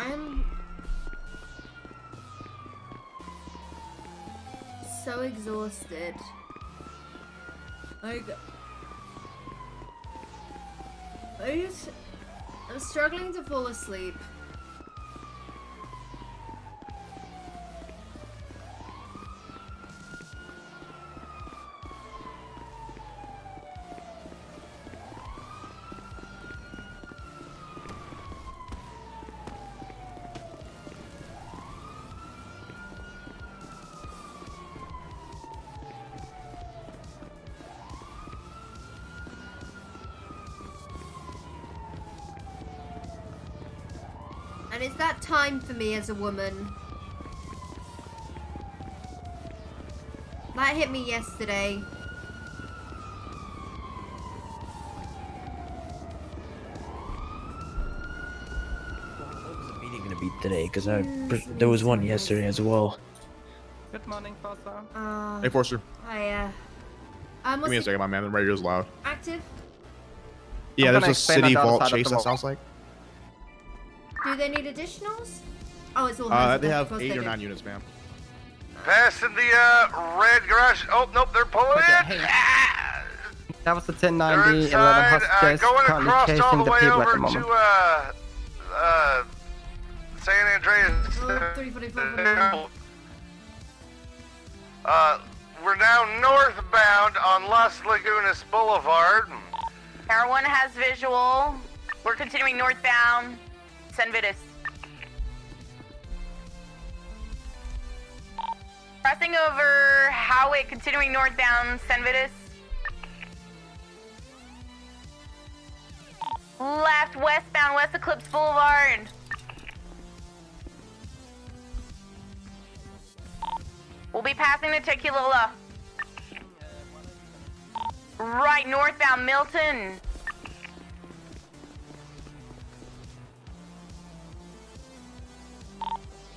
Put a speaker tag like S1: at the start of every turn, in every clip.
S1: I'm so exhausted. Like, I'm struggling to fall asleep. And it's that time for me as a woman. That hit me yesterday.
S2: What was the meeting gonna be today? Because there was one yesterday as well.
S3: Good morning, Foster.
S4: Hey, Forster.
S1: Hi,
S4: Give me a second, my man. The radio's loud.
S1: active?
S4: Yeah,
S3: I'm
S4: there's
S3: gonna
S4: a
S3: expand
S4: city
S3: on the
S4: vault
S3: other side of
S4: chase,
S3: the
S4: that sounds like.
S1: Do they need additionals? Oh, it's all hands
S4: They
S1: on deck,
S4: have
S1: of course
S4: 8
S1: they
S4: or
S1: do.
S4: 9 units, ma'am.
S5: Passing the red garage. Oh, nope, they're pulling in.
S3: That was the
S5: They're
S3: 1090, 11
S5: inside,
S3: hostages
S5: going
S3: currently
S5: across
S3: chasing
S5: all the
S3: the
S5: way
S3: people at
S5: over
S3: the moment.
S5: to San Andreas.
S1: Oh, 344.
S5: We're now northbound on Las Lagunas Boulevard.
S6: Tower 1 has visual. We're continuing northbound. San Vitus. Crossing over Howick, continuing northbound, San Vitus. Left, westbound, West Eclipse Boulevard. We'll be passing the Tequila. Right, northbound, Milton.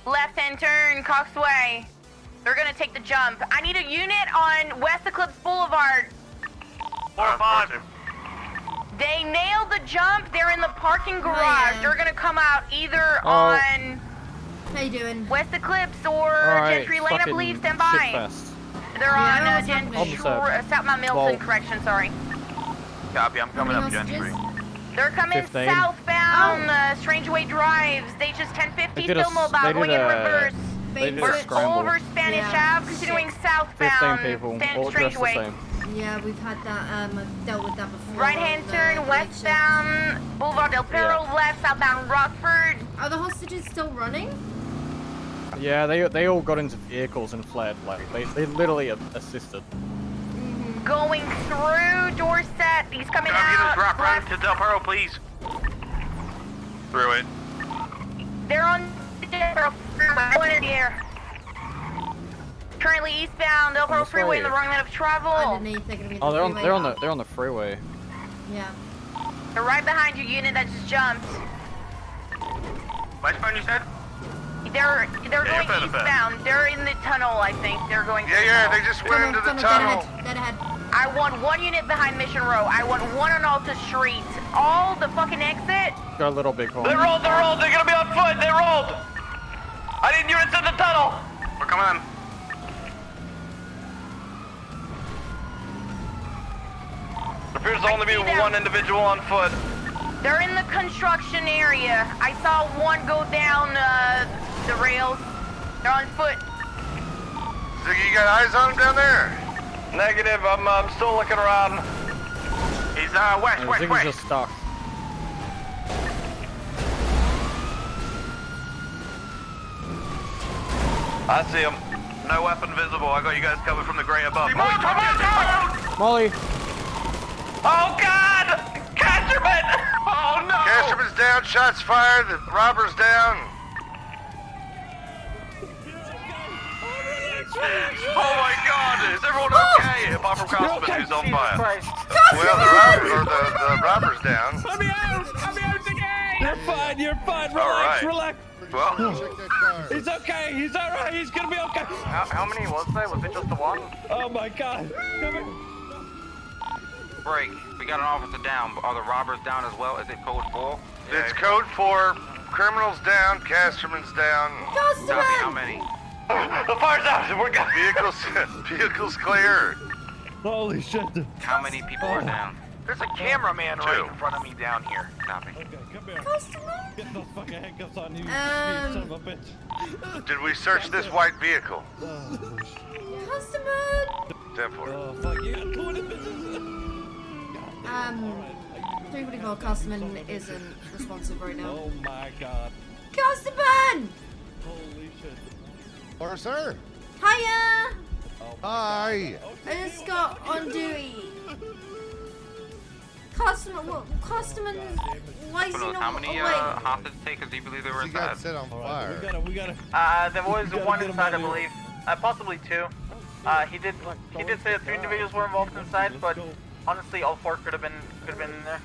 S6: Left-hand turn, Coxway. They're gonna take the jump. I need a unit on West Eclipse Boulevard.
S5: 4-5.
S6: They nailed the jump. They're in the parking garage.
S1: yeah.
S6: They're gonna come out either on
S1: How you doing?
S6: West Eclipse or
S7: Alright,
S6: Gentry Lane, I
S7: fucking
S6: believe. Stand by.
S7: shitfest.
S6: They're on
S1: Yeah, what's happening?
S6: South Mount Milton,
S7: Vault.
S6: correction, sorry.
S5: Copy, I'm coming
S1: How
S5: up
S1: many hostages?
S5: Gentry.
S6: They're coming
S7: 15.
S6: southbound, Strangeway Drive, stages 1050,
S7: They did a
S6: still
S7: s-
S6: mobile,
S7: they
S6: going
S7: did
S6: in
S7: a-
S6: reverse.
S7: They did
S1: We're
S7: a scramble.
S6: Over Spanish
S1: Yeah.
S6: Ave, continuing
S7: 15
S6: southbound,
S7: people, all dressed the
S6: Strangeway.
S7: same.
S1: Yeah, we've had that, I've dealt with that before.
S6: Right-hand
S1: on the
S6: turn,
S1: night
S6: westbound, Boulevard Del Perro, left, southbound Rockford.
S1: shift. Are the hostages still running?
S7: Yeah, they all got into vehicles and fled. Like they literally assisted.
S6: Going through Dorset, he's coming
S5: Get
S6: out.
S5: us rock right
S6: left.
S5: to Del Perro, please. Through it.
S6: They're on Del Perro Freeway, going in the air. Currently eastbound, Del Perro
S7: this
S6: Freeway in the
S7: way.
S6: wrong lane of travel.
S1: Underneath, they're gonna be in
S7: Oh,
S1: the freeway.
S7: they're on the freeway.
S1: Yeah.
S6: They're right behind your unit that just jumped.
S5: Which phone you said?
S6: They're
S5: you're
S6: going
S5: further back.
S6: eastbound. They're in the tunnel, I think. They're going through the
S5: Yeah,
S6: tunnel.
S5: they just went into the
S1: Dead
S5: tunnel.
S1: ahead, dead ahead.
S6: I want one unit behind Mission Row. I want one on Alta Street. All the fucking exit.
S7: Got a little big hole.
S5: They're rolled, they're gonna be on foot, they rolled! I need units in the tunnel! We're coming in. There appears to only be
S6: see them.
S5: one individual on foot.
S6: They're in the construction area. I saw one go down the rails. They're on foot.
S5: So you got eyes on him down there? Negative, I'm still looking around. He's west,
S7: And Ziggy's just stuck.
S5: I see him. No weapon visible. I got you guys covered from the gray above.
S7: Molly.
S5: Oh God! Casterman! Oh no! Casterman's down, shots fired, the robber's down. Oh my God! Is everyone okay? Apart from Casterman, who's on fire. Well, the robber's down.
S8: Let me out! Let me out again! You're fine, you're fine. Relax,
S5: All right.
S8: relax.
S5: Well,
S8: He's okay, he's alright, he's gonna be okay.
S5: how many was there? Was it just the one?
S8: Oh my god. Come here.
S9: Break. We got an officer down. Are the robbers down as well? Is it code 4?
S5: It's code 4. Criminals down, Casterman's down.
S1: Customer!
S5: How many? The fire's out. We're got vehicles clear.
S8: Holy shit.
S5: How many people are down? There's a cameraman right in front of me down here. Copy.
S8: Okay, come here.
S1: Customer?
S8: Get those fucking handcuffs on you, you son of a bitch.
S5: Did we search this white vehicle?
S1: Customer!
S5: 10-4.
S8: Oh, fuck, you got 20 bitches.
S1: 344 Customer isn't responsive right now.
S8: Oh my god.
S1: Customer!
S8: Holy shit.
S9: Or sir.
S1: Hiya!
S9: Hi.
S1: I just got on duty. Customer, why is he not
S5: How many
S1: awake?
S5: hostage takers do you believe they were
S9: He got
S5: inside?
S9: set on
S8: All
S9: fire.
S8: right, we gotta.
S3: There was
S8: gotta
S3: one
S8: get him
S3: inside, I
S8: out of
S3: believe. Possibly two. He did say that 3 individuals were involved inside, but honestly, all 4 could have been in there.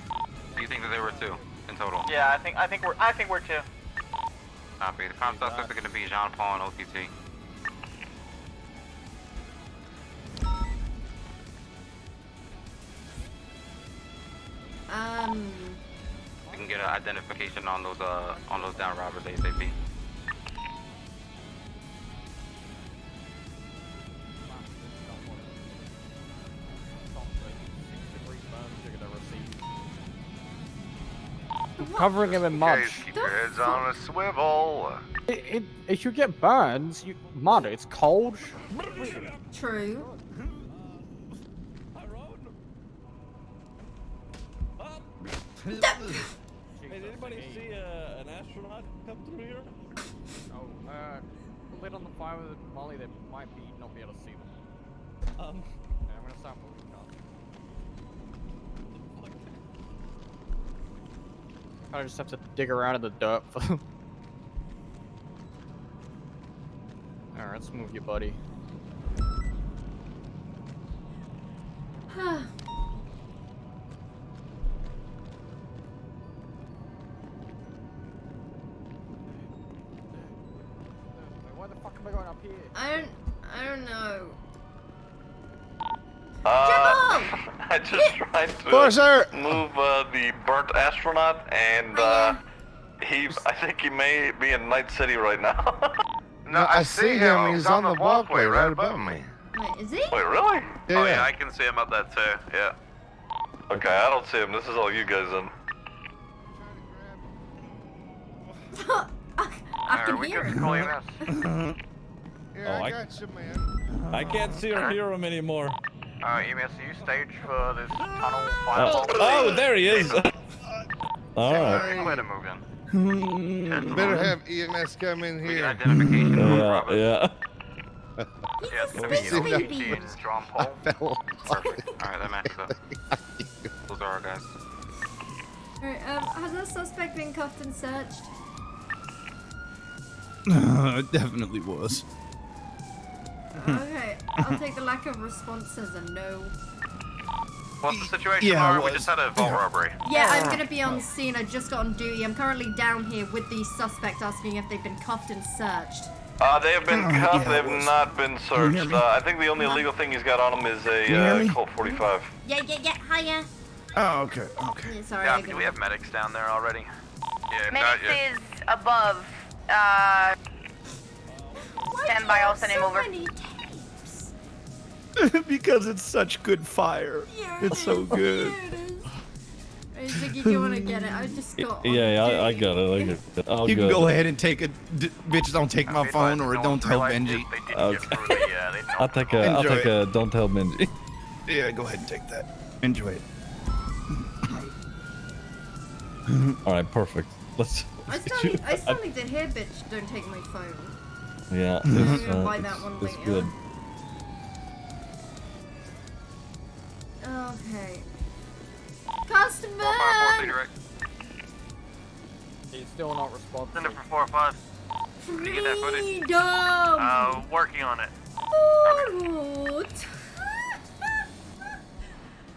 S5: Do you think that there were 2 in total?
S3: Yeah, I think we're 2.
S5: Copy. The prime suspects are going to be Jean Paul and OTT. We can get an identification on those down robbers ASAP.
S7: Covering him in mud.
S5: Okay, keep your heads on a swivel.
S7: If you get burns, mud, it's cold.
S1: True.
S8: Hey, did anybody see an astronaut come through here?
S7: Oh, lit on the fire with Molly, they might not be able to see them. Yeah, I'm gonna start moving cars. I just have to dig around in the dirt for them. Alright, let's move you, buddy. Why the fuck am I going up here?
S1: I don't know.
S5: I just tried
S9: Or sir.
S5: move the burnt astronaut, and I think he may be in Night City right now.
S9: No, I see him. He's on the walkway right above me.
S1: Wait, is he?
S5: Wait, really?
S9: Yeah.
S5: I can see him up that too. Yeah. Okay, I don't see him. This is all you guys in.
S1: I can hear him.
S9: Yeah,
S8: Oh,
S9: I
S8: I-
S9: got you, man.
S8: I can't see or hear him anymore.
S5: EMS, you stage for this tunnel
S8: Oh, there he is. All right.
S5: Way to move in.
S9: Better have EMS come in here.
S5: Identification.
S8: Yeah, yeah.
S5: Yeah, it's gonna
S1: Space
S5: be
S1: baby.
S5: OTT and John Paul. Perfect. Alright, that matches up. Those are our guys.
S1: Alright, has that suspect been cuffed and searched?
S10: It definitely was.
S1: Okay, I'll take the lack of response as a no.
S5: What's the situation,
S10: Yeah,
S5: Mara?
S10: it
S5: We
S10: was.
S5: just had a vault robbery.
S1: Yeah, I'm gonna be on scene. I just got on duty. I'm currently down here with the suspect asking if they've been cuffed and searched.
S5: They have been cuffed, they have not been
S10: hear
S5: searched.
S10: me?
S5: I think the only illegal thing he's got on him is
S10: you hear me?
S5: a Colt 45.
S1: Yeah, hiya.
S10: Oh, okay.
S1: Yeah, sorry,
S5: Yeah,
S1: I
S5: do
S1: got
S5: we have medics down there already? Yeah,
S6: Medics is above.
S1: Why
S6: Stand
S1: do
S6: by,
S1: you
S6: I'll
S1: have
S6: send him
S1: so
S6: over.
S1: many tapes?
S10: Because it's such good fire.
S1: Yeah,
S10: It's so good.
S1: Yeah, it is. I think you want to get it. I just got. on
S8: Yeah, I
S1: duty.
S8: got it. Oh,
S10: You can
S8: good.
S10: go ahead and take it. Bitch, don't take my phone or don't tell Benji.
S8: Okay. I'll take
S10: Enjoy
S8: a don't tell Benji.
S10: Yeah, go ahead and take that. Enjoy it.
S8: All right, perfect. Let's.
S1: I still need to hear, bitch. Don't take my phone.
S8: Yeah,
S1: I'm
S8: it's,
S1: gonna buy that one
S8: it's
S1: later.
S8: good.
S1: Okay. Customer!
S7: He's still not responsive.
S5: Send it for 4 or 5.
S1: Freedom!
S5: you get that footage? Working on it.
S1: Oh,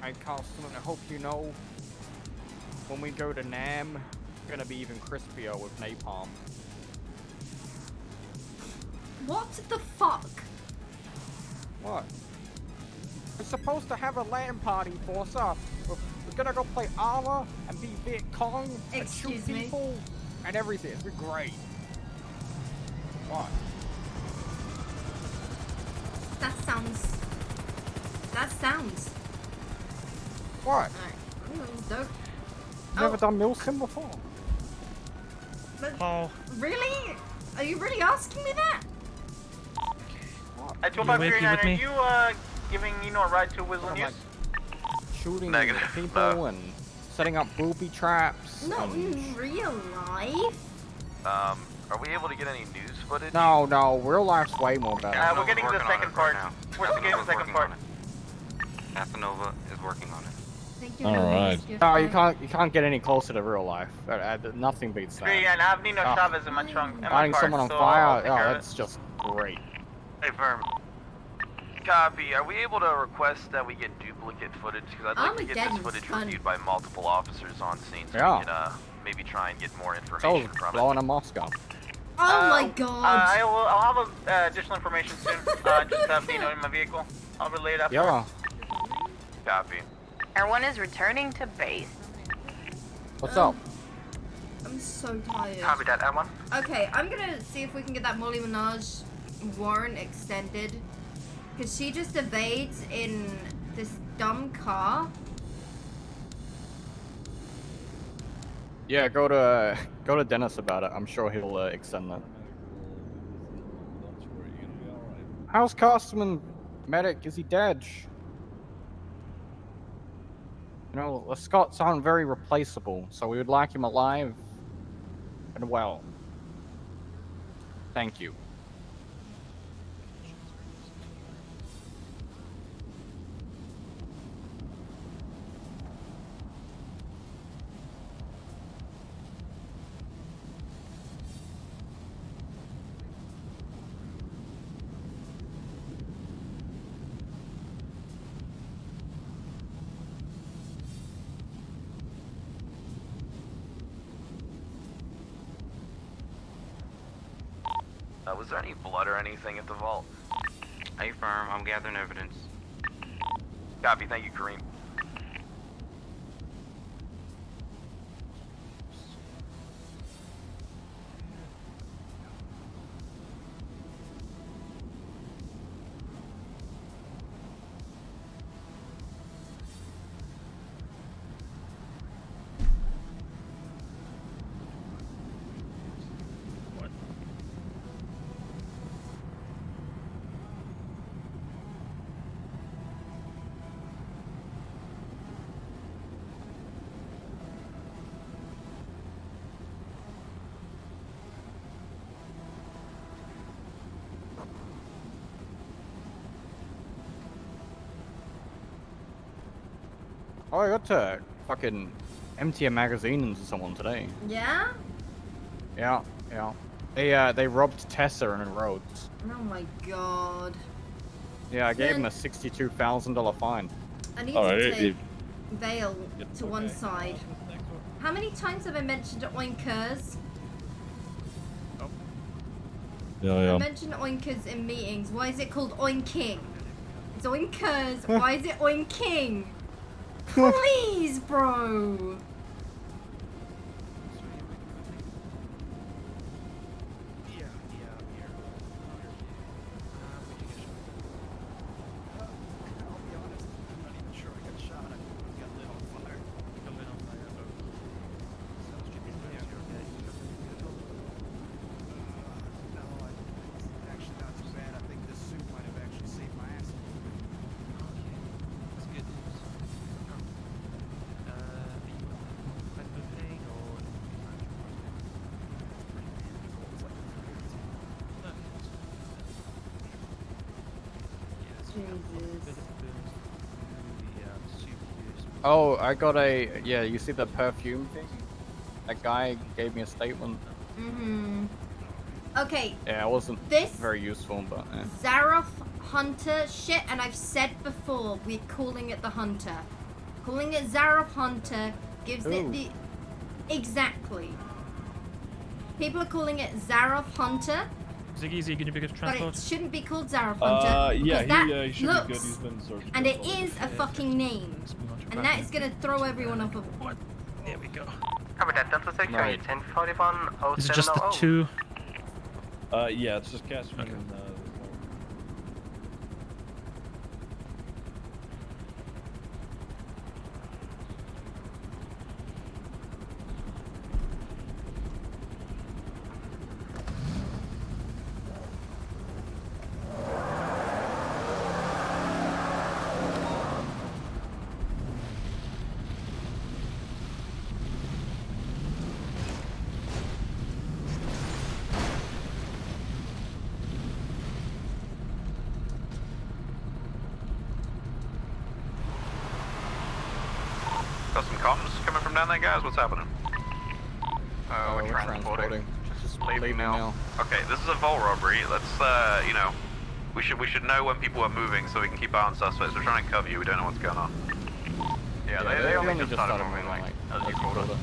S7: Hey, customer, I hope you know when we go to NAM, it's gonna be even crispier with napalm.
S1: what the fuck?
S7: What? We're supposed to have a LAN party for us. We're gonna go play Allah and be Viet Cong and shoot
S1: Excuse me?
S7: people and everything. It's been great. What?
S1: That sounds.
S7: What?
S1: Alright. Don't.
S7: You've never done Milsim before?
S1: But really? Are you really asking me that?
S3: At 2539, are you giving Nino a ride to Whizzle News?
S7: Shooting
S5: Negative.
S7: people and setting up booby traps.
S1: Not
S7: and...
S1: in real life.
S5: Are we able to get any news footage?
S7: No, real life's way more better.
S3: We're getting the second part. We're getting the second part.
S11: Casanova is working on it.
S1: Thank you.
S8: Alright.
S7: No, you can't get any closer to real life. Nothing beats that.
S3: And I have Nino Chavez in my trunk. In my
S7: Lighting
S3: car,
S7: someone on
S3: so
S7: fire,
S3: I'll take care of
S7: that's just great.
S5: Hey, Firm. Copy. Are we able to request that we get duplicate footage? Because I'd like to get this
S1: Armageddon's
S5: footage
S1: fun.
S5: reviewed by multiple officers on scene so
S7: Yeah.
S5: we can maybe try and get more
S7: So
S5: information from
S7: blowing
S5: it.
S7: a Moscow.
S1: Oh my god.
S3: I'll have additional information soon. Just have Nino in my vehicle. I'll relay it after.
S7: Yeah.
S5: Copy.
S6: Everyone is returning to base.
S7: What's up?
S1: I'm so tired.
S5: Copy that, M1.
S1: Okay, I'm gonna see if we can get that Molly Minaj warrant extended. Because she just evades in this dumb car.
S7: Yeah, go to Dennis about it. I'm sure he'll extend that. How's Costman? Medic, is he dead? You know, the Scots aren't very replaceable, so we would like him alive and well. Thank you.
S5: Was there any blood or anything at the vault?
S11: Hey, Firm, I'm gathering evidence.
S5: Copy. Thank you, Kareem.
S7: Oh, I got to fucking empty a magazine into someone today.
S1: Yeah?
S7: Yeah. They robbed Tessa in Rhodes.
S1: Oh my god.
S7: Yeah, I gave him a $62,000 fine.
S1: I need to take Vale to one side. How many times have I mentioned oinkers? I mentioned oinkers in meetings. Why is it called oinking? It's oinkers. Why is it oinking? Please, bro.
S7: Oh, I got a... Yeah, you see the perfume thing? That guy gave me a statement.
S1: Okay.
S7: Yeah, it wasn't very useful, but... Yeah.
S1: Zaroff Hunter shit, and I've said before, we're calling it the Hunter. Calling it Zaroff Hunter gives it the... Exactly. People are calling it Zaroff Hunter.
S12: Ziggy, is he going to be good transport?
S1: But it shouldn't be called Zaroff Hunter.
S8: Yeah,
S1: that
S8: he should
S1: looks,
S8: be good. He's been sourced.
S1: and it is a fucking name. And that is going to throw everyone off of...
S12: There we go.
S3: Cover that, Delta 6, are you 1041
S12: Is it just the two?
S8: Yeah, it's just Cashman and
S5: Got some comms coming from down there, guys? What's happening?
S7: We're transporting. Just leaving now.
S5: Okay, this is a vault robbery. Let's, you know, we should know when people are moving so we can keep eye on suspects. We're trying to cover you. We don't know what's going on.
S7: Yeah, they only just started moving like as you called it.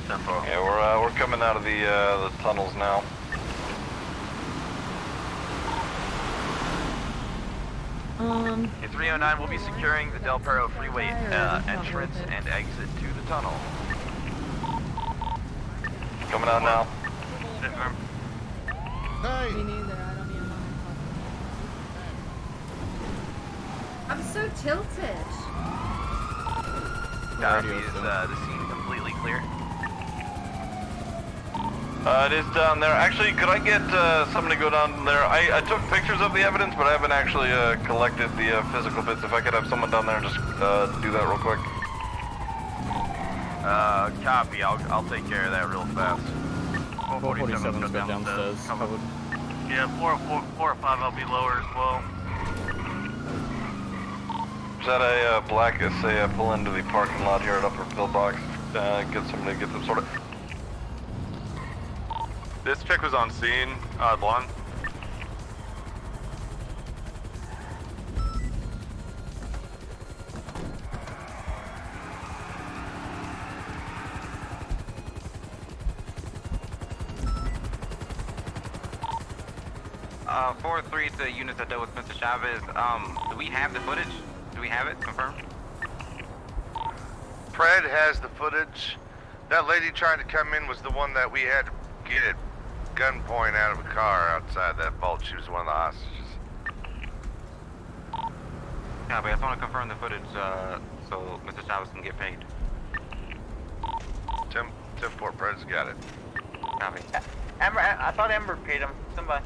S5: Yeah, we're coming out of the tunnels now.
S3: In 309, we'll be securing the Del Perro Freeway entrance and exit to the tunnel.
S5: Coming out now.
S9: Hey!
S1: Me neither, I don't even know. I'm so tilted.
S3: Copy, is the scene completely clear?
S5: It is down there. Actually, could I get someone to go down there? I took pictures of the evidence, but I haven't actually collected the physical bits. If I could have someone down there and just do that real quick.
S3: Copy. I'll take care of that real fast.
S7: 447's go downstairs. Covered.
S3: Yeah, 4 or 5 I'll be lower as well.
S5: Is that a black SA pull into the parking lot here at Upper Pillbox? Get somebody to get them sorted. This chick was on scene, blonde.
S11: Uh, 4-3 to units that dealt with Mr. Chavez. Do we have the footage? Do we have it confirmed?
S9: Fred has the footage. That lady trying to come in was the one that we had to get at gunpoint out of a car outside that vault. She was one of the hostages.
S11: Yeah, but I just want to confirm the footage so Mr. Chavez can get paid.
S9: Tim Fort Fred's got it.
S11: Copy.
S3: Amber, I thought Amber paid him. Somebody.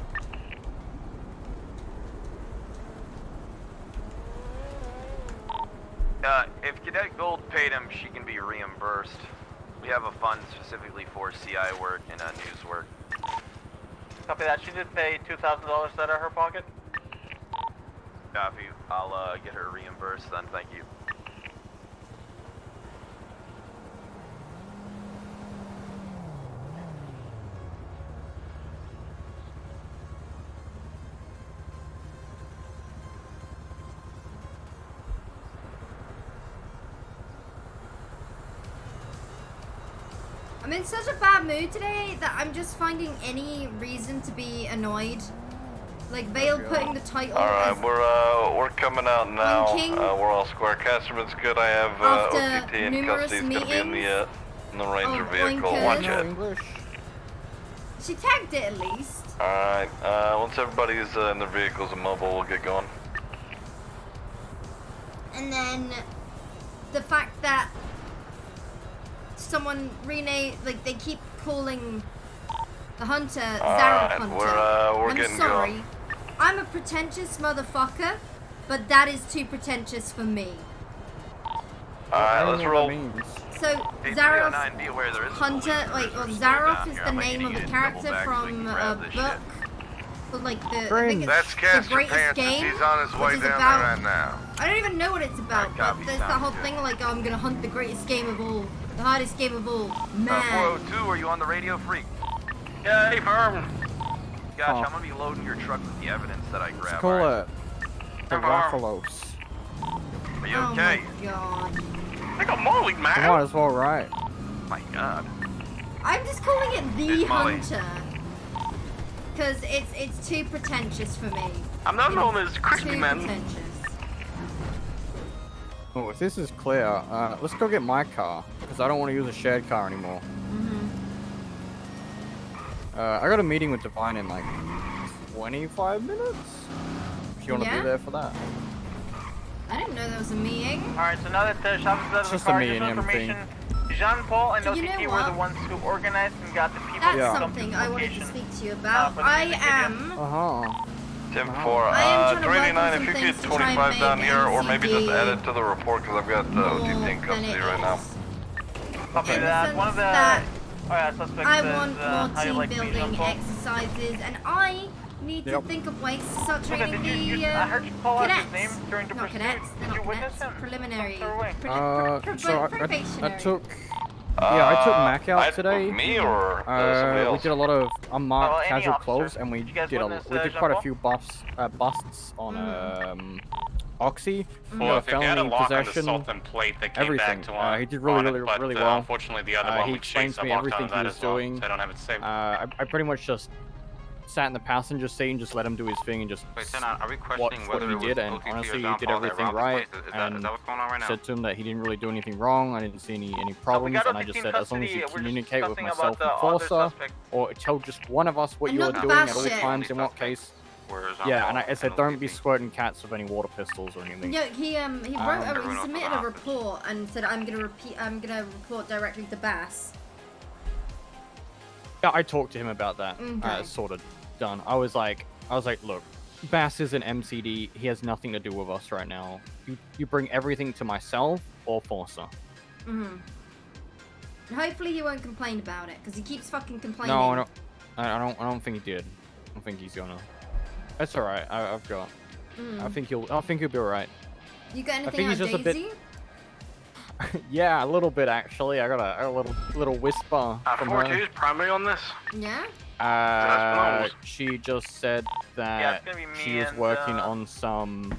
S3: If Cadet Gold paid him, she can be reimbursed. We have a fund specifically for CI work and news work. Copy that. She did pay $2,000 out of her pocket. Copy. I'll get her reimbursed then. Thank you.
S1: I'm in such a bad mood today that I'm just finding any reason to be annoyed. Like Vale putting the title.
S5: Alright, we're coming out now.
S1: King,
S5: we're all square. Casterman's good. I have OTT in custody. He's gonna be in the Ranger vehicle. Watch it.
S1: She tagged it at least.
S5: Alright, once everybody's in their vehicles and mobile, we'll get going.
S1: And then the fact that someone renamed, like they keep calling the hunter Zarok Hunter.
S5: We're
S1: I'm
S5: getting
S1: sorry.
S5: going.
S1: I'm a pretentious motherfucker, but that is too pretentious for me.
S5: Alright, let's roll.
S1: So Zarok Hunter, like, well, Zarok is the name of a character from a book. But like the, I think
S9: That's
S1: it's
S9: Caster
S1: the greatest
S9: Pants.
S1: game.
S9: He's on his way
S1: which is
S9: down
S1: about,
S9: there right now.
S1: I don't even know what it's about, but there's that whole thing like, oh, I'm gonna hunt the greatest game of all, the hardest game of all. Man.
S3: 402, are you on the radio, freak? Yeah, hey, firm. Gosh, I'm gonna be loading your truck with the evidence that I grabbed.
S7: Call it the Raffalos.
S3: Are you okay?
S1: Oh my god.
S3: I got Molly, man.
S7: You might as well, right?
S3: My god.
S1: I'm just calling it the
S3: It's Molly.
S1: Hunter. Because it's too pretentious for me.
S3: I'm not known as Crispy
S1: Too
S3: Man.
S1: pretentious.
S7: Oh, if this is clear, let's go get my car because I don't want to use a shared car anymore. I got a meeting with Divine in like 25 minutes. If you want to be there for that.
S1: I didn't know there was a meeting.
S3: Alright, so now that the shop is out of the
S7: Just a
S3: car,
S7: me
S3: just
S7: and him
S3: information. Jean-Paul and
S1: You know
S3: OTT were
S1: what?
S3: the ones who organized and got the people
S1: That's
S3: to come to
S1: something
S3: the
S1: I wanted to
S3: location.
S1: speak to you about.
S3: for the
S1: I
S3: music video.
S1: am.
S5: 10-4.
S1: I am trying to work on
S5: 389,
S1: some
S5: if you
S1: things
S5: get
S1: to try and
S5: 25 down
S1: make
S5: here, or maybe just
S1: MCD
S5: add it to the report, because I've got OTT in
S1: than
S5: custody
S1: it
S5: right now.
S3: Copy
S1: in the
S3: that.
S1: sense
S3: One of the
S1: that
S3: suspects
S1: I
S3: says,
S1: want
S3: how
S1: more
S3: you
S1: team
S3: like me,
S1: building
S3: Jean-Paul?
S1: exercises, and I need to think of ways to start
S3: Okay,
S1: training
S3: did you,
S1: the
S3: I heard you call out
S1: cadets.
S3: his name during the
S1: Not
S3: pursuit.
S1: cadets, they're
S3: Did you
S1: not
S3: witness
S1: cadets.
S3: him?
S1: Preliminary.
S3: Throw away.
S7: So I
S1: probationary.
S7: took. Yeah, I took Mac out today.
S5: Me or somebody
S7: We
S5: else?
S7: did a lot of unmarked
S3: any
S7: casual
S3: officer.
S7: clothes, and we
S3: Did you guys
S7: did
S3: witness,
S7: we did quite a
S3: Jean-Paul?
S7: few busts on Oxy.
S13: Well, if he had a
S7: Felony
S13: lock on the
S7: possession,
S13: Sultan plate that came
S7: everything.
S13: back to him,
S7: He did really well.
S13: Unfortunately, the other one
S7: He
S13: we
S7: explained
S13: chased
S7: to me
S13: a locked
S7: everything
S13: on
S7: he
S13: that
S7: was
S13: as well,
S7: doing.
S13: so I don't have it saved.
S7: I pretty much just sat in the passenger seat and just let him do his thing and just
S11: Wait, Senna, are we
S7: watched
S11: questioning
S7: what
S11: whether
S7: he
S11: it was
S7: did, and
S11: OTT or
S7: honestly, he
S11: Jean
S7: did
S11: Paul that
S7: everything
S11: robbed this
S7: right.
S11: place? Is
S7: And
S11: that what's going on right now?
S7: said to him that he didn't really do anything wrong. I didn't see any problems,
S3: got
S7: and I
S3: OTT
S7: just
S3: in
S7: said as long as you
S3: custody, we're just
S7: communicate with
S3: discussing
S7: myself
S3: about
S7: and
S3: the other
S7: Forza,
S3: suspect.
S7: or tell just one of us what
S1: And
S7: you're
S1: not
S7: doing at all
S1: bullshit.
S7: times in what case.
S11: Whereas
S7: Yeah, and I said don't be squirting cats with any water pistols or anything.
S1: Yeah, he wrote he
S11: everyone else
S1: submitted
S11: on
S1: a
S11: the
S1: report and said I'm gonna report directly to Bass.
S7: Yeah, I talked to him about that.
S1: Okay.
S7: Sort of done. I was like, look, Bass is an MCD. He has nothing to do with us right now. You bring everything to myself or Forza.
S1: Hopefully he won't complain about it because he keeps fucking complaining.
S7: No, I don't think he did. I don't think he's gonna. That's all right. I've got. I think he'll be all right.
S1: You got
S7: I
S1: anything
S7: think
S1: out
S7: he's just a bit.
S1: Daisy?
S7: Yeah, a little bit actually. I got a little whisper from her.
S5: 4-2 is primary on this?
S1: Yeah?
S7: She just said that
S3: it's gonna be me
S7: she was
S3: and,
S7: working on some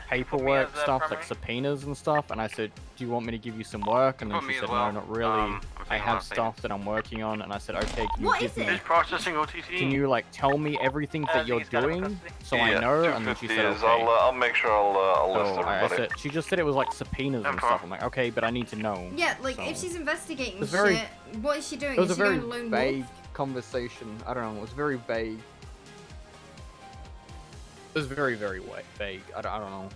S7: paperwork
S3: as,
S7: stuff,
S3: primary.
S7: like subpoenas and stuff, and I said, do you want me to give you some work? And then
S11: Put me
S7: she
S11: as
S7: said,
S11: well.
S7: no, not really.
S11: I'm
S7: I
S11: thinking
S7: have
S11: about
S7: stuff that I'm working on, and I said, okay, can you
S1: What
S7: give
S1: is
S7: me,
S1: it?
S5: Is processing OTT?
S7: can you like tell me everything that you're
S3: he's got it in
S7: doing,
S3: custody.
S7: so I know? And then she
S5: 250
S7: said,
S5: is,
S7: okay.
S5: I'll make sure I'll list
S7: So I
S5: everybody.
S7: said, she just said it was like subpoenas and stuff. I'm like, okay, but I need to know.
S1: Yeah, like if
S7: So-
S1: she's investigating
S7: It's very-
S1: shit, what is she doing?
S7: It was
S1: Is
S7: a
S1: she
S7: very
S1: doing lone
S7: vague
S1: wolf?
S7: conversation. I don't know. It was very vague. It was very vague. I don't know.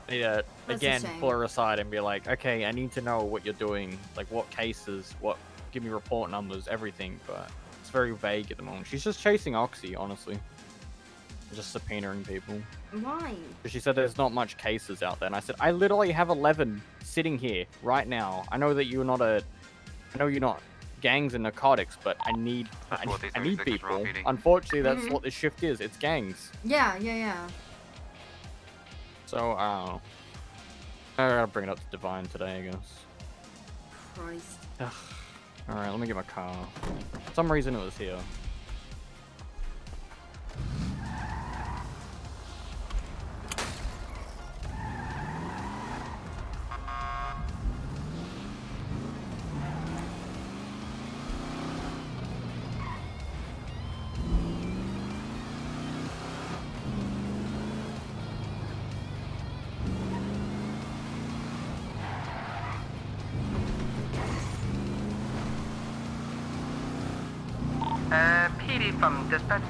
S7: Yeah,
S1: That's a
S7: again,
S1: shame.
S7: pull her aside and be like, okay, I need to know what you're doing. Like, what cases, give me report numbers, everything. But it's very vague at the moment. She's just chasing Oxy, honestly. Just subpoenaing people.
S1: Why?
S7: But she said there's not much cases out there. And I said, I literally have 11 sitting here right now. I know that you're not gangs and narcotics, but I need people. Unfortunately, that's what this shift is. It's gangs.
S1: Yeah.
S7: So, I don't know. I gotta bring it up to Divine today, I guess.
S1: Christ.
S7: Alright, let me get my car. For some reason it was here.
S14: PD from dispatch.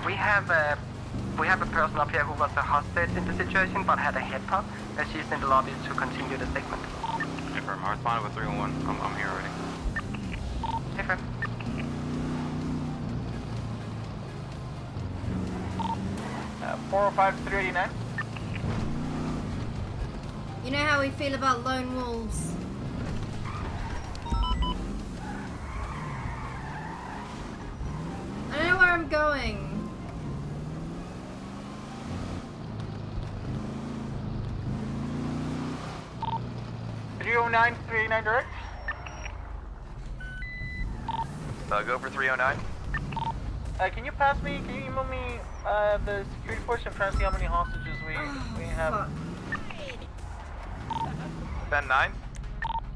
S14: We have a person up here who was a hostage in the situation but had a head pop. She's in the lobby to continue the statement.
S11: Hey, firm. I responded with 311. I'm here already.
S14: Hey, friend.
S3: Uh, 405 to 389.
S1: You know how we feel about lone wolves. I don't know where I'm going.
S3: $309 direct.
S15: Go for 309.
S3: Can you email me the security force? I'm trying to see how many hostages we have.
S1: Fuck.
S15: 10-9.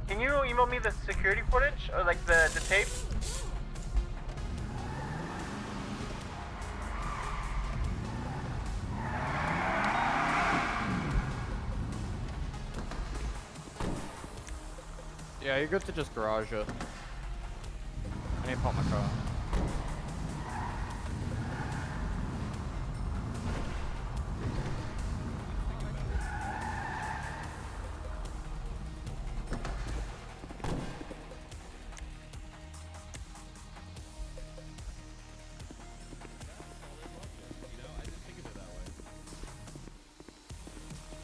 S3: Can you email me the security footage or like the tape?
S7: Yeah, you're good to just garage it. me pop my car.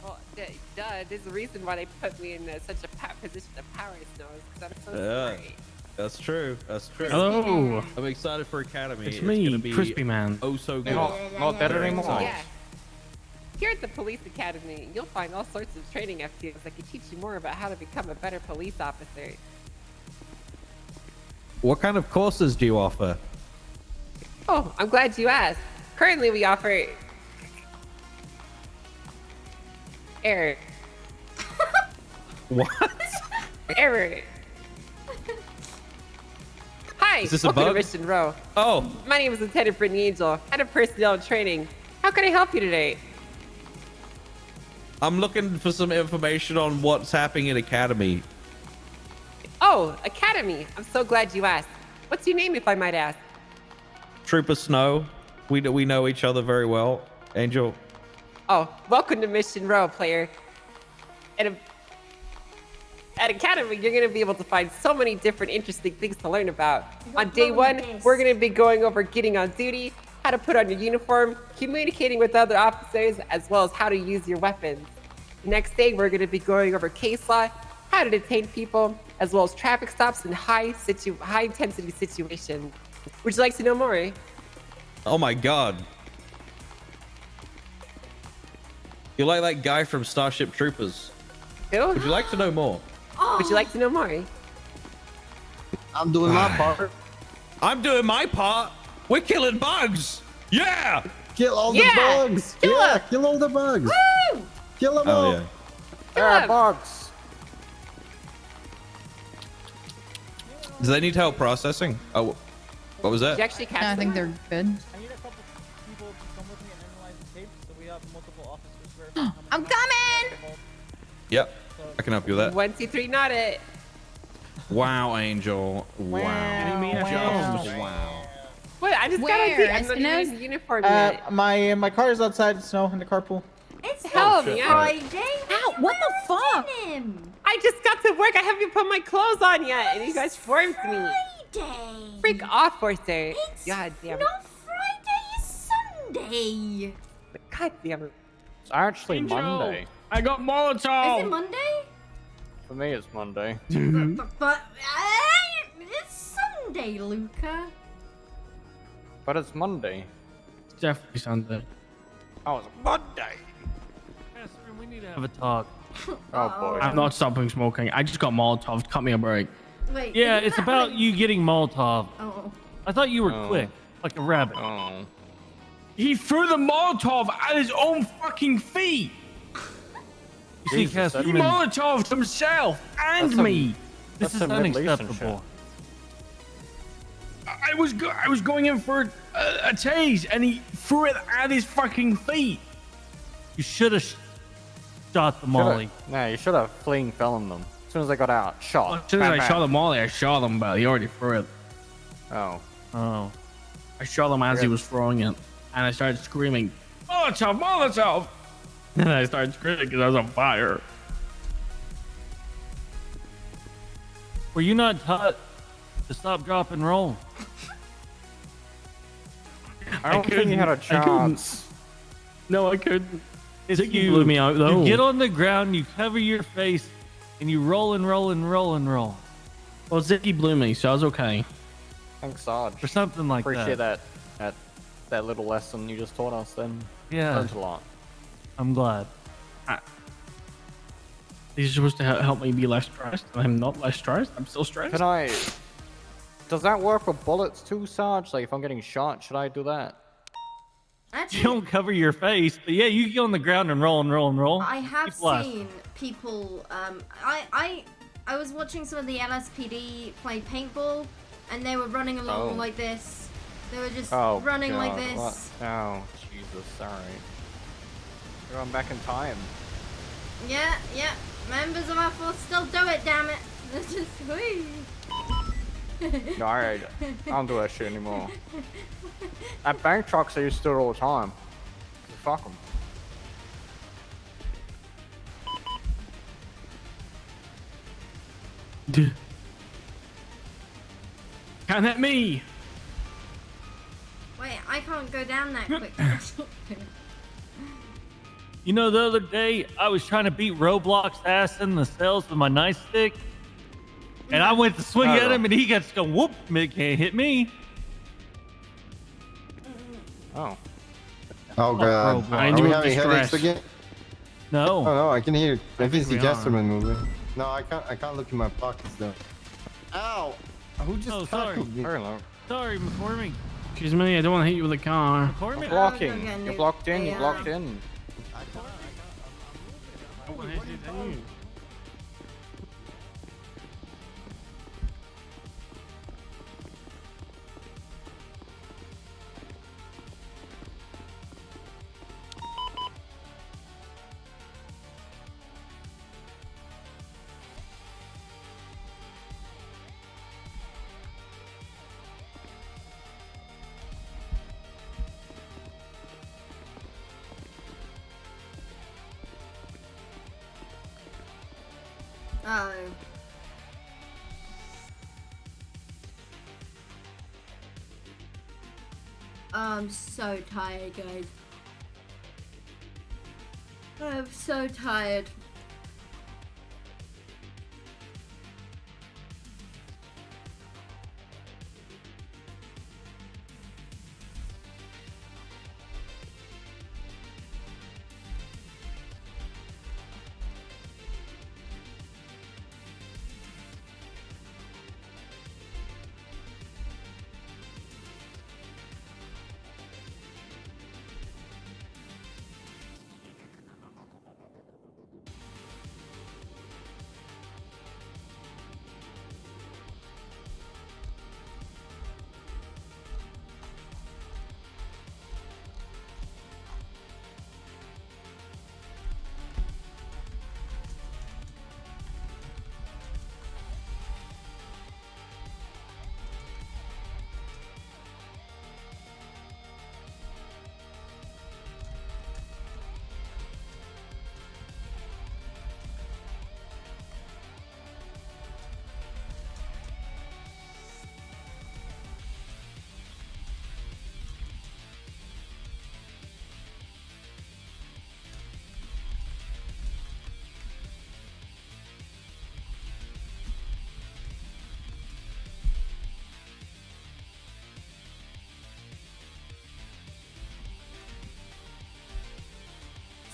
S16: Well, duh, there's a reason why they put me in such a position of power, Snow, because I'm so sorry.
S8: That's true. That's true.
S12: Hello.
S8: I'm excited for Academy.
S12: It's me,
S8: gonna be
S12: Crispy Man.
S8: Oh, so good.
S7: Not better anymore.
S16: Yeah. Here at the police academy, you'll find all sorts of training FTs that can teach you more about how to become a better police officer.
S8: What kind of courses do you offer?
S16: Oh, I'm glad you asked. Currently, we offer error.
S8: What?
S16: Error. Hi,
S8: Is this a
S16: welcome to
S8: bug?
S16: Mission Row.
S8: Oh,
S16: My name is Lieutenant Brittany Angel, head of personnel and training. How can I help you today?
S8: I'm looking for some information on what's happening in Academy.
S16: Oh, Academy. I'm so glad you asked. What's your name, if I might ask?
S8: Trooper Snow. We know each other very well. Angel.
S16: Oh, welcome to Mission Row, player. At Academy, you're going to be able to find so many different interesting things to learn about. On day one, we're going to be going over getting on duty, how to put on your uniform, communicating with other officers, as well as how to use your weapons. The next day, we're going to be going over case law, how to detain people, as well as traffic stops in high-intensity situations. Would you like to know more?
S8: Oh my God. You're like that guy from Starship Troopers.
S16: Who?
S8: Would you like to know more?
S16: Would you like to know more?
S10: I'm doing my part.
S8: I'm doing my part. We're killing bugs. Yeah.
S10: Kill all the
S16: Yeah,
S10: bugs.
S16: kill
S10: Yeah,
S16: 'em.
S10: kill all the bugs.
S16: Woo!
S10: Kill them
S8: Oh
S10: all.
S8: yeah.
S7: There are bugs.
S8: Do they need help processing? Oh, what was
S16: Did you
S8: that?
S16: actually catch
S17: No, I think
S16: them?
S17: they're good.
S12: I need a couple people to come with me and analyze the tapes so we have multiple officers verifying how many
S17: I'm coming!
S8: Yep. I can help you with that.
S16: 1, 2, 3, not it.
S8: Wow, Angel. Wow. Wow.
S16: What? I just got on
S17: Where?
S16: duty. I'm not even
S17: Espinosa?
S16: in uniform yet.
S12: My car is outside Snow in the carpool.
S1: It's
S16: Hell,
S1: not
S16: man.
S1: Friday.
S17: Ow, what the fuck?
S1: Him.
S16: I just got to work. I haven't even put my clothes on yet, and you guys formed me.
S1: Friday.
S16: Freak off, Forcer.
S1: It's
S16: God damn it.
S1: not Friday, it's Sunday.
S16: God damn it.
S7: It's actually
S12: Angel.
S7: Monday.
S12: I got
S1: Is
S12: Molotov.
S1: it Monday?
S7: For me, it's Monday.
S1: But it's Sunday, Luca.
S7: But it's Monday.
S12: It's definitely Sunday.
S7: Oh, it's Monday.
S12: We need to have a talk.
S7: Oh boy.
S12: I'm not stopping smoking. I just got Molotov. Cut me a break.
S1: Wait.
S12: Yeah,
S1: isn't
S12: it's
S1: that
S12: about
S1: like-
S12: you getting Molotov.
S1: Oh.
S12: I thought you were
S7: Oh.
S12: quick, like a rabbit.
S7: Oh.
S12: He threw the Molotov at his own fucking feet. You see,
S7: Jesus,
S12: Cass,
S7: that
S12: he
S7: means-
S12: Molotoved himself and
S7: That's some-
S12: me. This
S7: that's
S12: is
S7: some relationship.
S12: unacceptable. I was going in for a tase, and he threw it at his fucking feet. You should have shot the molly.
S7: Nah, you should have fleeing felon them. As soon as I got out, shot.
S12: As soon as
S7: Bam,
S12: I
S7: bam.
S12: shot the molly, I shot him, but he already threw it.
S7: Oh.
S12: Oh. I shot him as he was throwing it, and I started screaming, Molotov, Molotov! And I started screaming because I was on fire. Were you not taught to stop, drop, and roll?
S7: I don't think you had a
S12: I couldn't.
S7: chance.
S12: No, I couldn't.
S18: Ziggy
S12: You
S18: blew me out though.
S12: You get on the ground, you cover your face, and you roll and roll and roll and roll.
S18: Well, Ziggy blew me, so I was okay.
S7: Thanks, Sarge.
S12: Or something like
S7: Appreciate
S12: that.
S7: that little lesson you just taught us then.
S12: Yeah.
S7: Learned a lot.
S12: I'm glad.
S18: He's supposed to help me be less stressed. I'm not less stressed. I'm still stressed.
S7: Can I... Does that work with bullets too, Sarge? Like, if I'm getting shot, should I do that?
S12: You don't cover your face, but yeah, you get on the ground and roll and roll and roll.
S1: I have
S12: Keep left.
S1: seen people. I was watching some of the LSPD play paintball, and they were running along
S7: Oh.
S1: like this. They were just
S7: Oh,
S1: running like
S7: God,
S1: this.
S7: what? Oh, Jesus, alright. You're on back in time.
S1: Yeah. Members of our force still do it. Damn it. This is sweet.
S7: No, I don't do that shit anymore. At bank trucks, I used to do it all the time. Fuck them.
S12: Count at me.
S1: Wait, I can't go down that quick.
S12: You know, the other day I was trying to beat Roblox ass in the cells with my nightstick, and I went to swing at him, and he got to go whoop. Can't hit me.
S7: Oh.
S19: Oh god.
S12: I
S19: Are we
S12: enjoy
S19: having
S12: the
S19: headaches
S12: stress.
S19: again?
S12: No.
S19: Oh no, I can hear. I think it's the
S12: we are.
S19: Jesterman moving. No, I can't look in my pockets though. Ow! Who just tackled me?
S12: Sorry, McCormick.
S18: Excuse me, I don't want to hit you with a car.
S12: McCormick.
S7: Blocking. You're blocked in. You're blocked in.
S1: Oh. I'm so tired, guys. I'm so tired.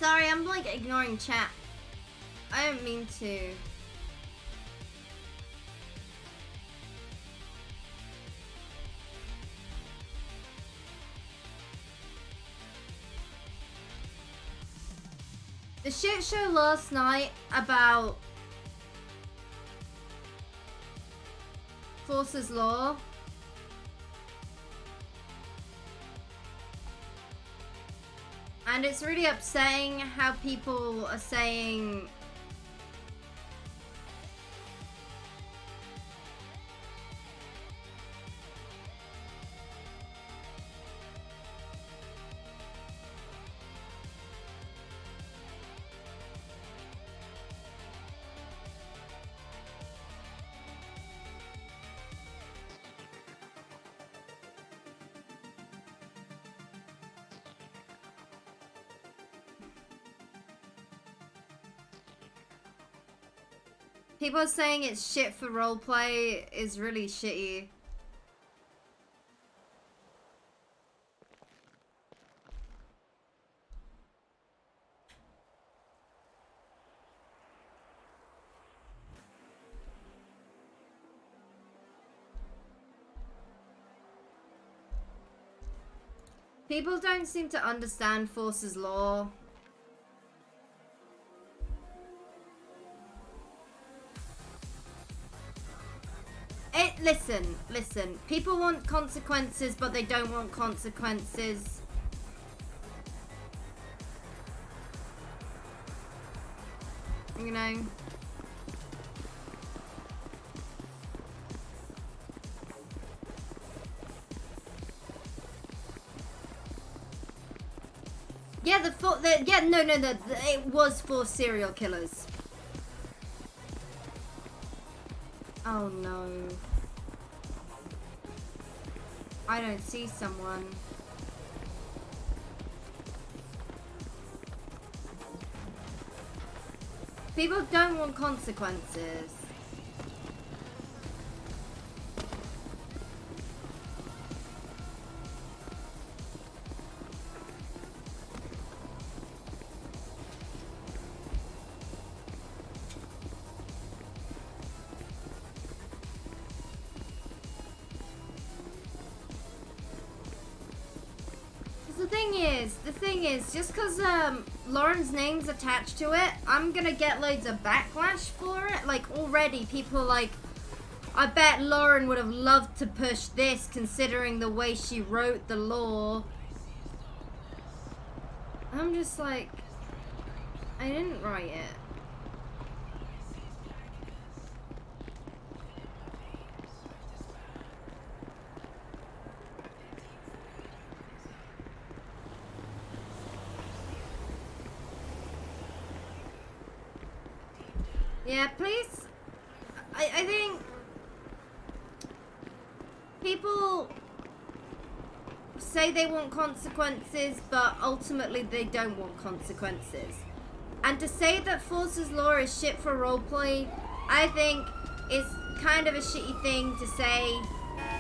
S1: Sorry, I'm like ignoring chat. I don't mean to. The shit show last night about Force's Law. And it's really upsetting how people are saying people are saying it's shit for roleplay is really shitty. People don't seem to understand Force's Law. Listen. People want consequences, but they don't want consequences. You know? Yeah, it was for serial killers. Oh no. I don't see someone. People don't want consequences. The thing is, just because Lauren's name's attached to it, I'm gonna get loads of backlash for it. Like, already people are like, I bet Lauren would have loved to push this considering the way she wrote the law. I'm just like, I didn't write it. Yeah, please. I think people say they want consequences, but ultimately they don't want consequences. And to say that Force's Law is shit for roleplay, I think is kind of a shitty thing to say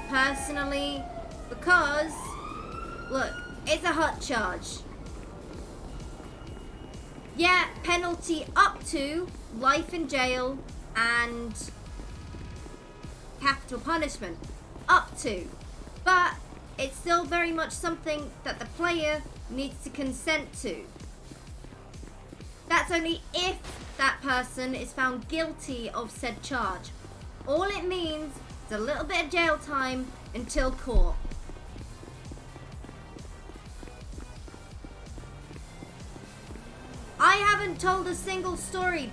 S1: personally, because look, it's a hot charge. Yeah, penalty up to life in jail and capital punishment. Up to. But it's still very much something that the player needs to consent to. That's only if that person is found guilty of said charge. All it means is a little bit of jail time until court. I haven't told a single story.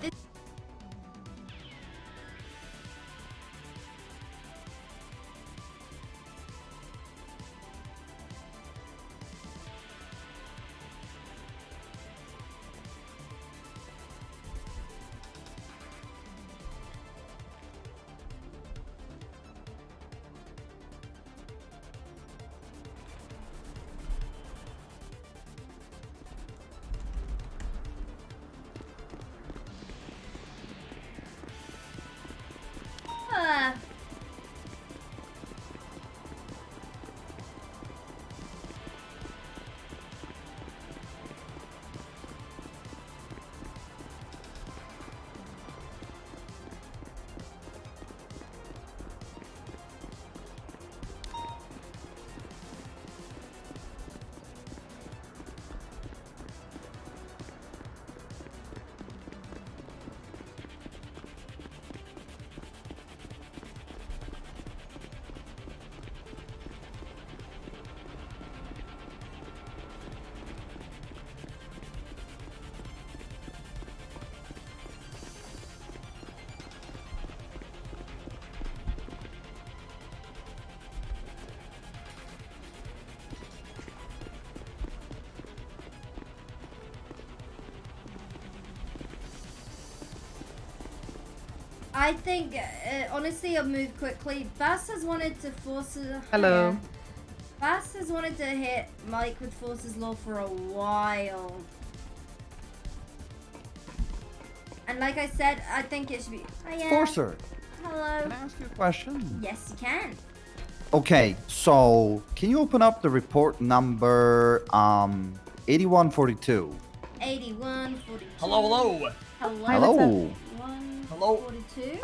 S1: I think, honestly, I'll move quickly. Bass has wanted to force a...
S20: Hello.
S1: Bass has wanted to hit Mike with Force's Law for a while. And like I said, I think it should be... Oh, yeah.
S21: Forcer.
S1: Hello.
S21: Can I ask you a question?
S1: Yes, you can.
S21: Okay, so can you open up the report number 8142?
S1: 8142.
S22: Hello, hello.
S1: Hello.
S21: Hello.
S22: Hello.
S1: 42.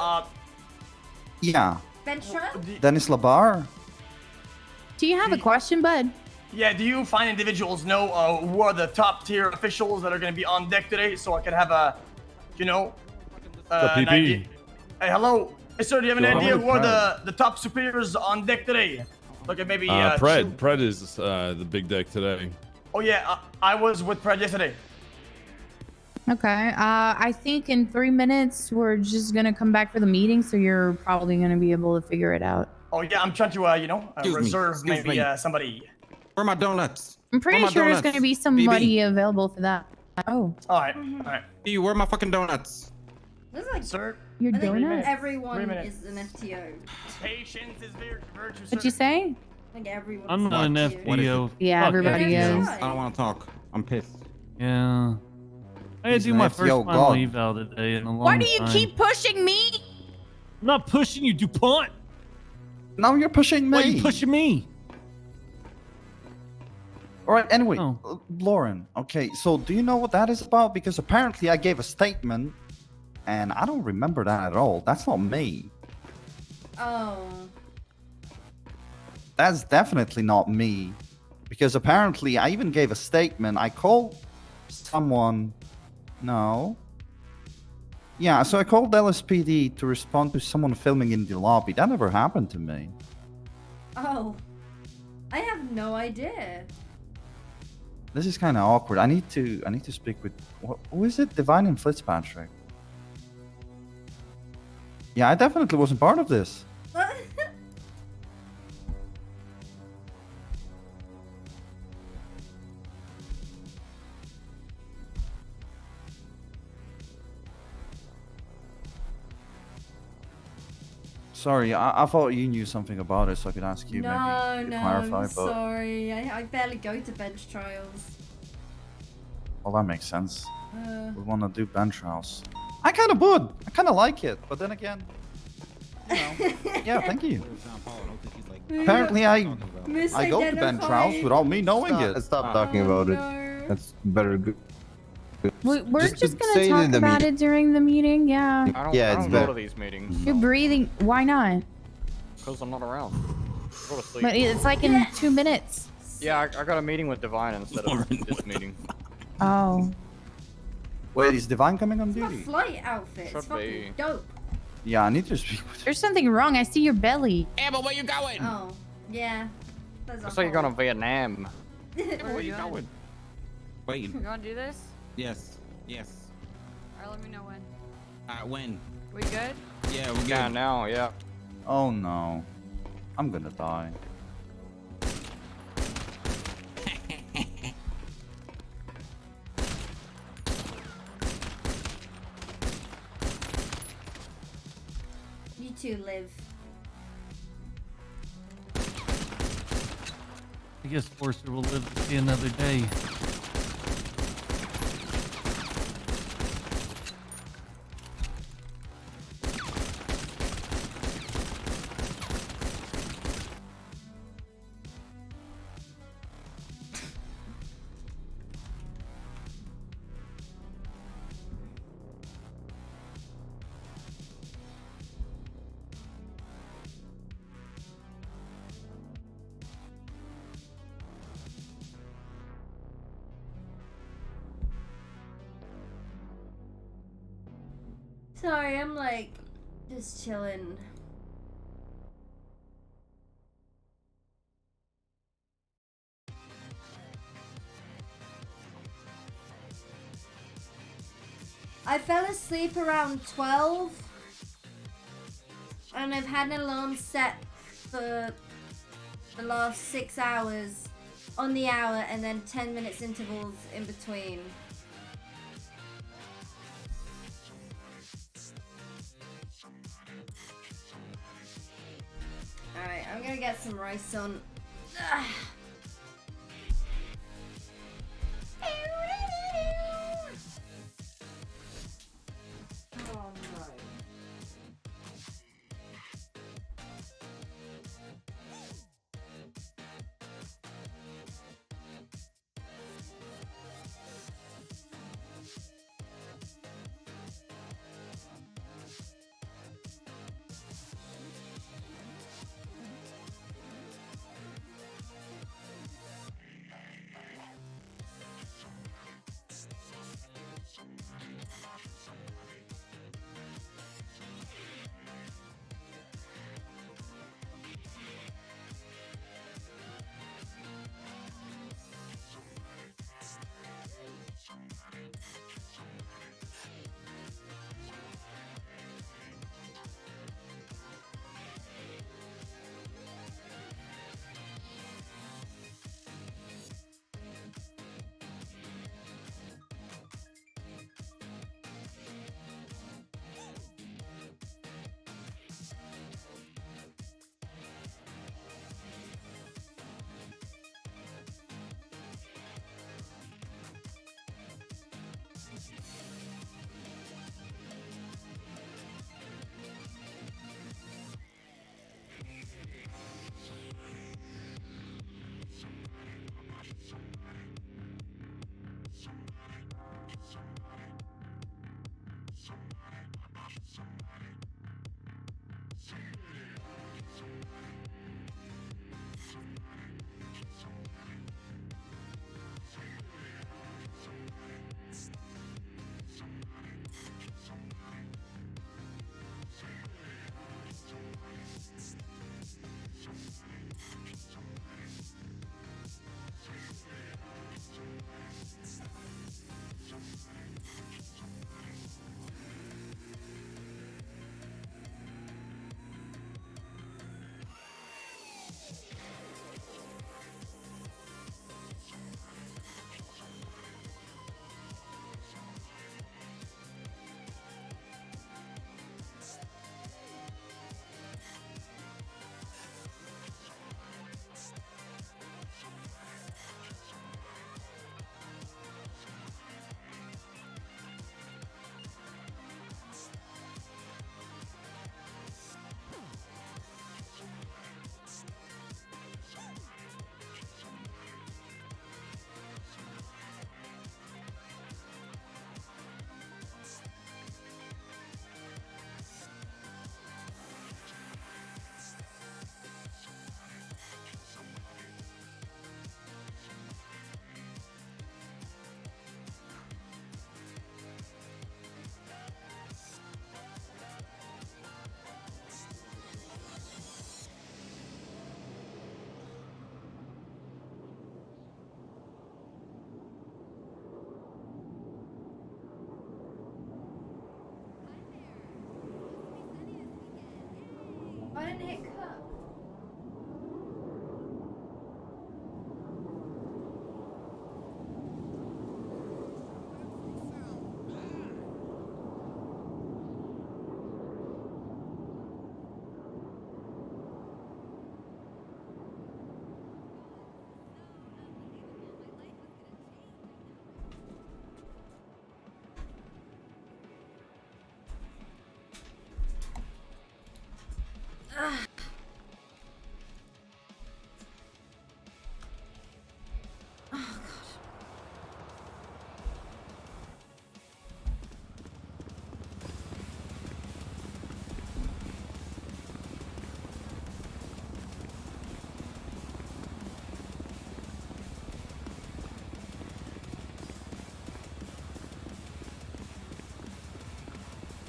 S21: Yeah.
S1: Ventura?
S21: Dennis Labar?
S17: Do you have a question, bud?
S22: Yeah, do you find individuals know who are the top tier officials that are going to be on deck today so I can have a, you know, an idea? Hey, hello. Hey, sir, do you have an idea who are the top superiors on deck today? Look at maybe...
S23: Pred is the big deck today.
S22: Oh, yeah, I was with Pred yesterday.
S17: Okay. I think in 3 minutes we're just gonna come back for the meeting, so you're probably gonna be able to figure it out.
S22: Oh, yeah, I'm trying to, you know, reserve maybe somebody.
S10: Where are my donuts?
S17: I'm pretty
S10: my
S17: sure there's
S10: donuts?
S17: gonna be some
S10: BB.
S17: money available for that. Oh.
S22: All right, all right.
S10: Hey, where are my fucking donuts?
S1: Looks like
S22: Sir,
S17: Your
S1: I think
S17: donuts?
S1: everyone
S22: 3 minutes.
S1: is an FTO.
S22: Patience is virtue.
S17: What'd you say?
S1: Like everyone.
S12: I'm not an
S10: What is
S12: FBO.
S10: it?
S17: Yeah,
S12: Fuck
S17: everybody
S12: FBO.
S17: is.
S10: I don't want to talk. I'm pissed.
S12: Yeah. I had
S21: He's
S12: to do
S21: an
S12: my
S21: FTO
S12: first final
S21: god.
S12: eval today in a long
S17: Why do you
S12: time.
S17: keep pushing me?
S12: I'm not pushing you, DuPont.
S21: Now you're pushing me.
S12: Why are you pushing me?
S21: All right. Anyway,
S12: Oh.
S21: Lauren. Okay. So do you know what that is about? Because apparently I gave a statement, and I don't remember that at all. That's not me.
S1: Oh.
S21: That's definitely not me. Because apparently I even gave a statement. I called someone. No. Yeah, so I called LSPD to respond to someone filming in the lobby. That never happened to me.
S1: Oh. I have no idea.
S21: This is kind of awkward. I need to speak with who is it? Divine and Fitzpatrick. Yeah, I definitely wasn't part of this. Sorry, I thought you knew something about it, so I could ask you maybe to clarify.
S1: I'm
S21: But
S1: sorry. I barely go to bench trials.
S21: well, that makes sense. We want to do bench trials. I kind of would. I kind of like it, but then again, you know, yeah, thank you. Apparently, I go to bench trials without me knowing it.
S19: Stop talking about it. That's better.
S17: We're just gonna
S19: say it
S17: talk
S19: in the
S17: about
S19: meeting.
S17: it during the meeting. Yeah.
S7: I don't,
S19: Yeah,
S7: I
S19: it's
S7: don't go
S19: better.
S7: to these meetings
S17: You're breathing. Why not?
S7: because I'm not around. I go to sleep.
S17: But it's like in 2 minutes.
S7: Yeah, I got a meeting with Divine instead of this meeting.
S17: Oh.
S21: Wait, is Divine coming on
S1: My
S21: duty?
S1: flight outfit. It's
S7: Should
S1: fucking
S7: be.
S1: dope.
S21: Yeah, I need to speak with.
S17: There's something wrong. I see your belly.
S10: Emma, where you going?
S1: Oh. Yeah. There's a
S7: I saw you going to
S1: hole.
S7: Vietnam.
S10: Emma, where you going? Wait.
S2: You want to do this?
S10: Yes. Yes.
S2: Alright, let me know when.
S10: When?
S2: We good?
S10: Yeah, we're good.
S7: Yeah, now, yeah.
S21: Oh no, I'm gonna die.
S1: You two live.
S12: I guess Forster will live to see another day.
S1: Sorry, I'm like just chilling. I fell asleep around 12 and I've had an alarm set for the last 6 hours on the hour and then 10 minutes intervals in between. Alright, I'm gonna get some rice on. Ugh. Oh no.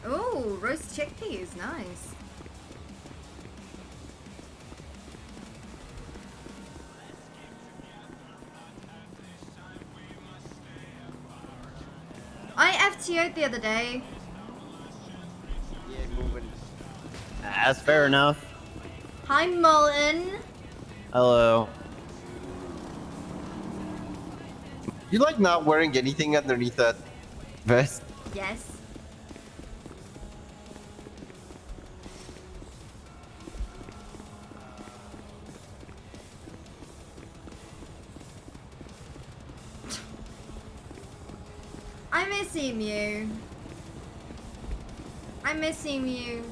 S1: Oh, roast chickpeas, nice. I FTO'd the other day.
S4: Yeah, moving. That's fair enough.
S1: Hi, Molten.
S4: Hello.
S19: You like not wearing anything underneath that vest?
S1: Yes. I miss you. I miss you.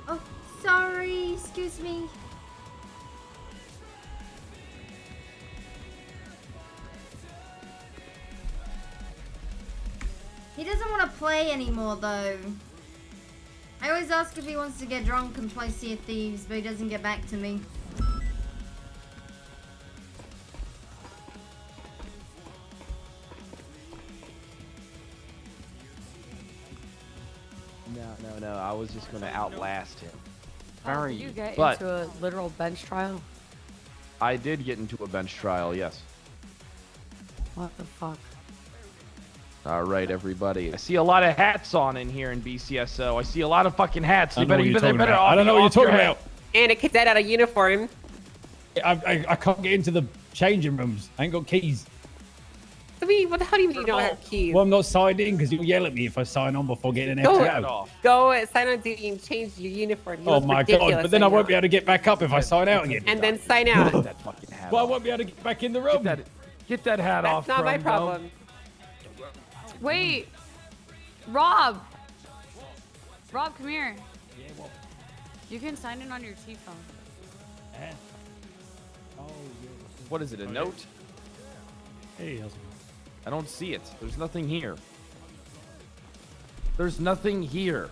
S1: Oh, sorry. Excuse me. He doesn't want to play anymore, though. I always ask if he wants to get drunk and play Sea of Thieves, but he doesn't get back to me.
S6: No. I was just gonna outlast him.
S2: Did you get
S6: But
S2: into a literal bench trial?
S6: I did get into a bench trial, yes.
S2: What the fuck?
S6: All right, everybody. I see a lot of hats on in here in BCSO. I see a lot of fucking hats.
S18: I don't know what you're talking about. I don't know what you're talking about.
S16: And a cadet out of uniform.
S18: I can't get into the changing rooms. I ain't got keys.
S16: What the hell do you mean you don't have keys?
S18: Well, I'm not signed in because you'll yell at me if I sign on before getting an FTO.
S16: Go sign on duty and change your uniform. You
S18: Oh
S16: look
S18: my
S16: ridiculous
S18: god, but then
S16: right
S18: I won't
S16: now.
S18: be able to get back up if I sign out again.
S16: And then sign out.
S18: Well, I won't be able to get back in the room.
S6: Get that hat
S16: That's
S6: off.
S16: not my
S6: Chrome,
S16: problem.
S2: Wait, Rob. Rob, come here.
S18: Yeah, what?
S2: You can sign in on your T-phone.
S6: What is it, a note?
S18: Hey, how's it going?
S6: I don't see it. There's nothing here. There's nothing here.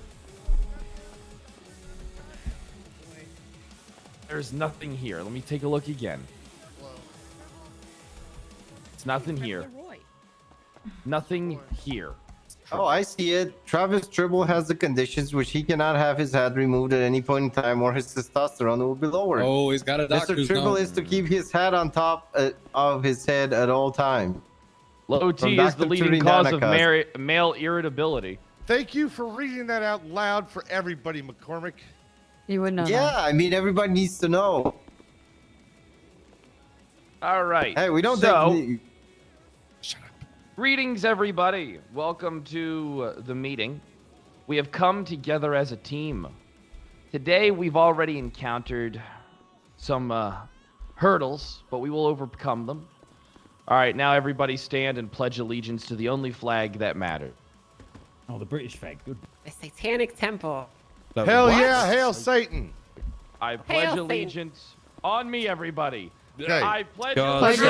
S6: There's nothing here. Let me take a look again. It's nothing here. Nothing here.
S19: Oh, I see it. Travis Tribble has the conditions which he cannot have his head removed at any point in time or his testosterone will be lowered.
S10: Oh, he's got a doctor's
S19: Mr. Tribble
S10: note.
S19: is to keep his head on top of his head at all times.
S6: Low T is the leading cause of male irritability.
S9: Thank you for reading that out loud for everybody, McCormick.
S2: You would know
S19: Yeah,
S2: that.
S19: I mean, everybody needs to know.
S6: All right.
S19: Hey, we don't
S6: take... Greetings, everybody. Welcome to the meeting. We have come together as a team. Today, we've already encountered some hurdles, but we will overcome them. All right, now everybody stand and pledge allegiance to the only flag that matters.
S18: Oh, the British flag. Good.
S16: The Satanic Temple.
S9: Hell yeah, hail Satan.
S6: I pledge
S16: Hail
S6: allegiance on me, everybody.
S9: Okay.
S6: I pledge
S10: God
S6: allegiance.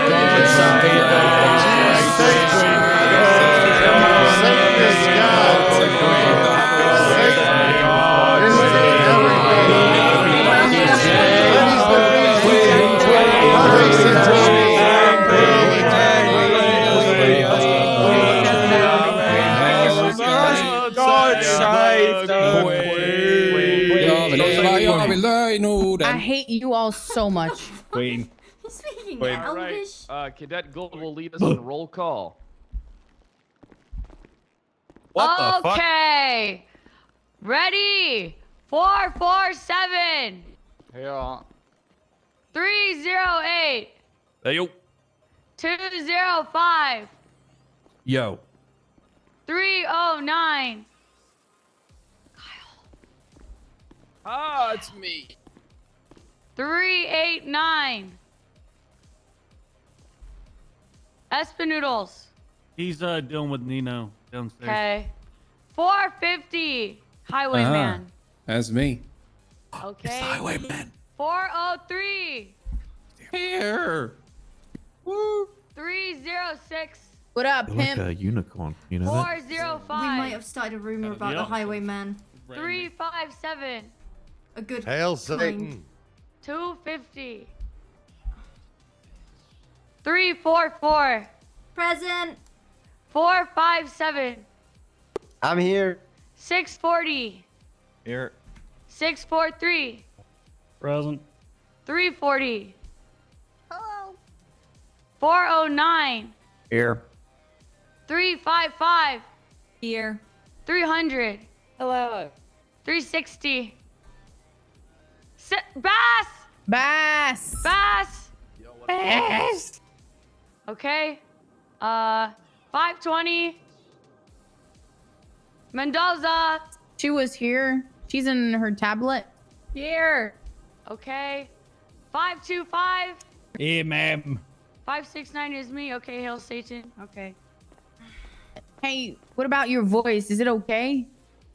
S10: No
S18: Hold
S17: I
S18: on.
S17: hate you all so much.
S18: Queen.
S1: He's speaking
S18: Wait.
S6: All
S1: Elvish.
S6: right, Cadet Gold will lead us in roll call.
S10: What the fuck?
S2: Okay. Ready? 447
S7: Yeah.
S2: 308
S10: Hey, yo.
S2: 205
S10: Yo.
S2: 309
S6: Ah, it's me.
S2: 389 Espinoodles.
S12: He's dealing with Nino downstairs.
S2: Okay. 450 Highwayman.
S10: That's me.
S2: Okay.
S10: Highwayman.
S2: 403
S10: Here. Woo.
S2: 306
S17: What up,
S23: Like
S17: pimp?
S23: a unicorn, you know that?
S2: 405
S1: We might have started a rumor about the Highwayman.
S2: 357
S1: A good
S9: Hail
S1: kind.
S9: Satan.
S2: 250 344
S1: Present.
S2: 457
S19: I'm here.
S2: 640
S7: Here.
S2: 643
S12: Present.
S2: 340 409
S21: Here.
S2: 355
S17: Here.
S2: 300
S16: Hello.
S2: 360 Bass!
S17: Bass.
S2: Bass!
S16: Bass.
S2: Okay. 520 Mendoza.
S17: She was here. She's in her tablet.
S2: Here. Okay. 525
S18: Yeah, ma'am.
S2: 569 is me. Okay, Hail Satan. Okay.
S17: Hey, what about your voice? Is it okay?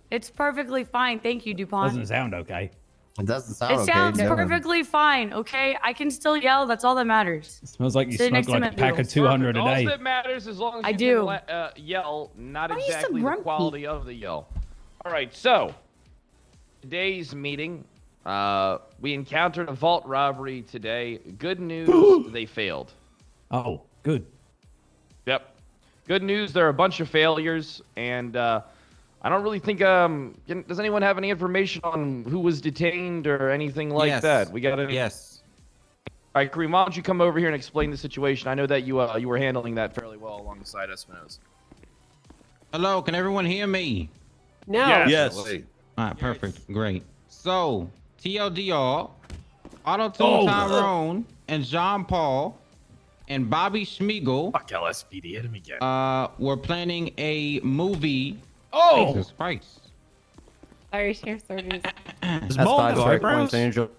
S2: It's perfectly fine. Thank you, DuPont.
S18: Doesn't sound okay.
S19: It doesn't sound
S2: It
S19: okay.
S2: sounds
S19: never.
S2: perfectly fine, okay? I can still yell. That's all that matters.
S18: It smells like you
S2: Sit
S18: smoke
S2: next to
S18: like a pack of
S2: Mendoza.
S18: 200 a
S6: All
S18: day.
S6: that matters as long as
S2: I
S6: you
S2: do.
S6: can yell, not
S17: Why are you so
S6: exactly the
S17: grumpy?
S6: quality of the yell. All right, so today's meeting, we encountered a vault robbery today. Good news, they failed.
S18: Oh, good.
S6: Yep. Good news, there are a bunch of failures, and I don't really think. Does anyone have any information on who was detained or anything like
S11: Yes.
S6: that? We got any?
S11: Yes.
S6: All right, Kareem, why don't you come over here and explain the situation? I know that you were handling that fairly well alongside Espinosa.
S11: Hello, can everyone hear me?
S16: No.
S10: Yes.
S11: All right, perfect. Great. So, TLDR, Auto-Tune
S10: Oh.
S11: Tyrone, and Jean Paul, and Bobby Schmiegel,
S10: Fuck LSPD, hit him again.
S11: we're planning a movie.
S10: Oh.
S11: Jesus Christ.
S16: Sorry, Sheriff Service.
S10: Is
S19: That's
S10: Malton
S19: 5 strike
S10: eyebrows?
S19: points, Angel.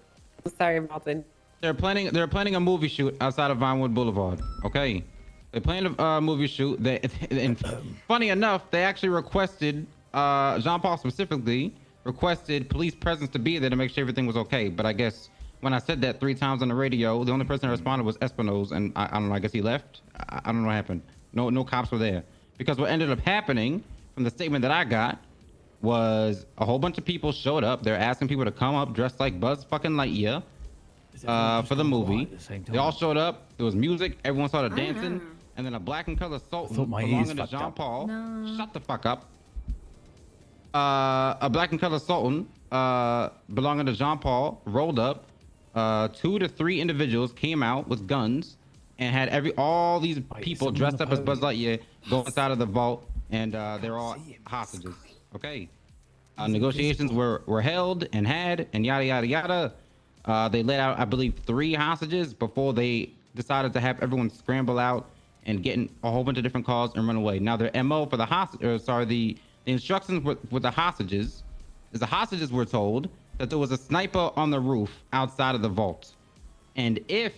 S16: Sorry, Malton.
S11: They're planning a movie shoot outside of Vinewood Boulevard. Okay, they planned a movie shoot. And funny enough, they actually requested Jean Paul specifically requested police presence to be there to make sure everything was okay. But I guess when I said that 3 times on the radio, the only person that responded was Espinosa, and I don't know. I guess he left. I don't know what happened. No cops were there because what ended up happening from the statement that I got was a whole bunch of people showed up. They're asking people to come up dressed like Buzz fucking Lightyear. For the movie, they all showed up. There was music. Everyone started dancing, and then a black and color Sultan
S18: my ears
S11: belonging to
S18: fucked
S11: Jean
S18: up.
S11: Paul.
S1: No.
S11: Shut the fuck up. A black and color Sultan belonging to Jean Paul rolled up. 2 to 3 individuals came out with guns and had all these people dressed up as Buzz Lightyear go inside of the vault, and they're all hostages. Okay. Negotiations were held and had, and yada yada yada. They let out, I believe, 3 hostages before they decided to have everyone scramble out and get in a whole bunch of different cars and run away. Now, their MO for the instructions with the hostages is the hostages were told that there was a sniper on the roof outside of the vault. And if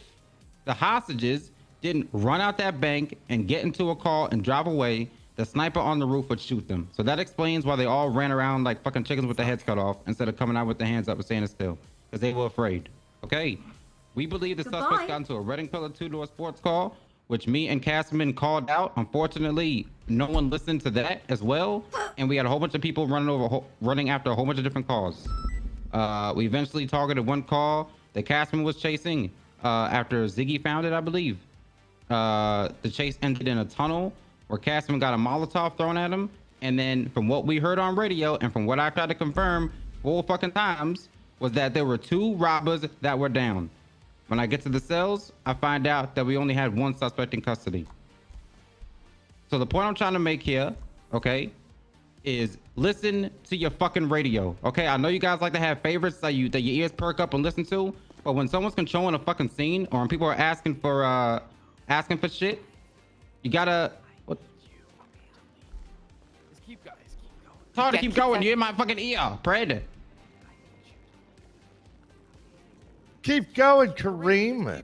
S11: the hostages didn't run out that bank and get into a car and drive away, the sniper on the roof would shoot them. So that explains why they all ran around like fucking chickens with their heads cut off instead of coming out with their hands up and standing still. Because they were afraid. Okay. We believe the suspects got into a red and color 2-door sports car, which me and Castman called out. Unfortunately, no one listened to that as well. And we had a whole bunch of people running after a whole bunch of different cars. We eventually targeted one car that Castman was chasing after Ziggy found it, I believe. The chase ended in a tunnel where Castman got a Molotov thrown at him. And then from what we heard on radio and from what I tried to confirm 4 fucking times, was that there were 2 robbers that were down. When I get to the cells, I find out that we only had 1 suspect in custody. So the point I'm trying to make here, okay, is listen to your fucking radio, okay? I know you guys like to have favorites that your ears perk up and listen to, but when someone's controlling a fucking scene, or when people are asking for shit, you gotta. What?
S6: Keep going.
S11: It's hard to keep going. You're in my fucking ear, Pred.
S9: Keep going, Kareem.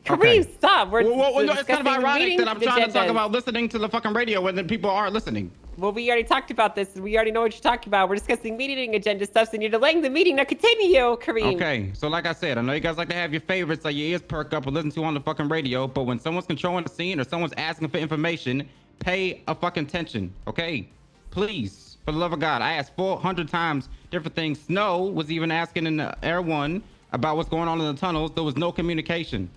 S16: Kareem, stop. We're
S11: no, it's kind of
S16: discussing
S11: ironic
S16: meetings
S11: that I'm trying to talk
S16: agendas.
S11: about listening to the fucking radio when the people aren't listening.
S16: Well, we already talked about this. We already know what you're talking about. We're discussing meeting agenda stuff, so you're delaying the meeting. Now continue, Kareem.
S11: Okay, so like I said, I know you guys like to have your favorites that your ears perk up and listen to on the fucking radio, but when someone's controlling the scene or someone's asking for information, pay a fucking attention, okay? Please, for the love of God. I asked 400 times different things. Snow was even asking in the Air 1 about what's going on in the tunnels. There was no communication.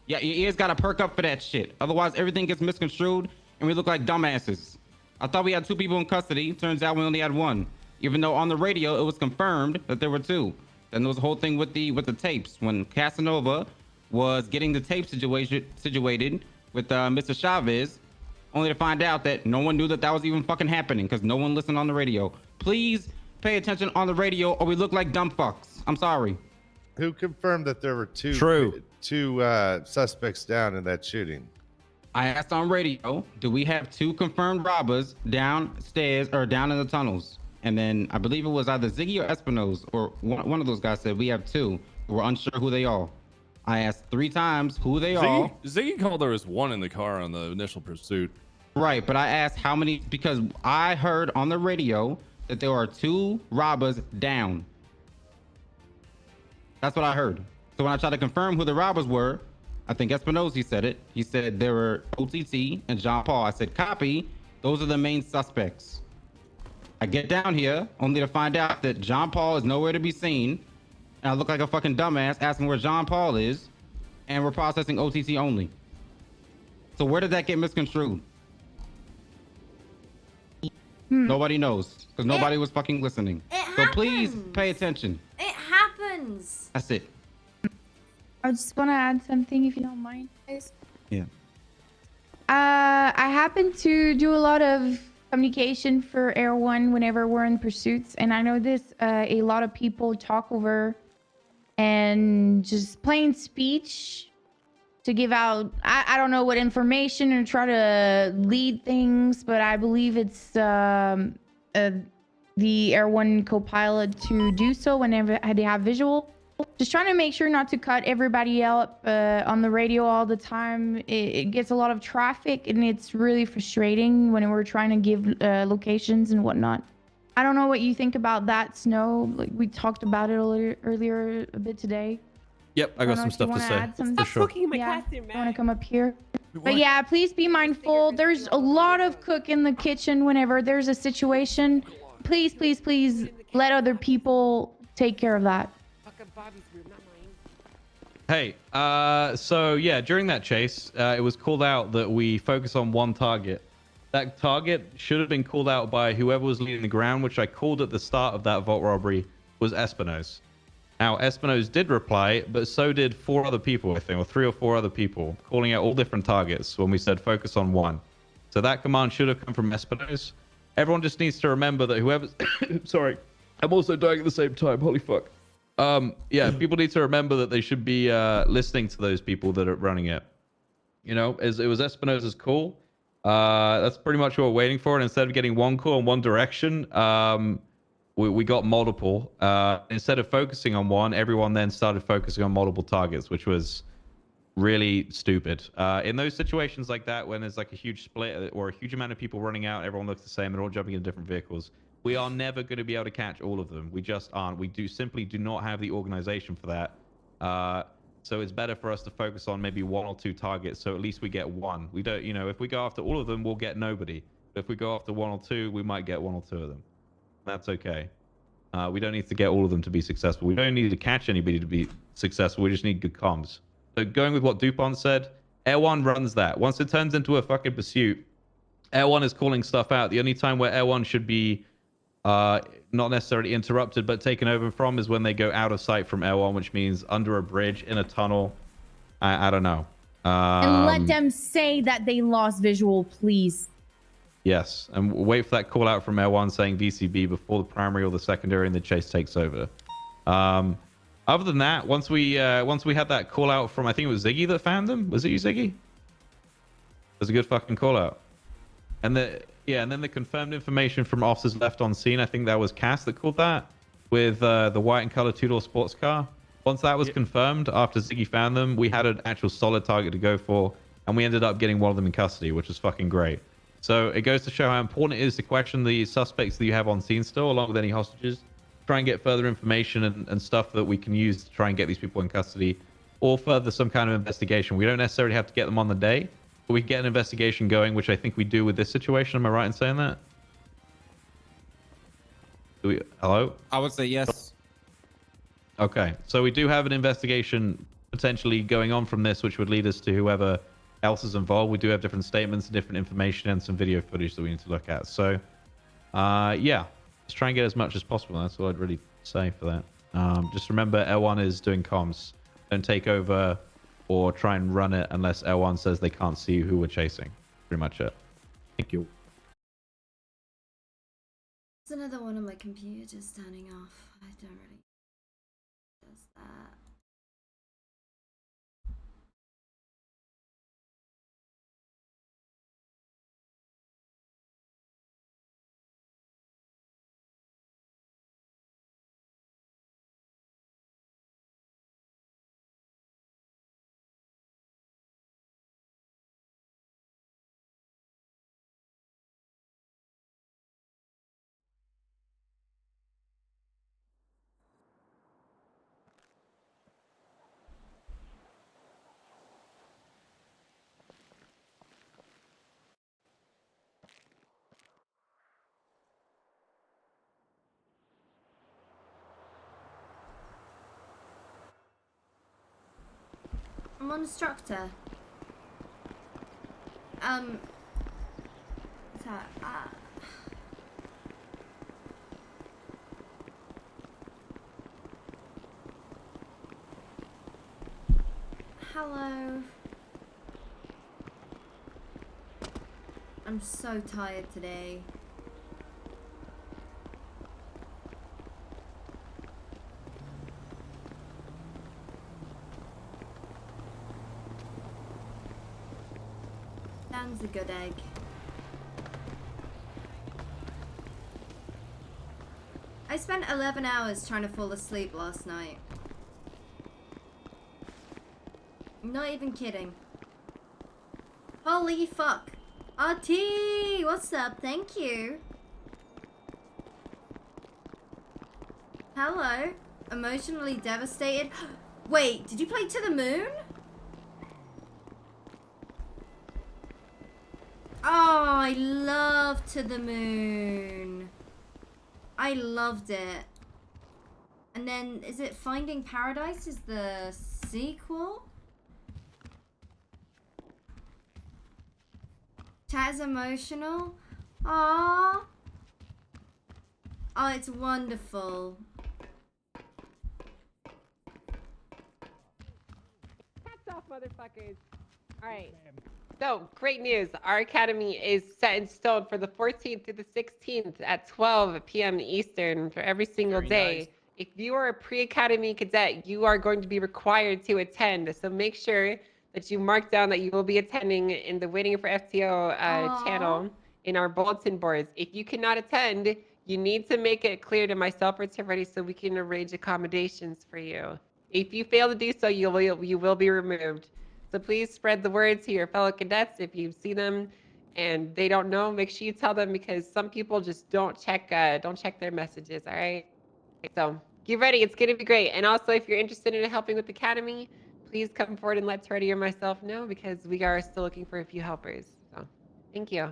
S11: Yeah, your ears gotta perk up for that shit. Otherwise, everything gets misconstrued and we look like dumbasses. I thought we had 2 people in custody. Turns out we only had 1. Even though on the radio it was confirmed that there were 2. Then there was a whole thing with the tapes when Casanova was getting the tape situated with Mr. Chavez, only to find out that no one knew that was even fucking happening because no one listened on the radio. Please pay attention on the radio or we look like dumb fucks. I'm sorry.
S9: Who confirmed that there were 2 suspects down in that shooting?
S11: I asked on radio, do we have 2 confirmed robbers downstairs or down in the tunnels? And then I believe it was either Ziggy or Espinosa, or one of those guys said we have 2. We're unsure who they are. I asked 3 times who they are.
S23: Ziggy called there was 1 in the car on the initial pursuit.
S11: Right, but I asked how many, because I heard on the radio that there are 2 robbers down. That's what I heard. So when I tried to confirm who the robbers were, I think Espinosa said it. He said there were OTT and Jean Paul. I said, copy. Those are the main suspects. I get down here only to find out that Jean Paul is nowhere to be seen. And I look like a fucking dumbass asking where Jean Paul is. And we're processing OTT only. So where did that get misconstrued? Nobody knows. Because nobody was fucking listening. So please pay attention.
S1: It happens.
S11: That's it.
S17: I just want to add something, if you don't mind, guys.
S21: Yeah.
S17: I happen to do a lot of communication for Air 1 whenever we're in pursuits, and I know this, a lot of people talk over and just plain speech to give out, I don't know what information or try to lead things, but I believe it's the Air 1 co-pilot to do so whenever they have visual. Just trying to make sure not to cut everybody out on the radio all the time. It gets a lot of traffic and it's really frustrating when we're trying to give locations and whatnot. I don't know what you think about that, Snow. Like we talked about it earlier a bit today.
S8: Yep, I got some stuff to say.
S16: Stop cooking in my classroom, man.
S17: I want to come up here. But yeah, please be mindful. There's a lot of cook in the kitchen whenever there's a situation. Please, please, please let other people take care of that.
S8: Hey, so yeah, during that chase, it was called out that we focus on one target. That target should have been called out by whoever was leading the ground, which I called at the start of that vault robbery, was Espinosa. Now, Espinosa did reply, but so did 4 other people, I think, or 3 or 4 other people, calling out all different targets when we said focus on one. So that command should have come from Espinosa. Everyone just needs to remember that whoever's... Sorry, I'm also dying at the same time, holy fuck. Yeah, people need to remember that they should be listening to those people that are running it. You know, it was Espinosa's call. That's pretty much what we're waiting for. And instead of getting one call in one direction, we got multiple. Instead of focusing on one, everyone then started focusing on multiple targets, which was really stupid. In those situations like that, when there's like a huge split or a huge amount of people running out, everyone looks the same, they're all jumping in different vehicles. We are never going to be able to catch all of them. We just aren't. We simply do not have the organization for that. So it's better for us to focus on maybe 1 or 2 targets. So at least we get 1. We don't, you know, if we go after all of them, we'll get nobody. But if we go after 1 or 2, we might get 1 or 2 of them. That's okay. We don't need to get all of them to be successful. We don't need to catch anybody to be successful. We just need good comms. So going with what Dupont said, Air 1 runs that. Once it turns into a fucking pursuit, Air 1 is calling stuff out. The only time where Air 1 should be not necessarily interrupted, but taken over from is when they go out of sight from L1, which means under a bridge, in a tunnel. I don't know.
S5: And let them say that they lost visual, please.
S8: Yes, and wait for that call out from L1 saying VCB before the primary or the secondary, and the chase takes over. Other than that, once we had that call out from, I think it was Ziggy that found them. Was it you, Ziggy? It was a good fucking call out. And then the confirmed information from officers left on scene. I think that was Cass that called that with the white and color two-door sports car. Once that was confirmed, after Ziggy found them, we had an actual solid target to go for, and we ended up getting one of them in custody, which was fucking great. So it goes to show how important it is to question the suspects that you have on scene still, along with any hostages. Try and get further information and stuff that we can use to try and get these people in custody, or further some kind of investigation. We don't necessarily have to get them on the day, but we can get an investigation going, which I think we do with this situation. Am I right in saying that? Hello?
S11: I would say yes.
S8: Okay, so we do have an investigation potentially going on from this, which would lead us to whoever else is involved. We do have different statements and different information and some video footage that we need to look at. So, yeah, let's try and get as much as possible. That's all I'd really say for that. Just remember, L1 is doing comms. Don't take over or try and run it unless L1 says they can't see who we're chasing. Pretty much it. Thank you.
S1: There's another one on my computer just turning off. I don't really does that. I'm on instructor. Hello. I'm so tired today. Dan's a good egg. I spent 11 hours trying to fall asleep last night. Not even kidding. Holy fuck. RT! What's up? Thank you. Hello. Emotionally devastated. Wait, did you play To the Moon? Oh, I love To the Moon. I loved it. And then, is it Finding Paradise is the sequel? Taz emotional? Aww. Oh, it's wonderful.
S16: Hats off, motherfuckers. Alright. So, great news. Our academy is set in stone for the 14th through the 16th at 12 p.m. Eastern for every single day. Nice. If you are a pre-academy cadet, you are going to be required to attend. So make sure that you mark down that you will be attending in the Waiting for FTO channel in our bulletin boards. If you cannot attend, you need to make it clear to myself or to Ready so we can arrange accommodations for you. If you fail to do so, you will be removed. So please spread the word to your fellow cadets. If you see them and they don't know, make sure you tell them because some people just don't check their messages. All right. So get ready. It's gonna be great. And also, if you're interested in helping with the academy, please come forward and let Teddy or myself know because we are still looking for a few helpers. So thank you.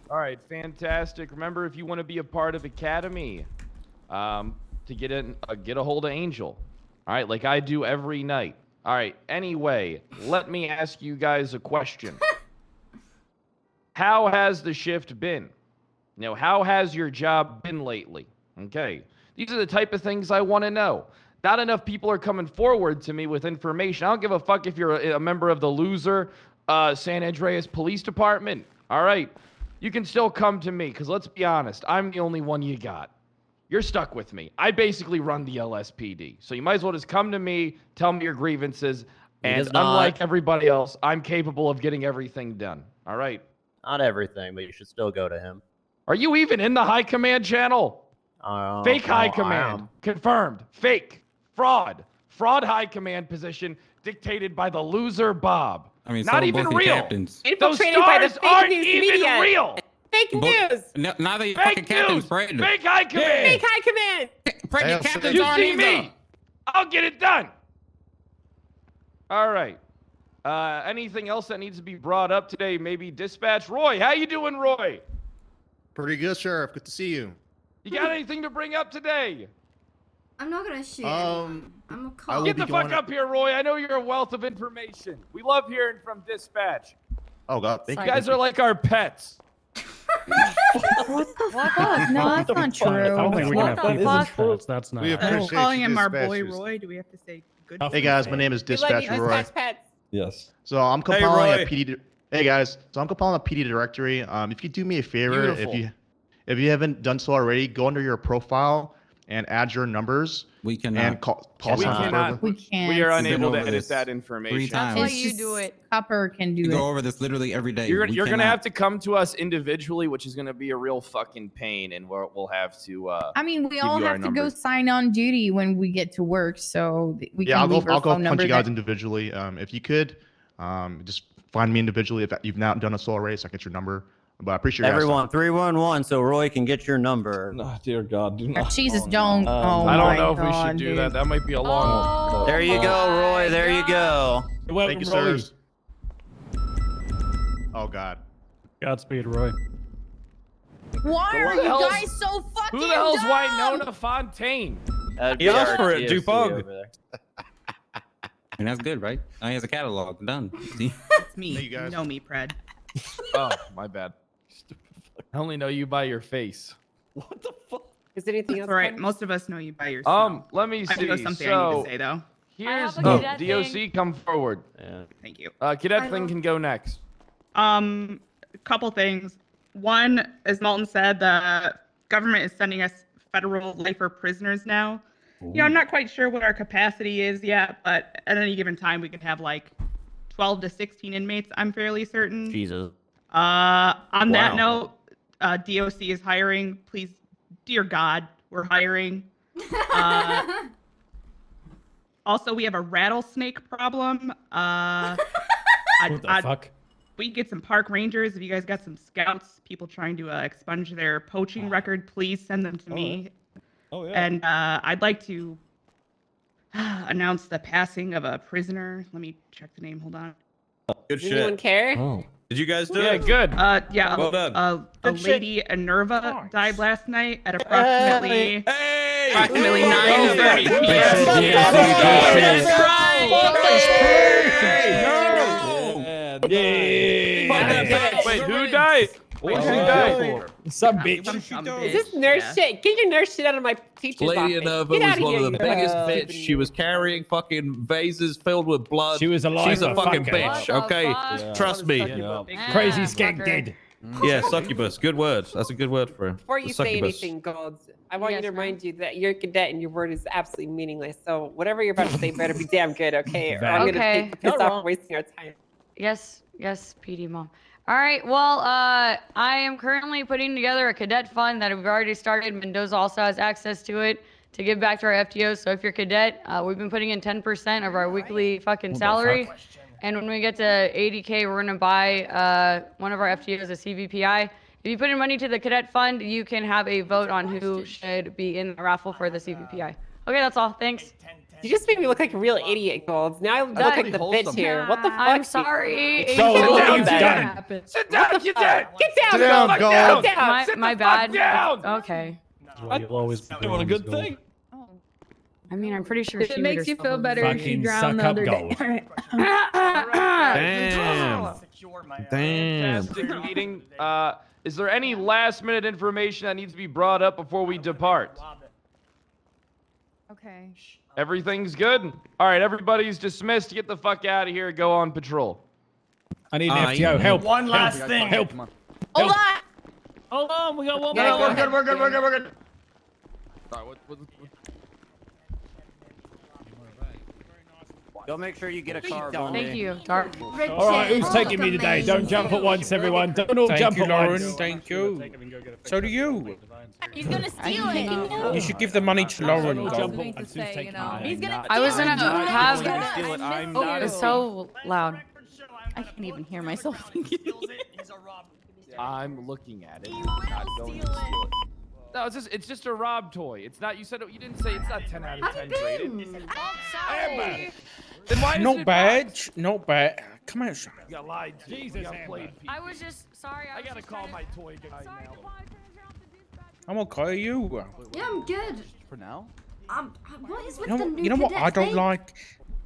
S6: All right, fantastic. Remember, if you want to be a part of Academy, to get in, get a hold of Angel. All right, like I do every night. All right, anyway, let me ask you guys a question. How has the shift been? You know, how has your job been lately? Okay. These are the type of things I want to know. Not enough people are coming forward to me with information. I don't give a fuck if you're a member of the loser San Andreas Police Department. All right. You can still come to me, because let's be honest, I'm the only one you got. You're stuck with me. I basically run the LSPD. So you might as well just come to me, tell me your grievances, and unlike everybody else, I'm capable of getting everything done. All right?
S4: Not everything, but you should still go to him.
S6: Are you even in the high command channel? Fake high command. Confirmed. Fake. Fraud. Fraud high command position dictated by the loser Bob.
S11: I mean,
S6: not
S11: so
S6: even
S11: both the
S6: real.
S11: captains.
S6: Those
S16: Infiltrated by the
S6: stars
S16: fake
S6: aren't
S16: news
S6: even
S16: media.
S6: real.
S16: Fake news.
S11: Now that your
S6: Fake
S11: fucking captain's
S6: news.
S11: pregnant.
S6: Fake high command.
S16: Fake high command.
S11: Pregnant captains
S6: You
S11: aren't
S6: see
S11: either.
S6: me. I'll get it done. All right. Anything else that needs to be brought up today? Maybe dispatch. Roy, how you doing, Roy?
S13: Pretty good, Sheriff. Good to see you.
S6: You got anything to bring up today?
S1: I'm not gonna shoot anyone. I'm a cop.
S6: Get the fuck up here, Roy. I know you're a wealth of information. We love hearing from dispatch.
S13: Oh, God.
S6: You guys are like our pets.
S5: What the fuck? No, that's not true.
S18: I don't think we can have people as pets. That's not.
S13: We appreciate
S14: calling
S13: you,
S14: him our boy
S13: dispatchers.
S14: Roy. Do we have to say good?
S13: Hey, guys. My name is Dispatch Roy.
S21: Yes.
S13: So I'm compiling
S21: Roy.
S13: a PD. Hey guys, so I'm compiling a PD directory. If you do me a favor,
S6: Beautiful.
S13: if you haven't done so already, go under your profile and add your numbers.
S11: We cannot.
S13: And call
S6: We
S13: some
S6: cannot.
S13: further.
S5: We can't.
S6: We are
S11: We've been
S6: unable to
S11: over
S6: edit
S11: this
S6: that
S11: 3
S6: information.
S11: times.
S5: It's
S14: you
S5: just
S14: do it.
S5: Copper can do
S11: We
S5: it.
S11: go over this literally every day.
S6: You're
S11: We
S6: going to
S11: cannot-
S6: have to come to us individually, which is going to be a real fucking pain, and we'll have to.
S5: I mean, we
S6: give
S5: all
S6: you our
S5: have to go
S6: numbers.
S5: sign on duty when we get to work, so we
S13: Yeah,
S5: can
S13: I'll
S5: leave
S13: go.
S5: our
S13: I'll go
S5: phone
S13: punch
S5: number
S13: you guys
S5: there.
S13: individually. If you could, just find me individually if you've not done a solo race. I get your number. But I appreciate your guys'
S4: Everyone, 311, so Roy can get your number.
S21: Oh, dear God, do not.
S5: Jesus, don't. Oh
S6: I
S5: my
S6: don't know if we
S5: God,
S6: should do
S5: dude.
S6: that. That might be a long one.
S4: There you go, Roy. There you go.
S13: Thank you, sirs. Oh God.
S18: Godspeed, Roy.
S5: Why
S6: Who
S5: are
S6: the
S5: you
S6: hell's-
S5: guys so fucking
S6: Who the hell's
S5: dumb?
S6: Winona Fontaine?
S4: That'd
S11: He
S4: be
S11: asked
S4: our
S11: for it,
S4: TSC
S11: Dupog.
S4: over there.
S11: And that's good, right? Now he has a catalog. Done. See?
S14: It's me.
S13: Hey, you guys.
S14: know me, Pred.
S6: Oh, my bad. I only know you by your face.
S21: What the fuck?
S16: Is there anything
S14: That's
S16: else?
S14: all right.
S16: Ken?
S14: Most of us know you by your smell.
S6: Let me
S14: I do
S6: see.
S14: have something I need
S6: So
S14: to say though.
S6: here's
S2: have a cadet
S6: DOC.
S2: thing.
S6: Come forward.
S4: Yeah.
S14: Thank you.
S6: Cadet thing can go next.
S14: A couple things. One, as Malton said, the government is sending us federal lifer prisoners now. You know, I'm not quite sure what our capacity is yet, but at any given time we could have like 12 to 16 inmates, I'm fairly certain.
S4: Jesus.
S14: On that note, DOC is hiring. Please, dear God, we're hiring. Also, we have a rattlesnake problem.
S18: What the fuck?
S14: We can get some park rangers. If you guys got some scouts, people trying to expunge their poaching record, please send them to me.
S21: Oh yeah.
S14: And I'd like to announce the passing of a prisoner. Let me check the name. Hold on.
S11: Good
S16: Does anyone care?
S21: Oh.
S11: Did you guys do
S6: Yeah,
S11: it?
S6: good.
S14: Yeah,
S11: Well done.
S14: a lady, Nerva, died last night at approximately 9:30 p.m.
S6: Wait, who died? Wait, who died?
S18: Some bitch.
S16: Is this nurse shit? Get your nurse shit out of my teacher's
S20: Lady
S16: office.
S20: Nerva
S16: Get
S20: was
S16: outta
S20: one
S16: here,
S20: of the
S16: you
S20: biggest
S16: fucking
S20: bitch. She was carrying fucking vases filled with blood.
S18: She was alive.
S20: She's a fucking
S18: Fucker.
S20: bitch.
S2: What the
S20: Okay,
S2: fuck?
S20: trust me.
S18: Crazy
S2: Yeah,
S18: skank
S2: fucker.
S18: dead.
S20: Yeah, succubus. Good word. That's a good word for her.
S16: Before you say
S20: Succubus.
S16: anything, Golds, I want you
S2: Yes,
S16: to
S2: ma'am.
S16: remind you that you're a cadet and your word is absolutely meaningless. So whatever you're about to say better be damn good, okay? Or I'm
S2: Okay.
S16: gonna take the piss off for wasting our time.
S2: Yes, PD mom. All right. Well, I am currently putting together a cadet fund that we've already started. Mendoza also has access to it to give back to our FTOs. So if you're cadet, we've been putting in 10% of our weekly fucking salary. And when we get to 80K, we're gonna buy one of our FTOs a CVPI. If you put in money to the cadet fund, you can have a vote on who should be in the raffle for the CVPI. Okay, that's all. Thanks.
S16: You just made me look like a real idiot, Golds. Now I look
S2: That-
S16: like the bitch here. What the fuck?
S2: I'm sorry.
S18: So
S2: Sit
S18: what
S2: down,
S18: you've
S2: that
S18: done.
S2: happened.
S6: Sit down, get down.
S16: Get down,
S13: Sit down,
S16: Golds.
S13: Gold.
S16: Get down. Sit
S2: My
S16: the fuck
S2: bad.
S16: down.
S2: Okay.
S18: Well, you'll always be
S21: Doing a good thing.
S2: I mean, I'm pretty sure
S5: If it
S2: she
S5: makes you feel better if you
S18: Fucking
S5: drown the
S18: suck up
S5: other day.
S18: gold.
S5: All right.
S20: Damn. Damn.
S6: Fantastic meeting. Is there any last-minute information that needs to be brought up before we depart?
S17: Okay.
S6: Everything's good? All right, everybody's dismissed. Get the fuck out of here and go on patrol.
S18: I need an FTO. Help.
S12: One
S18: help,
S12: last thing.
S18: Help.
S12: Hold on. Hold on. We got one
S6: Yeah,
S12: more.
S6: we're good.
S23: All right,
S4: Go make sure you get a car.
S2: Thank you, Dark.
S18: All right, who's taking me today? Don't jump at once, everyone. Don't all jump at once.
S3: Thank you. So do you.
S5: He's gonna steal it.
S3: You should give the money to Lauren.
S5: He's gonna.
S2: I was gonna have.
S3: I'm
S2: Oh,
S3: not
S2: it's so loud. I can't even hear myself thinking.
S6: I'm looking at it. I'm not going to steal it. No, it's just a Rob toy. It's not. You said you didn't say it's not 10 out of 10 rated.
S5: Amber.
S6: Then why is
S3: Not
S6: it
S3: bad. Not bad. Come on, son.
S6: You got lied to.
S18: Jesus,
S6: You got
S18: Amber.
S6: played.
S2: I was just sorry.
S6: I gotta call my toy guy now.
S3: I'm okay. You.
S1: Yeah, I'm good.
S21: For now.
S1: What is with
S3: You know
S1: the
S3: what?
S1: new
S3: You know what?
S1: cadet
S3: I don't
S1: thing?
S3: like.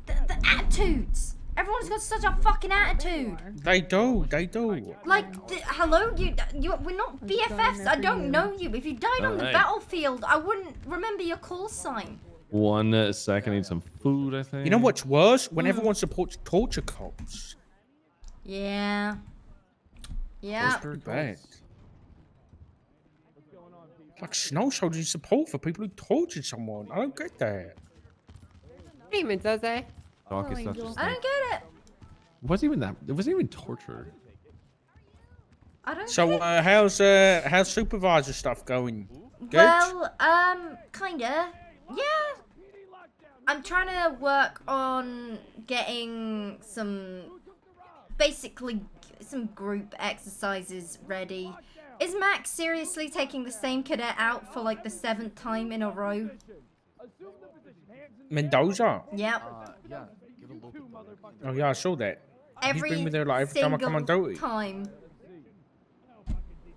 S1: The attitudes. Everyone's got such a fucking attitude.
S3: They do. They do.
S1: Like, hello, we're not BFFs. I don't know you. If you died on the
S23: Alright.
S1: battlefield, I wouldn't remember your call sign.
S23: 1 second. I need some food, I think.
S3: You know what's worse? When everyone supports torture cops.
S1: Yeah. Yeah.
S3: That's pretty bad. Like snow soldiers support for people who tortured someone. I don't get that.
S16: Hey, Mendoza.
S23: Doc is such a
S1: I don't get it.
S23: It wasn't even that. It wasn't even torture.
S1: I don't
S3: So
S1: think...
S3: how's supervisor stuff going? Good?
S1: Well, kinda. Yeah. I'm trying to work on getting basically some group exercises ready. Is Max seriously taking the same cadet out for like the 7th time in a row?
S3: Mendoza.
S1: Yep.
S3: Oh yeah, I saw that. He's been with her like every time I come on
S1: single
S3: duty.
S1: time.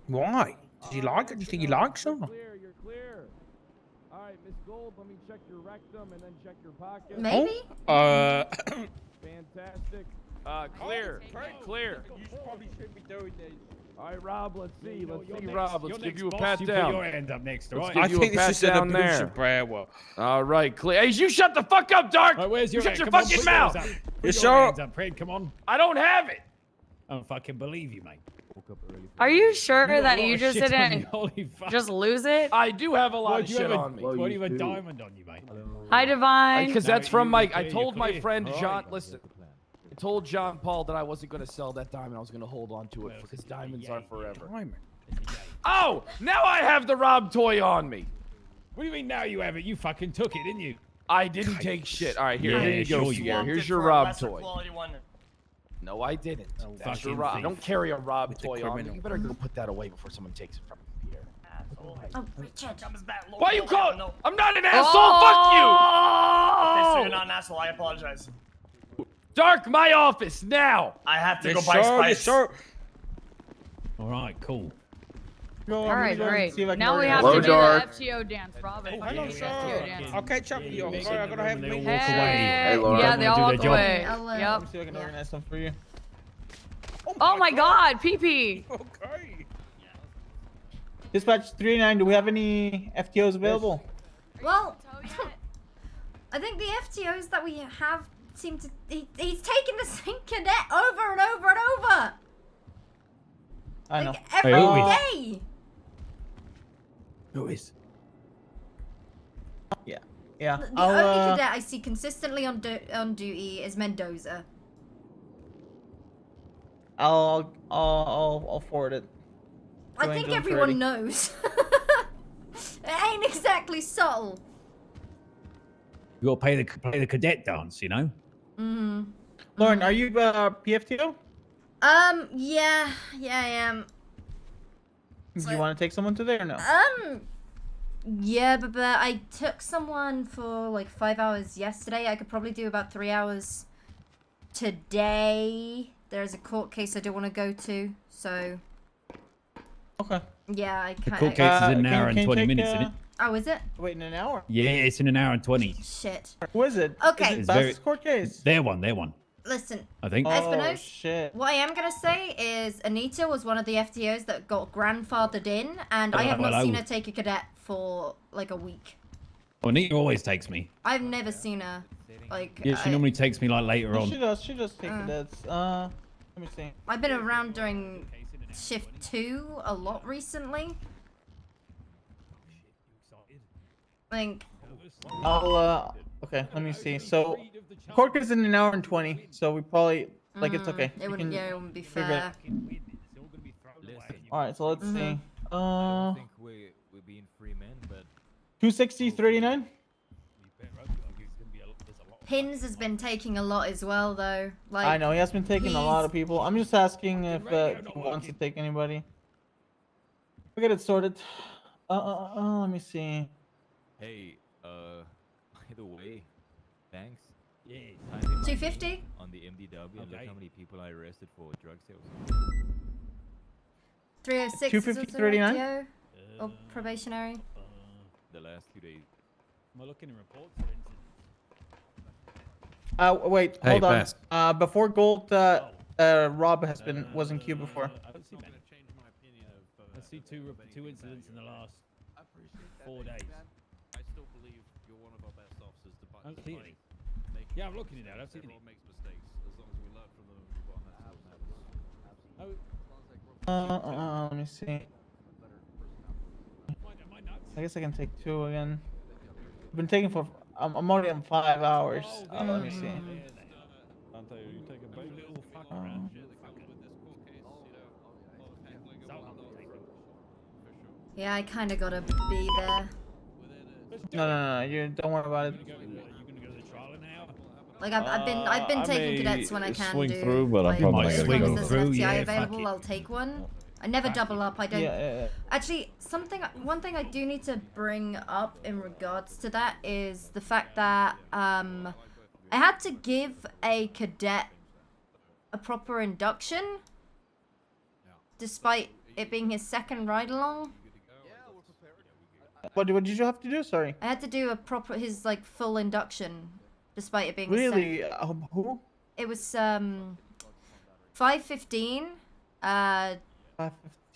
S3: Why? Does he like it? Do you think he likes her?
S6: You're clear. All right, Miss Gold, let me check your rectum and then check your pocket.
S1: Maybe.
S6: Fantastic. Clear. Clear.
S18: You probably shouldn't be doing this.
S6: All right, Rob, let's see. Let's see,
S18: You're
S6: Rob.
S18: next.
S6: Let's
S18: You're
S6: give you a
S18: next,
S6: pat
S18: boss. You
S6: down.
S18: put your hand up next, all
S6: Let's
S18: right?
S6: give you
S3: I think
S6: a
S3: this
S6: pat
S3: is an
S6: down
S3: abusive
S6: there.
S3: prayer. Well,
S6: All right, clear. Hey, you shut the fuck up, Dark.
S18: Right, where's
S6: You
S18: your
S6: shut your
S18: Come on,
S6: fucking
S18: put
S6: mouth.
S18: yours up. Put
S3: Yes,
S18: your
S3: sir.
S18: hands up, Fred. Come on.
S6: I don't have it.
S18: I don't fucking believe you, mate.
S2: Are you sure
S18: got a
S2: that
S18: lot
S2: you
S18: of
S2: just
S18: shit on you,
S2: didn't
S18: holy fuck.
S2: just lose it?
S6: I do have a lot
S18: Why
S6: of
S18: do you
S6: shit
S18: have
S6: on me.
S18: Why do you have a diamond on you, mate?
S2: Hi, Divine.
S6: Because
S18: No,
S6: that's from
S18: you-
S6: my.
S18: you're
S6: I
S18: clear,
S6: told
S18: you're
S6: my
S18: clear.
S6: friend
S18: All
S6: John.
S18: right.
S6: Listen, I told John Paul that I wasn't going to sell that diamond. I was going to hold on to it because diamonds are forever.
S3: diamond.
S6: Oh, now I have the Rob toy on me.
S18: What do you mean now you have it? You fucking took it, didn't you?
S6: I didn't take shit. All right, here you go,
S18: sure you
S6: Sierra.
S18: did.
S6: Here's your Rob toy. No, I didn't. That's your
S18: fucking
S6: Rob. I
S18: thief.
S6: don't carry a Rob
S3: It's a
S6: toy on me.
S3: criminal.
S6: You better go put that away before someone takes it from you, Peter.
S1: Oh, Richard.
S6: Why you call? I'm not an asshole. Fuck you.
S12: Okay, so you're not an asshole. I apologize.
S6: Dark, my office now.
S12: I have to
S3: Yes,
S12: go buy
S3: sir.
S12: spice.
S3: Yes, sir.
S18: All right, cool.
S2: All right, great. Now we have
S19: Hello,
S2: to do
S19: Dark.
S2: the FTO dance, Robin.
S3: Hello,
S2: The
S3: sir.
S2: FTO dance.
S3: I'll catch up with you. I'm sorry, I'm gonna have a meeting.
S2: Hey,
S19: Laura.
S2: yeah, they all walk
S18: do their job.
S2: away.
S1: I'll,
S2: Yep.
S12: See if I can organize some for you.
S2: Oh my God, PP.
S3: Okay.
S12: Dispatch 389, do we have any FTOs available?
S1: Well, I think the FTOs that we have seem to. He's taking the same cadet over and over and over.
S12: I know.
S1: Like, every day.
S18: Who is?
S12: Yeah.
S1: The only cadet I see consistently on duty is Mendoza.
S12: I'll forward it.
S1: I
S12: Go
S1: think
S12: Angel
S1: everyone
S12: Freddy.
S1: knows. It ain't exactly subtle.
S18: You got to play the cadet dance, you know.
S1: Mm-hmm.
S12: Lauren, are you PFTO?
S1: Yeah, I am.
S12: Do you want to take someone to there or no?
S1: Yeah, but I took someone for like 5 hours yesterday. I could probably do about 3 hours today. There's a court case I do want to go to, so.
S12: Okay.
S1: Yeah, I
S18: The
S1: can't.
S18: court case is in an hour and 20 minutes, isn't it?
S1: Oh, is it?
S12: Wait, in an hour?
S18: Yeah, it's in an hour and 20.
S1: Shit.
S12: Who is it?
S1: Okay.
S12: Is it
S18: It's very-
S12: Bass's court case?
S18: Their one.
S1: Listen,
S18: I think.
S1: Espinosa,
S7: shit.
S1: what I am going to say is Anita was one of the FTOs that got grandfathered in, and I have not seen her take a cadet for like a week.
S18: Well, Nita always takes me.
S1: I've never seen her, like...
S18: Yeah, she normally takes me like later on.
S7: She does take cadets. Let me see.
S1: I've been around during shift 2 a lot recently. I think...
S7: I'll, okay, let me see. So, court is in an hour and 20, so we probably, like, it's okay.
S1: It wouldn't,
S7: can
S1: it wouldn't be
S7: figure
S1: fair.
S7: Alright, so let's see.
S15: I think we're being free men, but
S7: 260.39?
S1: Pins has been taking a lot as well, though. Like,
S7: I know, he has been taking a lot of people. I'm just asking if he wants to take anybody. We'll get it sorted. Let me see.
S15: hey, by the way, thanks.
S1: Yeah.
S15: 250
S1: 250?
S15: on the MDW, and look how many people I arrested for drug sales.
S1: 306 is also
S7: 250.39?
S1: FTO, or probationary.
S15: The last 2 days.
S18: Am I looking in reports?
S7: Wait,
S20: Hey,
S7: hold on.
S20: fast.
S7: Before Gold, Rob was in queue before.
S18: I see two incidents in the last 4 days.
S20: I still believe you're one of our best officers to
S18: Oh, clearly. Yeah, I'm looking at it. I've seen it.
S20: makes mistakes. As long as we learn from them,
S7: Let me see. I guess I can take 2 again. I've been taking for. I'm already on 5 hours. Let me see.
S1: Yeah, I kind of gotta be there.
S7: No. You don't worry about it.
S1: Like I've been taking cadets when I can
S23: swing
S1: do.
S23: through, but I'm
S1: like,
S23: probably
S1: as
S23: not
S1: long
S23: gonna
S1: as
S23: go.
S1: there's an FTI
S18: Yeah, fuck
S1: available,
S18: it.
S1: I'll take one. I never double up. I don't.
S7: Yeah.
S1: Actually, one thing I do need to bring up in regards to that is the fact that I had to give a cadet a proper induction, despite it being his second ride along.
S7: What did you have to do? Sorry.
S1: I had to do his like full induction, despite it being
S7: Really?
S1: his
S7: Who?
S1: It was 5:15.
S7: 5:15.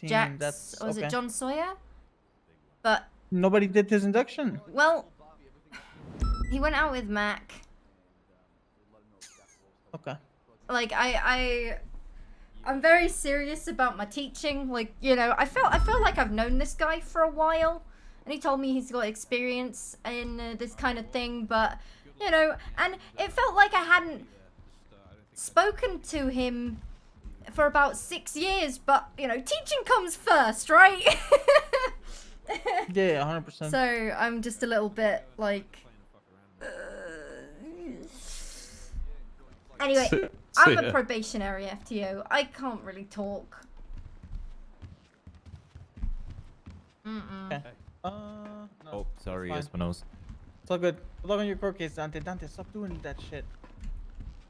S1: Jax, or was it John Sawyer? But
S7: nobody did his induction.
S1: well, he went out with Mac.
S7: Okay.
S1: Like I'm very serious about my teaching. Like, you know, I feel like I've known this guy for a while, and he told me he's got experience in this kind of thing. But you know, and it felt like I hadn't spoken to him for about 6 years. But you know, teaching comes first, right?
S7: Yeah, 100%.
S1: So I'm just a little bit like. Anyway, I'm a probationary FTO. I can't really talk.
S7: Okay. No,
S15: Oh, sorry,
S7: fine.
S15: Espinosa.
S7: It's all good. Log on your court case, Dante. Dante, stop doing that shit.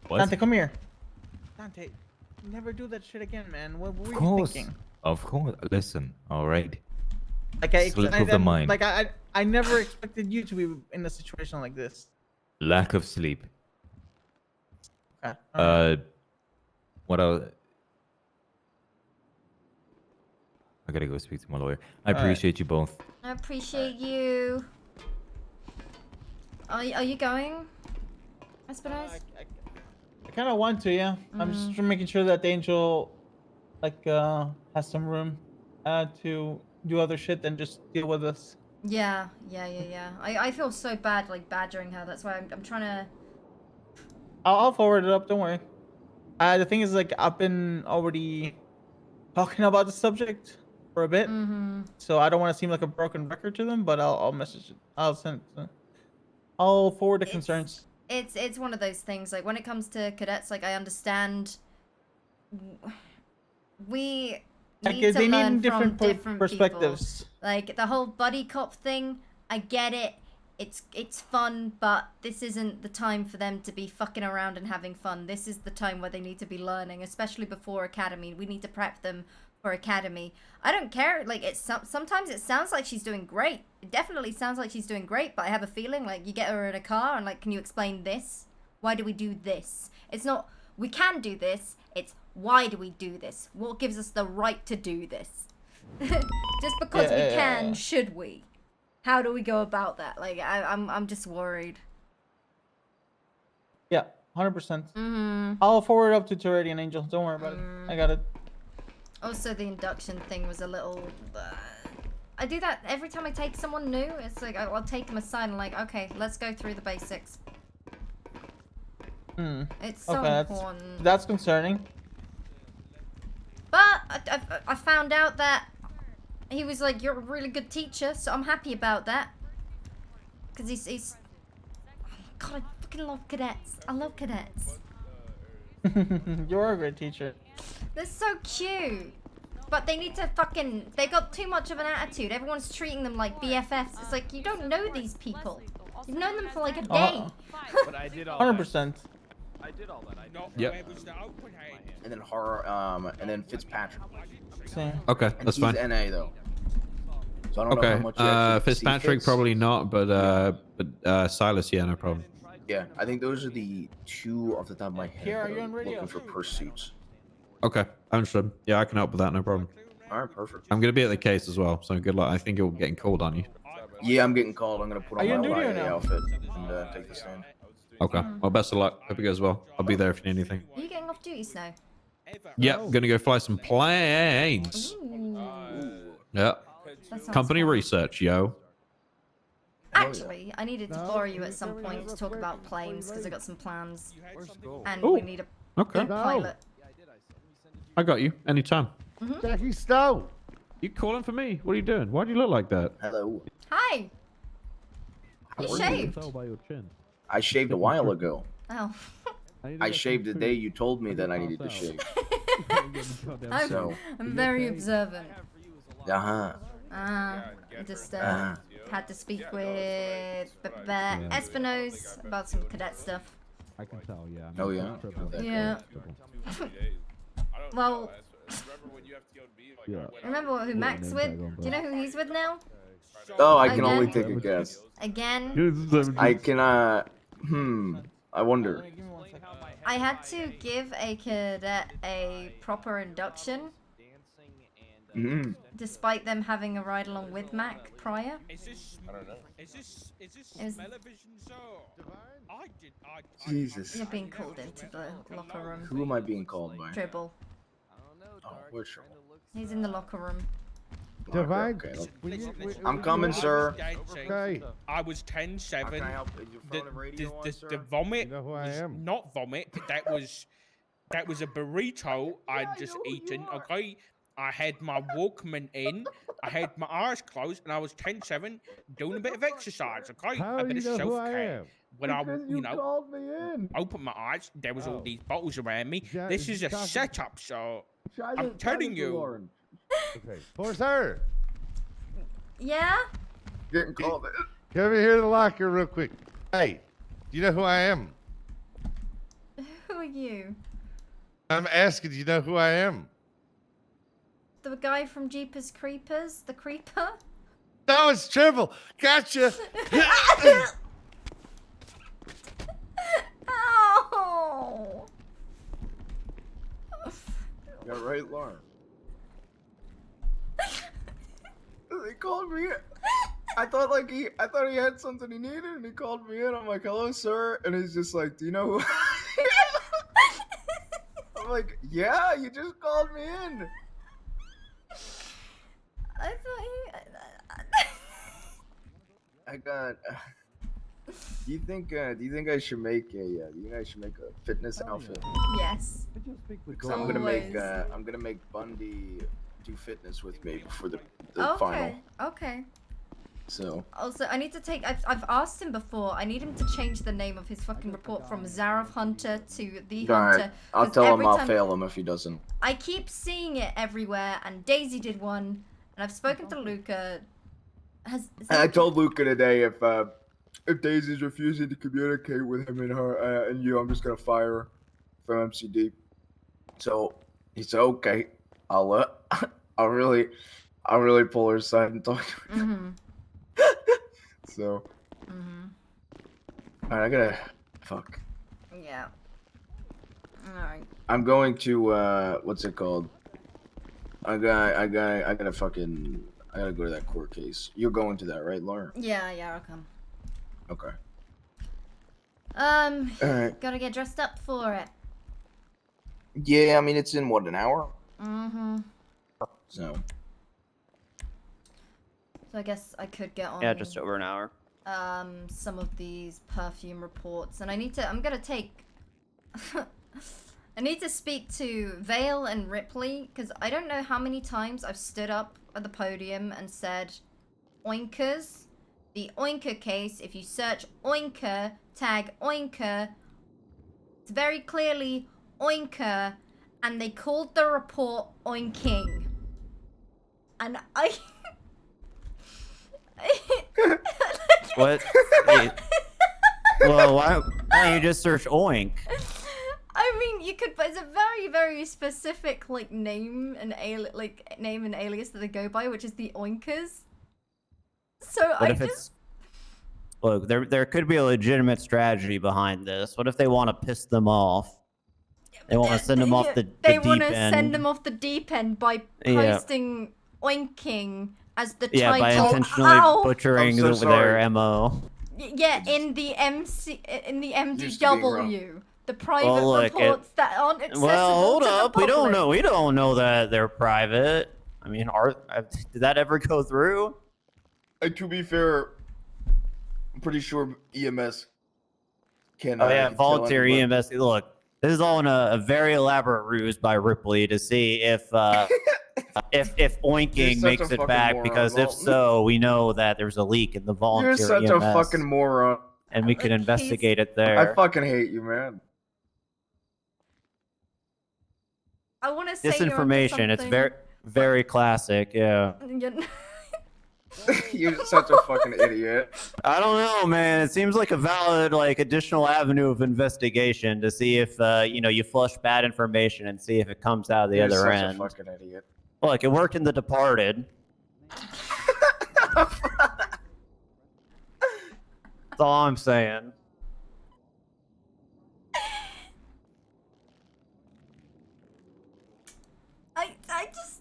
S15: What?
S7: Dante, come here. Dante, never do that shit again, man. What were you thinking?
S15: Of course. Listen, all right.
S7: Like
S15: Slip of the mind.
S7: Like I never expected you to be in a situation like this.
S15: Lack of sleep.
S7: Okay.
S15: What else? I gotta go speak to my lawyer. I appreciate you both.
S1: I appreciate you. Are you going, Espinosa?
S7: I kind of want to, yeah. I'm just making sure that the Angel, like, has some room, to do other shit than just deal with us.
S1: Yeah. I feel so bad, like, badgering her. That's why I'm trying to...
S7: I'll forward it up. Don't worry. The thing is, like, I've been already talking about the subject for a bit, so I don't want to seem like a broken record to them. But I'll message it. I'll forward the concerns.
S1: It's one of those things. Like, when it comes to cadets, like, I understand. We need to learn from different
S7: perspectives.
S1: people. Like the whole buddy cop thing. I get it. It's fun, but this isn't the time for them to be fucking around and having fun. This is the time where they need to be learning, especially before academy. We need to prep them for academy. I don't care. Like, sometimes it sounds like she's doing great. It definitely sounds like she's doing great, but I have a feeling like you get her in a car and like, can you explain this? Why do we do this? It's not we can do this. It's why do we do this? What gives us the right to do this? Just because we can, should we? How do we go about that? Like, I'm just worried.
S7: Yeah, 100%.
S1: Mm-hmm.
S7: I'll forward it up to Turretti and Angel. Don't worry about it. I got it.
S1: Also, the induction thing was a little... I do that every time I take someone new. It's like, I'll take them aside and like, okay, let's go through the basics. It's so important.
S7: That's concerning.
S1: But I found out that he was like, you're a really good teacher, so I'm happy about that. Because he's... Oh my god, I fucking love cadets. I love cadets.
S7: You're a great teacher.
S1: They're so cute. But they need to fucking... They got too much of an attitude. Everyone's treating them like BFFs. It's like, you don't know these people. You've known them for like a day.
S6: But I did all
S7: 100%.
S6: I did all that.
S23: Yep.
S9: And then horror, and then Fitzpatrick.
S7: Same.
S23: Okay,
S9: And
S23: that's
S9: he's
S23: fine.
S9: NA though. So I don't know how
S23: Okay.
S9: much you actually see
S23: Fitzpatrick
S9: Fitz.
S23: probably not, but Silas, yeah, no problem.
S9: Yeah, I think those are the two off the top of my head.
S7: Here, are
S9: that
S7: you
S9: are
S7: on radio?
S9: looking for pursuits.
S23: Okay, understood. Yeah, I can help with that, no problem.
S9: All right, perfect.
S23: I'm gonna be at the case as well, so good luck. I think you're getting called on you.
S9: Yeah, I'm getting called. I'm gonna put
S7: Are
S9: on
S7: you
S9: my
S7: on duty or
S9: YA
S7: no?
S9: outfit and take the stand.
S23: Okay. Well, best of luck. Hope it goes well. I'll be there if you need anything.
S1: Are you getting off duty, Snow?
S23: Yep, gonna go fly some planes. Yep.
S1: That sounds
S23: Company
S1: fun.
S23: research, yo.
S1: Actually, I needed to borrow you at some point to talk about planes because I got some plans. And
S23: Ooh,
S1: we need a
S23: okay.
S1: good pilot.
S23: I got you. Anytime.
S10: Jackie Stowe.
S23: You calling for me? What are you doing? Why do you look like that?
S9: Hello.
S1: Hi!
S9: How
S1: You
S9: are
S1: shaved?
S23: by your chin.
S9: I shaved a while ago.
S1: Oh.
S9: I shaved the day you told me that I needed to shave. So.
S1: I'm very observant.
S9: Uh-huh.
S1: I just had to speak with Espino's about some cadet stuff.
S23: I can tell, yeah.
S9: Oh, yeah?
S1: Yeah. Well, remember who Mac's with? Do you know who he's with now?
S9: Oh, I can only
S1: Again?
S9: take a guess.
S1: Again?
S9: I cannot. I wonder.
S1: I had to give a cadet a proper induction, despite them having a ride along with Mac prior.
S3: I don't know. Is this
S1: It was-
S3: television, sir?
S9: Jesus.
S1: You're being called into the locker room.
S9: Who am I being called by?
S1: Dribble.
S9: Oh, where's Tribble?
S1: He's in the locker room.
S10: Divine.
S9: Okay, I'm coming, sir.
S10: Okay.
S3: I was 10-7.
S9: How can I help? Is your phone and radio on,
S3: The
S9: sir?
S3: vomit
S10: You know who I
S3: was
S10: am?
S3: not vomit. That was a burrito I'd just eaten. Okay, I had my Walkman in. I had my eyes closed, and I was 10-7 doing a bit of exercise. Okay,
S10: How
S3: a
S10: do
S3: bit
S10: you
S3: of
S10: know who I
S3: self-care.
S10: am?
S3: When I,
S10: Because
S3: you know,
S10: called me in.
S3: opened my eyes, there was all
S10: Oh.
S3: these bottles around me.
S10: Ja-
S3: This is a
S10: Johnson-
S3: setup, so
S10: Try
S3: I'm
S10: this-
S3: telling
S10: try
S3: you.
S10: this, Okay. For sir.
S1: Yeah?
S9: Getting called in.
S10: Come over here to the locker real quick. Hey, do you know who I am?
S1: Who are you?
S10: I'm asking, do you know who I am?
S1: The guy from Jeepers Creepers? The Creeper?
S10: No, it's Tribble. Gotcha.
S1: Ow!
S9: Yeah, right, Lauren. They called me. I thought he had something he needed, and he called me in. I'm like, "Hello, sir," and he's just like, "Do you know who?" I'm like, "Yeah, you just called me in."
S1: I thought
S9: I got. Do you think I should make a fitness outfit?
S1: Yes.
S9: Because I'm gonna make
S1: Always.
S9: Bundy do fitness with me before the
S1: Okay.
S9: final.
S1: Okay.
S9: So
S1: Also, I need to take. I've asked him before. I need him to change the name of his fucking report from Zarov Hunter to the
S9: alright,
S1: Hunter.
S9: I'll
S1: 'cause
S9: tell him
S1: every
S9: I'll
S1: time-
S9: fail him if he doesn't.
S1: I keep seeing it everywhere, and Daisy did one, and I've spoken to Luca. Is
S9: I
S1: that-
S9: told Luca today if Daisy's refusing to communicate with him and her and you, I'm just gonna fire her from MCD. So he said, okay, I'll really pull her aside and talk to her.
S1: Mhm.
S9: So
S1: Mhm.
S9: alright, I gotta fuck.
S1: Yeah. Alright.
S9: I'm going to what's it called? I gotta go to that court case. You're going to that, right, Laura?
S1: Yeah, I'll come.
S9: Okay.
S1: Alright. Gotta get dressed up for it.
S9: Yeah, I mean it's in what, an hour?
S1: Mm-hmm.
S9: So
S1: I guess I could get on.
S4: Yeah, just over an hour.
S1: Some of these perfume reports, and I'm gonna take. I need to speak to Vale and Ripley, because I don't know how many times I've stood up at the podium and said, Oinkers. The Oinker case, if you search Oinker, tag Oinker, it's very clearly Oinker, and they called the report Oinking. And I...
S4: What? Well, why don't you just search Oink?
S1: I mean, you could, but it's a very, very specific name and alias that they go by, which is the Oinkers. So
S4: What if it's... Look, there could be a legitimate strategy behind this. What if they want to piss them off? They want to send them off the deep end.
S1: They want to send them off the deep end by posting Oinking as the title.
S4: Yeah, by intentionally butchering their MO.
S1: Yeah, in the MDW. The private
S4: look,
S1: reports that aren't accessible
S4: Well, hold
S1: to the
S4: up. We don't
S1: public.
S4: know. We don't know that they're private. I mean, did that ever go through?
S9: to be fair, I'm pretty sure EMS can.
S4: Oh yeah,
S9: can tell
S4: volunteer
S9: anybody.
S4: EMS. Look, this is all in a very elaborate ruse by Ripley to see if if Oinking
S9: such
S4: makes
S9: a
S4: it
S9: fucking
S4: back.
S9: moron,
S4: Because if
S9: Walton.
S4: so, we know that there's a leak in the volunteer
S9: You're such
S4: EMS,
S9: a fucking moron.
S4: and we can investigate it there.
S9: I fucking hate you, man.
S1: I want to say you're onto
S4: Disinformation. It's
S1: something.
S4: very classic. Yeah.
S9: You're such a fucking idiot.
S4: I don't know, man. It seems like a valid, additional avenue of investigation to see if, you flush bad information and see if it comes out the
S9: You're
S4: other
S9: such
S4: end.
S9: a fucking idiot.
S4: Look, it worked in The Departed. That's all I'm saying.
S1: I just.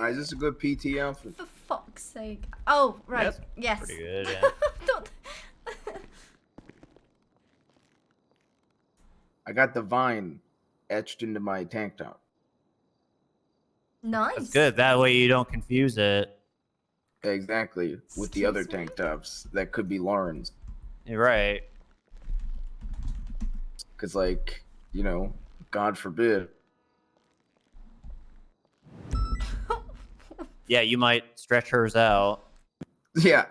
S9: Is this a good PT outfit?
S1: For fuck's sake. Oh, right.
S4: That's
S1: yes.
S4: pretty good, yeah.
S9: I got the vine etched into my tank top.
S1: Nice.
S4: That's good. That way you don't confuse it.
S9: Exactly. With the other tank tops that could be Lauren's.
S4: You're right.
S9: Because, God forbid.
S4: Yeah, you might stretch hers out.
S9: Yeah.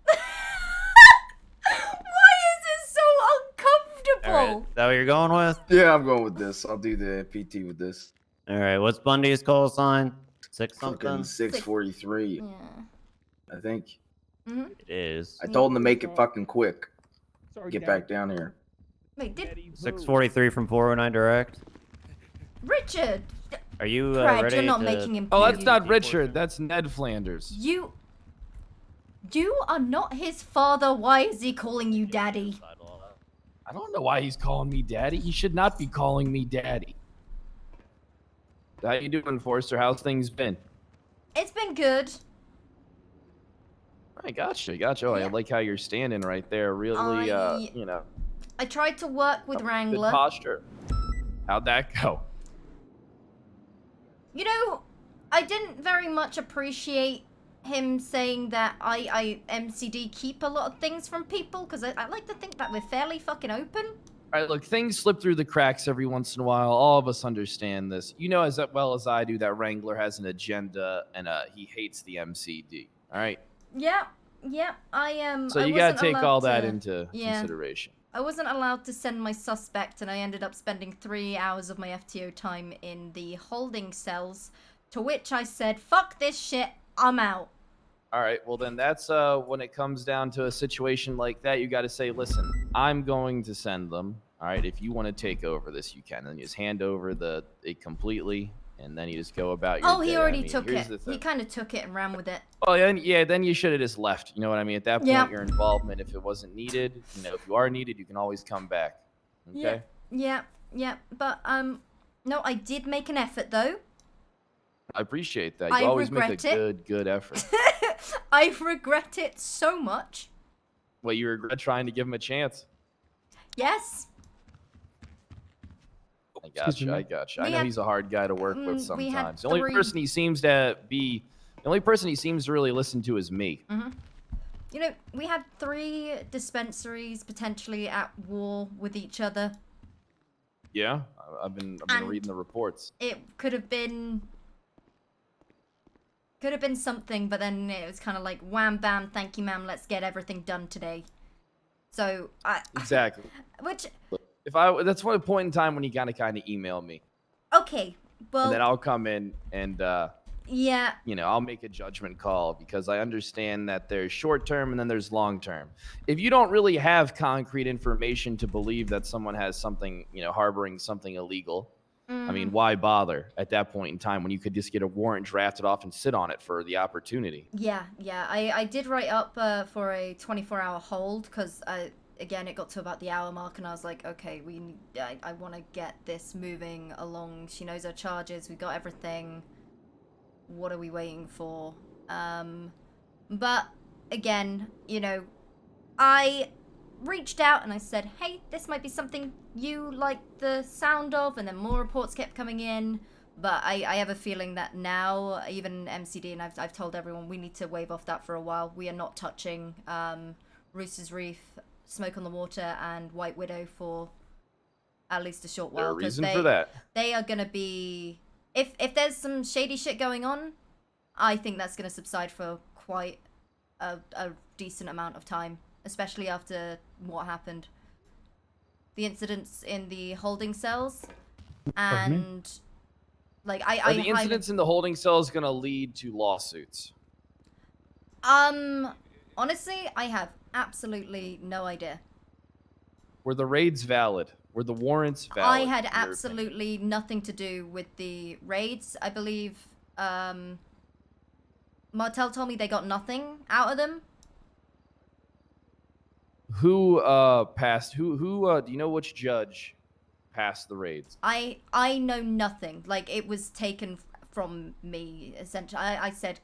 S1: Why is it so uncomfortable?
S4: All right. Is that what you're going with?
S9: Yeah, I'm going with this. I'll do the PT with this.
S4: All right. What's Bundy's call sign? 6
S9: Fucking
S4: something?
S9: 643.
S1: Yeah.
S9: I think.
S1: Mm-hmm.
S4: It is.
S9: I told him to make it fucking quick. Get back down here.
S1: Wait, did
S4: 643 from 409 Direct.
S1: Richard?
S4: Are you
S1: Brad,
S4: ready
S1: you're not
S4: to...
S1: making him.
S6: Oh, that's not Richard. That's Ned Flanders.
S1: You are not his father. Why is he calling you daddy?
S6: I don't know why he's calling me daddy. He should not be calling me daddy. How you doing, Forrester? How's things been?
S1: It's been good.
S6: I gotcha. Oh, I like how you're standing right there. Really,
S1: I tried to work with
S6: good
S1: Wrangler.
S6: posture. How'd that go?
S1: I didn't very much appreciate him saying that I MCD keep a lot of things from people, because I like to think that we're fairly fucking open.
S6: All right, look, things slip through the cracks every once in a while. All of us understand this. You know as well as I do that Wrangler has an agenda and he hates the MCD. All right.
S1: Yeah, I am.
S6: So you gotta take all that into consideration.
S1: I wasn't allowed to send my suspect, and I ended up spending 3 hours of my FTO time in the holding cells, to which I said, fuck this shit, I'm out.
S6: All right, well then that's when it comes down to a situation like that, you got to say, listen, I'm going to send them. All right, if you want to take over this, you can, and just hand over it completely. and then you just go about your
S1: Oh,
S6: day.
S1: he
S6: I
S1: already
S6: mean,
S1: took
S6: here's
S1: it.
S6: the thing.
S1: He kind of took it and ran with it.
S6: Oh, yeah, then you should have just left. You know what I mean? At that point,
S1: Yeah.
S6: your involvement, if it wasn't needed, if you are needed, you can always come back. Okay?
S1: Yeah. But no, I did make an effort though.
S6: I appreciate that. You
S1: I
S6: always make a
S1: regret it.
S6: good effort.
S1: I regret it so much.
S6: Well, you regret trying to give him a chance.
S1: Yes.
S6: I gotcha. I know he's a hard guy to work with
S1: we had
S6: sometimes. The only person he seems to really listen to is me.
S1: You know, we had 3 dispensaries potentially at war with each other.
S6: Yeah, I've been reading the reports.
S1: It could have been something, but then it was kind of like wham bam, thank you ma'am, let's get everything done today. So
S6: Exactly.
S1: Which
S6: that's one point in time when you kind of email me,
S1: okay, well,
S6: and then I'll come in and
S1: yeah,
S6: I'll make a judgment call because I understand that there's short term and then there's long term. If you don't really have concrete information to believe that someone has something, harboring something illegal, I mean, why bother at that point in time when you could just get a warrant drafted off and sit on it for the opportunity?
S1: Yeah. I did write up for a 24-hour hold because again, it got to about the hour mark, and I was like, okay, I want to get this moving along. She knows her charges. We got everything. What are we waiting for? But again, I reached out and I said, hey, this might be something you like the sound of, and then more reports kept coming in. But I have a feeling that now, even MCD, and I've told everyone, we need to wave off that for a while. We are not touching Rooster's Reef, Smoke on the Water, and White Widow for at least a short while.
S6: There's a reason for that.
S1: They are going to be... If there's some shady shit going on, I think that's going to subside for quite a decent amount of time, especially after what happened. The incidents in the holding cells, and like
S6: Are the incidents in the holding cell is going to lead to lawsuits?
S1: Honestly, I have absolutely no idea.
S6: Were the raids valid? Were the warrants valid?
S1: I had absolutely nothing to do with the raids. I believe Martel told me they got nothing out of them.
S6: Who passed? Who do you know which judge passed the raids?
S1: I know nothing. Like, it was taken from me essentially. I said,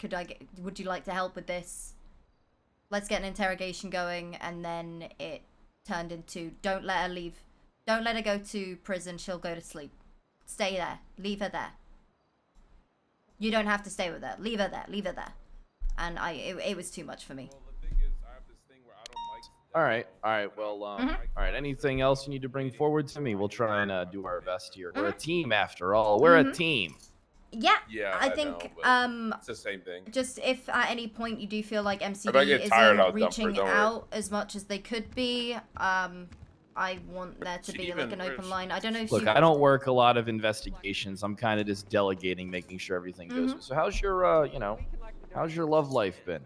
S1: would you like to help with this? Let's get an interrogation going, and then it turned into don't let her leave. Don't let her go to prison. She'll go to sleep. Stay there. Leave her there. You don't have to stay with her. Leave her there. Leave her there. And it was too much for me.
S6: All right. Well, all right. Anything else you need to bring forward to me? We'll try and do our best here. We're a team, after all. We're a team.
S1: Yeah.
S8: Yeah.
S1: I think
S8: it's the same thing.
S1: just if at any point you do feel like
S8: If I
S1: MCD
S8: get tired, I'll
S1: isn't
S8: dump her,
S1: reaching
S8: don't worry.
S1: out as much as they could be, I want there to be like an open line. I don't know if
S6: Look,
S1: you...
S6: I don't work a lot of investigations. I'm kind of just delegating, making sure everything goes. So how's your, how's your love life been?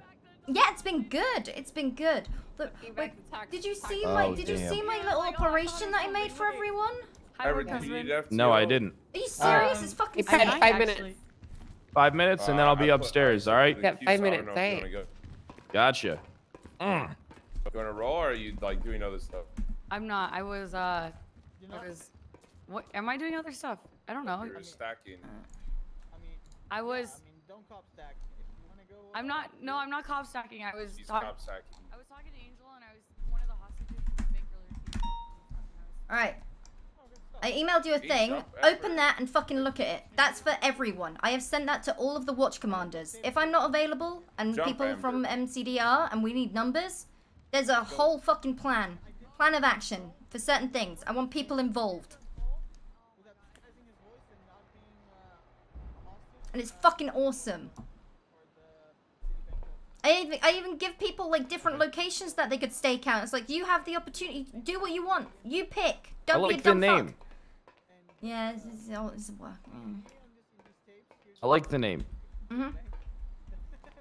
S1: Yeah, it's been good. It's been good. Look, wait, did you see my little operation that I made for everyone?
S6: No, I didn't.
S1: Are you serious? It's fucking
S16: It's had
S1: sick.
S16: 5 minutes.
S6: 5 minutes, and then I'll be upstairs. All right.
S16: Yeah, 5 minutes. Right.
S6: Gotcha.
S8: You want to roll, or are you like doing other stuff?
S2: I'm not. I was. What? Am I doing other stuff? I don't know.
S8: You're stacking.
S2: I was.
S7: Don't cop stack. If you want to go.
S2: I'm not. No, I'm not cop stacking. I was.
S8: He's cop stacking.
S2: I was talking to Angel, and I was one of the hostages from the bank earlier.
S1: All right. I emailed you a thing. Open that and fucking look at it. That's for everyone. I have sent that to all of the watch commanders. If I'm not available and
S8: Jump,
S1: people
S8: Amber.
S1: from MCDR and we need numbers, there's a whole fucking plan of action for certain things. I want people involved. And it's fucking awesome. I even give people like different locations that they could stake out. It's like, you have the opportunity. Do what you want. You pick. Don't
S6: I
S1: be a
S6: like the
S1: dumb
S6: name.
S1: fuck. Yeah, it's work.
S6: I like the name.
S1: Mm-hmm.
S6: All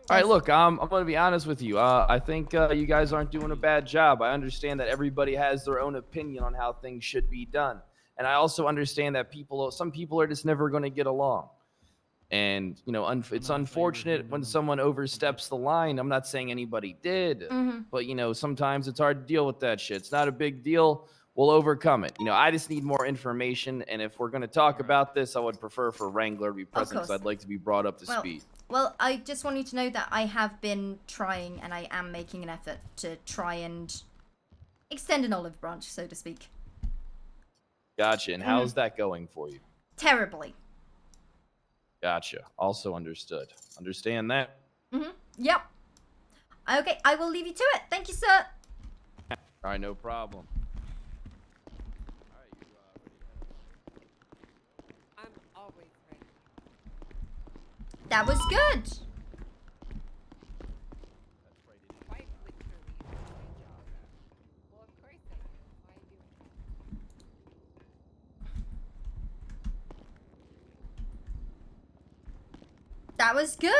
S6: right, look, I'm going to be honest with you. I think you guys aren't doing a bad job. I understand that everybody has their own opinion on how things should be done. And I also understand that some people are just never going to get along. And it's unfortunate when someone oversteps the line. I'm not saying anybody did, but sometimes it's hard to deal with that shit. It's not a big deal. We'll overcome it. I just need more information, and if we're going to talk about this, I would prefer for Wrangler to be present because
S1: course.
S6: I'd like to be brought up to speed.
S1: Well, I just want you to know that I have been trying, and I am making an effort to try and extend an olive branch, so to speak.
S6: Gotcha. And how's that going for you?
S1: Terribly.
S6: Gotcha. Also understood. Understand that?
S1: Yep. Okay, I will leave you to it. Thank you, sir.
S6: All right, no problem.
S16: I'm always ready.
S1: That was good.
S16: Quite literally my job. Well, of course I do. Why do it?
S1: That was good.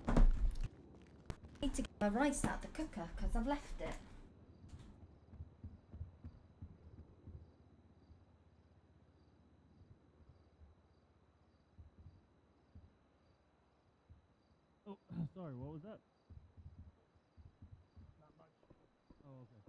S1: I need to get my rice out the cooker because I've left it.
S12: Oh, sorry, what was that? Not much. Oh, okay.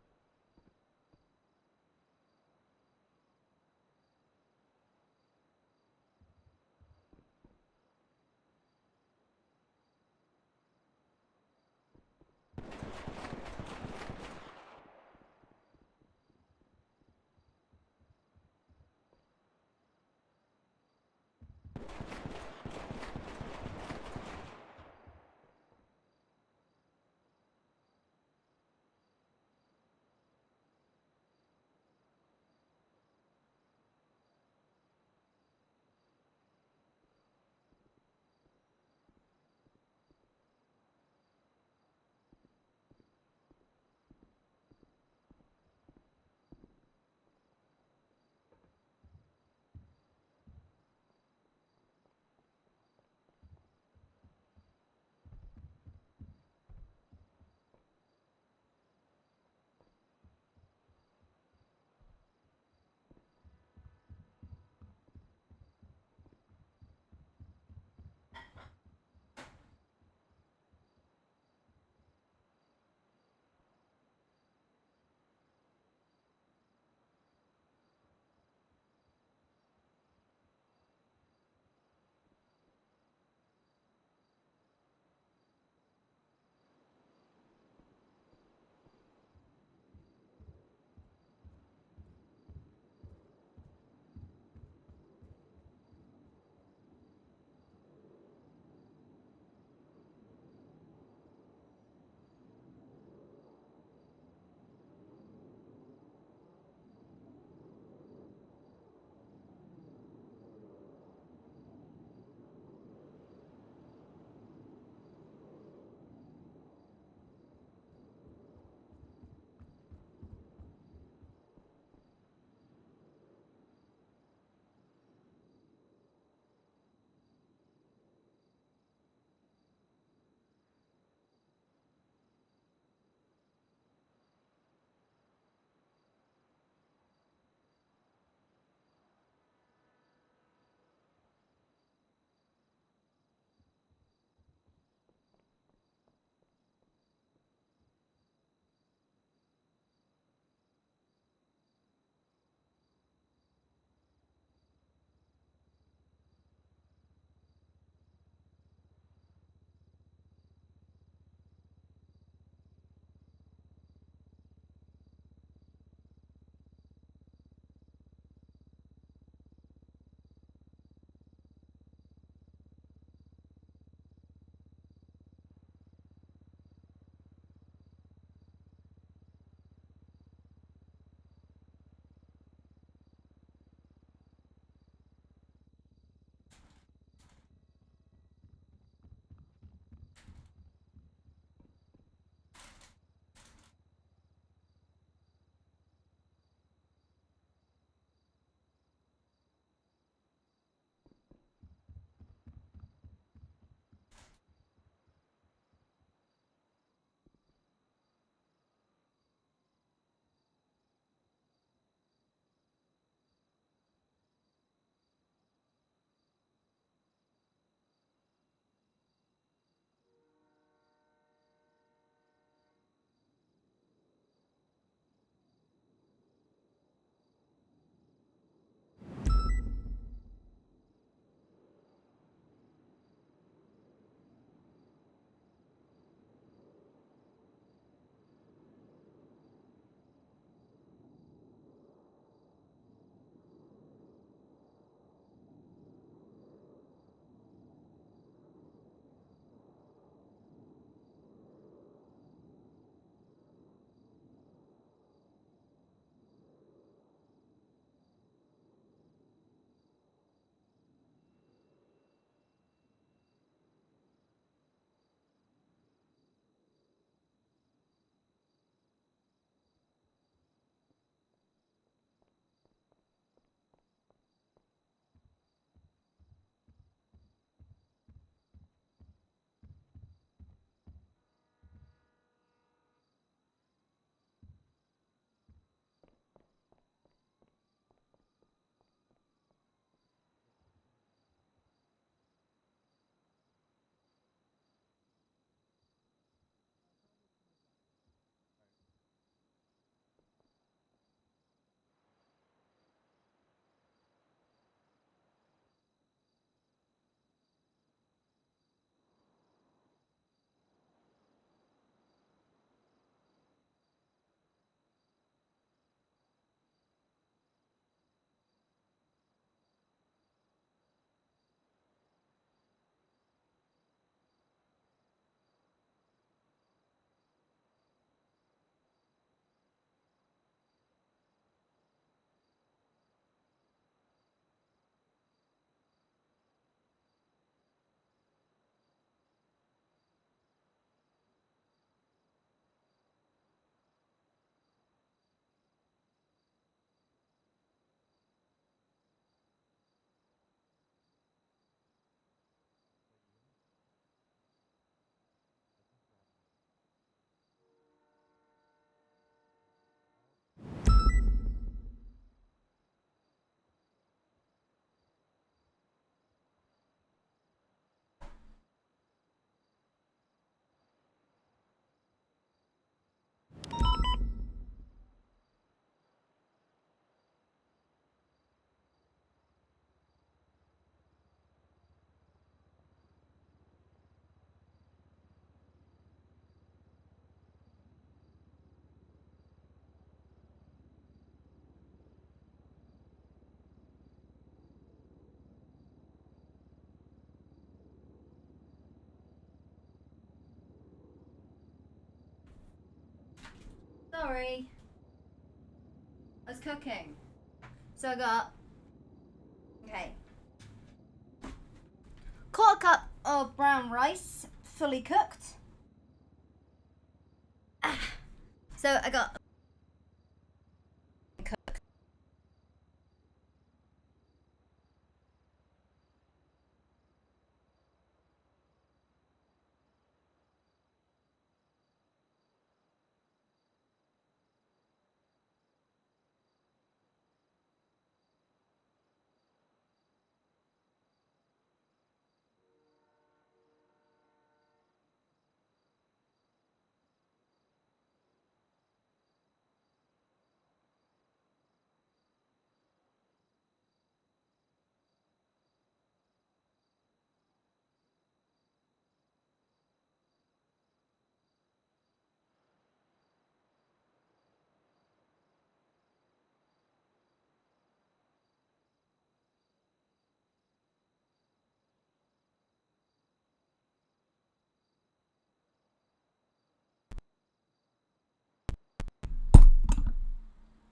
S1: Sorry. I was cooking. So I got... Okay. Quarter cup of brown rice, fully cooked. So I got...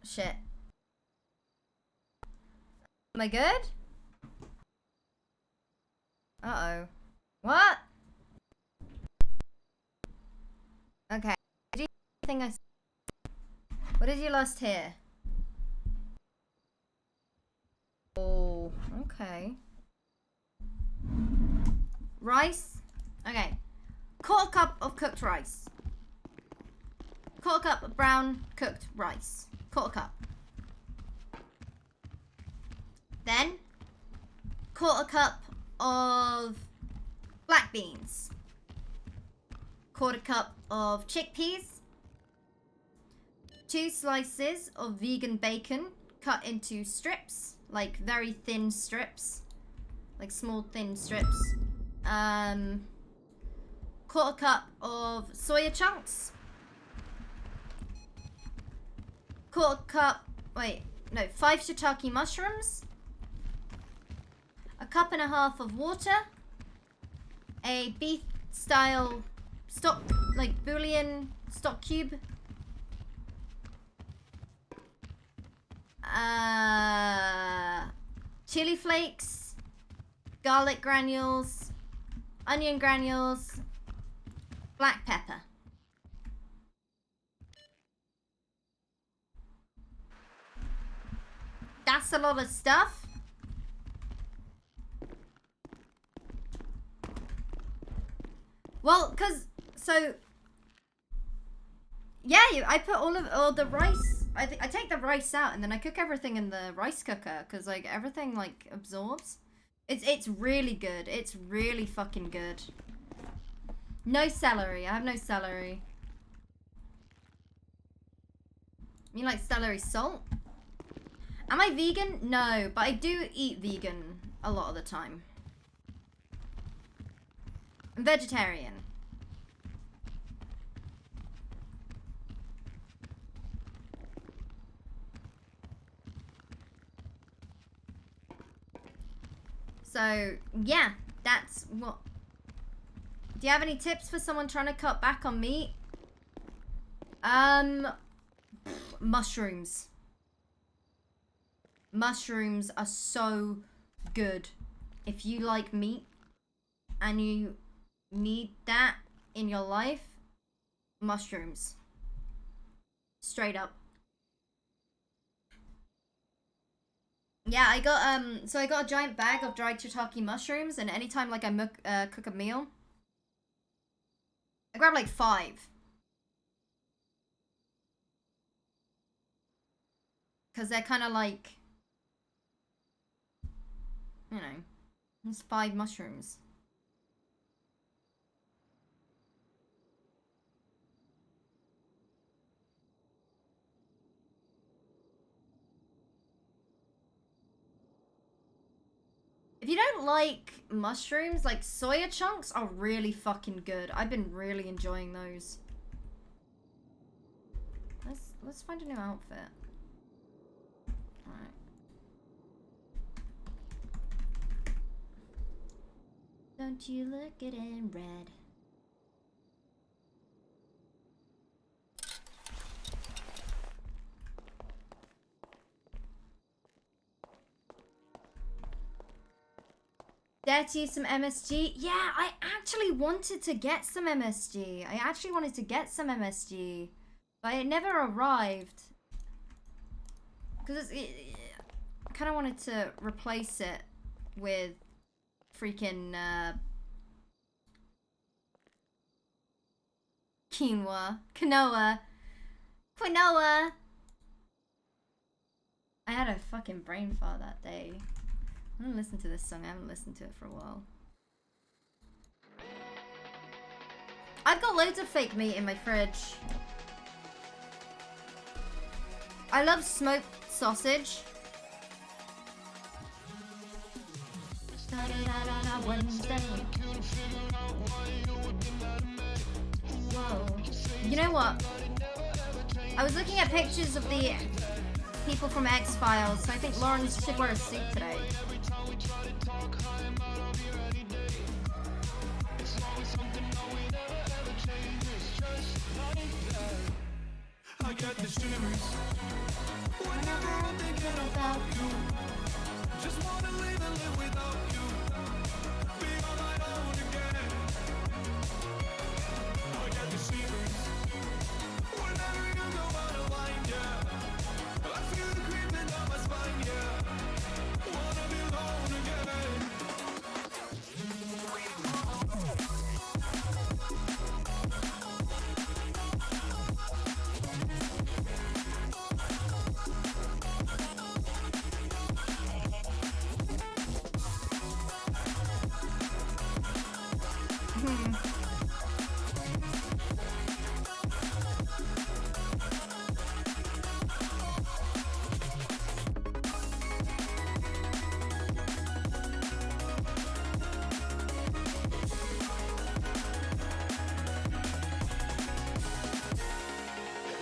S1: Shit. Am I good? Uh-oh. What? Okay. What did you last hear? Oh, okay. Rice? Okay. Quarter cup of cooked rice. Quarter cup of brown cooked rice. Quarter cup. Then, quarter cup of black beans. Quarter cup of chickpeas. 2 slices of vegan bacon cut into strips, like very thin strips, like small thin strips. Quarter cup of soya chunks. Quarter cup, 5 shiitake mushrooms. A cup and a half of water. A beef style stock, like bouillon stock cube. Chili flakes, garlic granules, onion granules, black pepper. That's a lot of stuff. Well, yeah, I put all the rice. I take the rice out and then I cook everything in the rice cooker because like everything like absorbs. It's really good. It's really fucking good. No celery. I have no celery. You like celery salt? Am I vegan? No, but I do eat vegan a lot of the time. I'm vegetarian. So, yeah, that's what... Do you have any tips for someone trying to cut back on meat? Mushrooms. Mushrooms are so good. If you like meat and you need that in your life, mushrooms. Straight up. Yeah, I got so I got a giant bag of dried shiitake mushrooms, and anytime like I cook a meal, I grab like 5. Cause they're kind of like, you know, it's 5 mushrooms. If you don't like mushrooms, like soya chunks are really fucking good. I've been really enjoying those. Let's find a new outfit. Alright. Don't you look it in red. Dare to use some MSG? Yeah, I actually wanted to get some MSG. But it never arrived. Because I kind of wanted to replace it with freaking quinoa. I had a fucking brain fart that day. I'm gonna listen to this song. I haven't listened to it for a while. I've got loads of fake meat in my fridge. I love smoked sausage. Whoa. You know what? I was looking at pictures of the people from X-Files, so I think Lawrence should wear a suit today.
S11: I get the shivers whenever I'm thinking about you. Just wanna live without you. Be on my own again. I get the shivers whenever you go out of line, yeah. I feel the creeping down my spine, yeah. Wanna be alone again.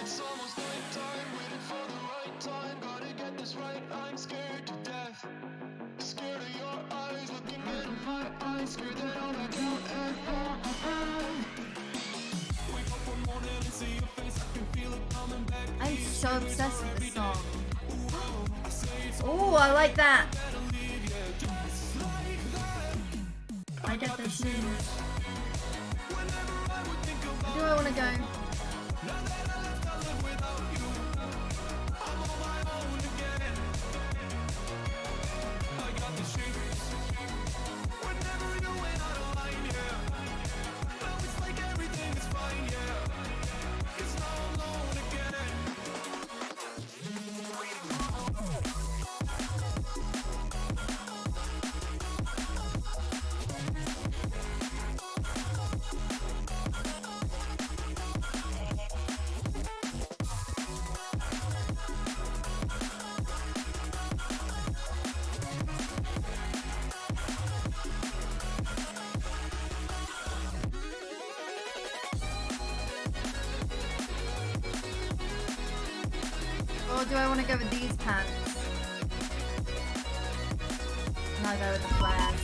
S11: It's almost nighttime, waiting for the right time. Gotta get this right, I'm scared to death. Scared of your eyes, looking into my eyes. Scared that I'll back out and fall. Wake up one morning and see your face, I can feel it coming back.
S1: I'm so obsessed with this song. Oh, I like that. I get this news. Where do I want to go? Or do I want to go with these pants? And I'll go with the flares.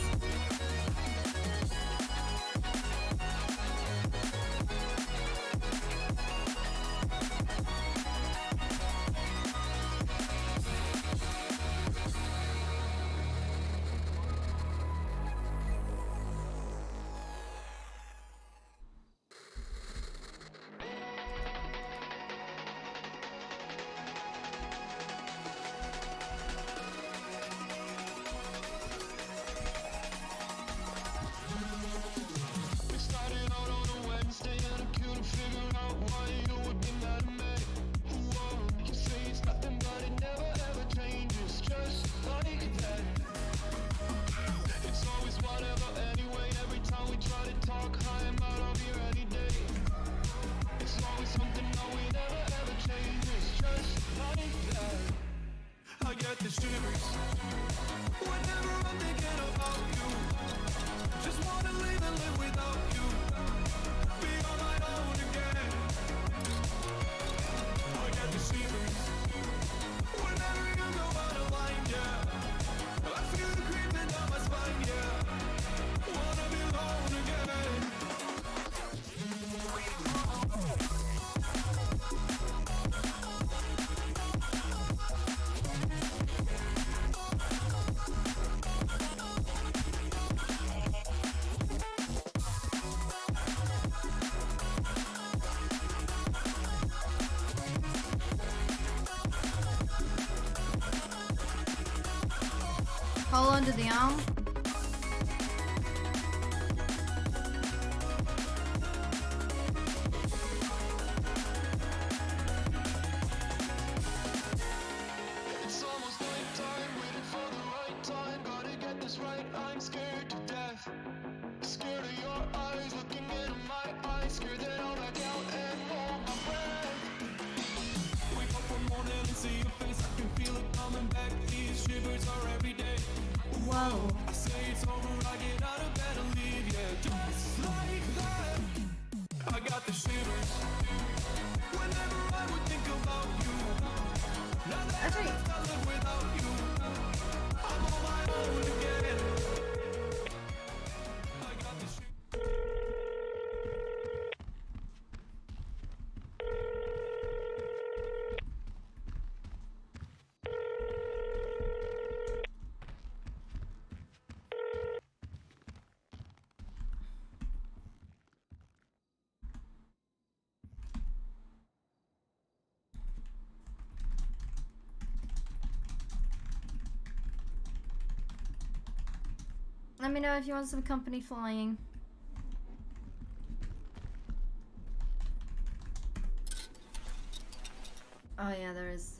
S1: Hole under the arm.
S11: It's almost night time, waiting for the right time. Gotta get this right, I'm scared to death. Scared of your eyes, looking into my eyes. Scared that I'll back out and hold my breath. Wake up one morning and see your face, I can feel it coming back. These shivers are every day.
S1: Whoa.
S11: I say it's over, I get out of bed and leave, yeah, just like that. I got the shivers. Whenever I would think about you. Now that I have to live without you, I'm on my own again. I got the shivers.
S1: Let me know if you want some company flying. Oh yeah, there is.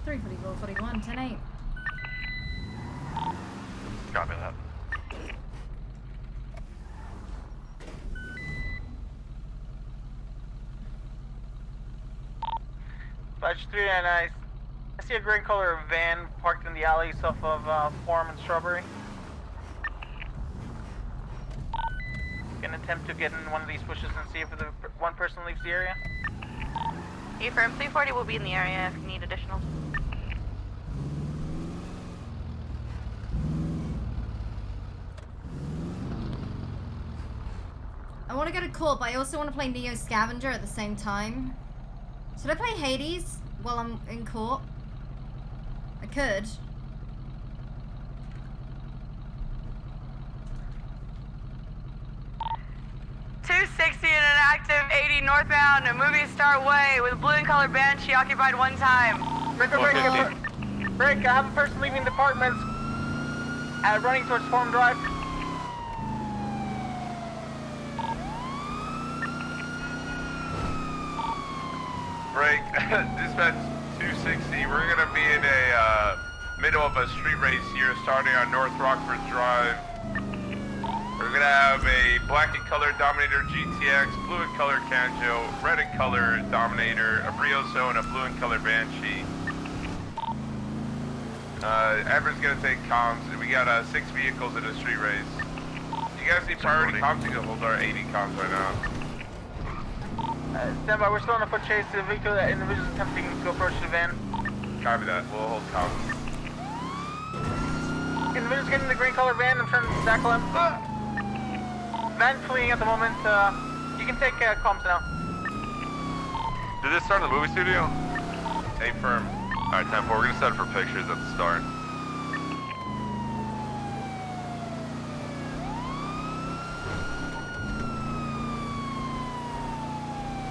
S1: Three 44, 41, 10 8.
S13: Copy that.
S7: Badge 399. I see a gray color van parked in the alley south of Forum and Strawberry. Can attempt to get in one of these bushes and see if the one person leaves the area.
S14: Affirm 340 will be in the area if you need additional.
S1: I want to go to court, but I also want to play Neo Scavenger at the same time. Should I play Hades while I'm in court? I could.
S2: .260 and an active 80 northbound, moving Star Way with a blue and color Banshee occupied one time.
S7: Break, I have a person leaving the apartments running towards Forum Drive.
S13: Break. Dispatch 260. We're gonna be in a middle of a street race here, starting on North Rockford Drive. We're gonna have a black and color Dominator GTX, blue and color Canjo, red and color Dominator, a Brioso, and a blue and color Banshee. Everett's gonna take comms, and we got 6 vehicles in a street race. You guys need priority comms to hold our 80 comms right now.
S17: Stand by, we're still on a foot chase. The vehicle that individuals attempting to approach the van.
S13: Copy that, we'll hold comms.
S17: Individuals getting the green color van, I'm trying to tackle him. Van fleeing at the moment, you can take comms now.
S13: Did this start in the movie studio? A firm. Alright, 10-4, we're gonna set it for pictures at the start.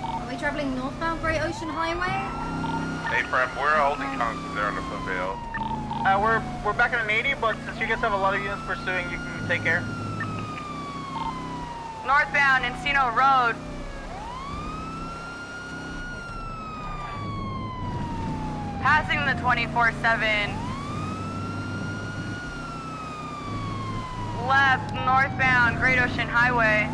S1: Are we traveling northbound Great Ocean Highway?
S13: Hey, firm, we're holding comms there on the foothill.
S17: We're back in an 80, but since you guys have a lot of units pursuing, you can take care.
S14: Northbound Encino Road. Passing the 24/7. Left, northbound Great Ocean Highway.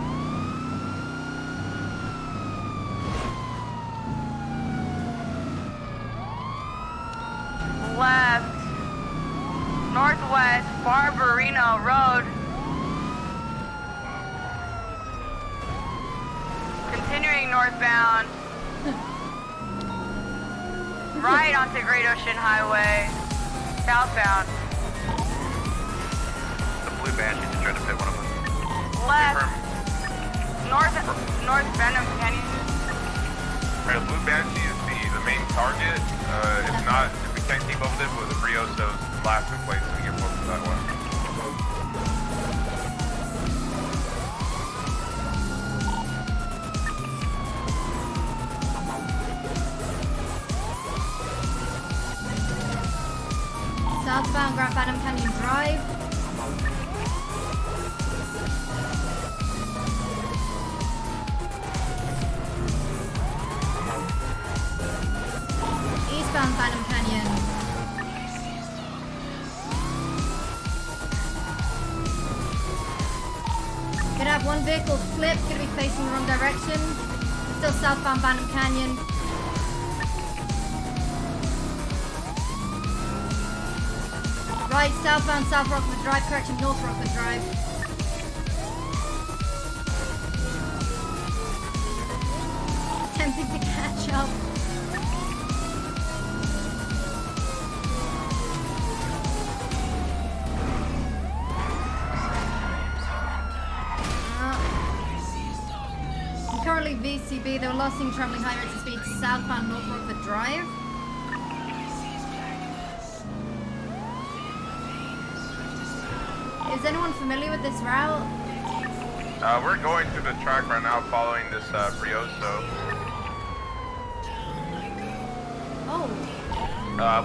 S14: Left, northwest Barbarino Road. Continuing northbound. Right onto Great Ocean Highway, southbound.
S13: The blue Banshee just tried to hit one of us.
S14: Left, north Venom Canyon.
S13: The blue Banshee is the main target. If not, if we can't keep up with it, with the Brioso's last in place, we get focused that way.
S1: Southbound Grand Phantom Canyon Drive. Eastbound Phantom Canyon. Gonna have one vehicle flipped, gonna be facing the wrong direction. Still southbound Phantom Canyon. Right, southbound South Rockford Drive, correction, North Rockford Drive. Attempting to catch up. I'm currently VCB, they were last seen traveling high rates of speed southbound North Rockford Drive. Is anyone familiar with this route?
S13: We're going through the track right now, following this Brioso.
S1: Oh.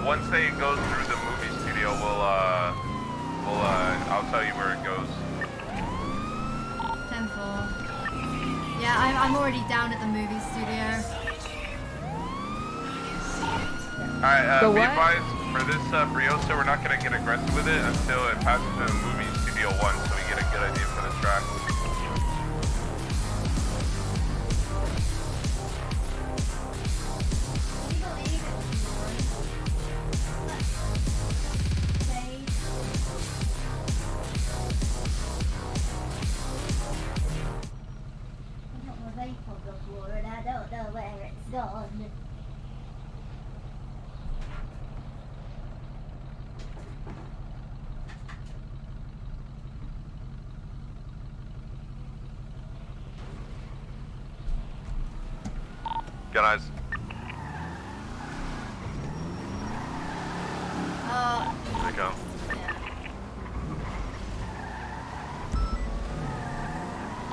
S13: Once they go through the movie studio, I'll tell you where it goes.
S1: 10-4. Yeah, I'm already down at the movie studio.
S13: Alright, be advised, for this Brioso, we're not going to get aggressive with it until it passes the movie studio 1, so we get a good idea for the track.
S1: I don't know where it's gone.
S13: Got eyes. There you go.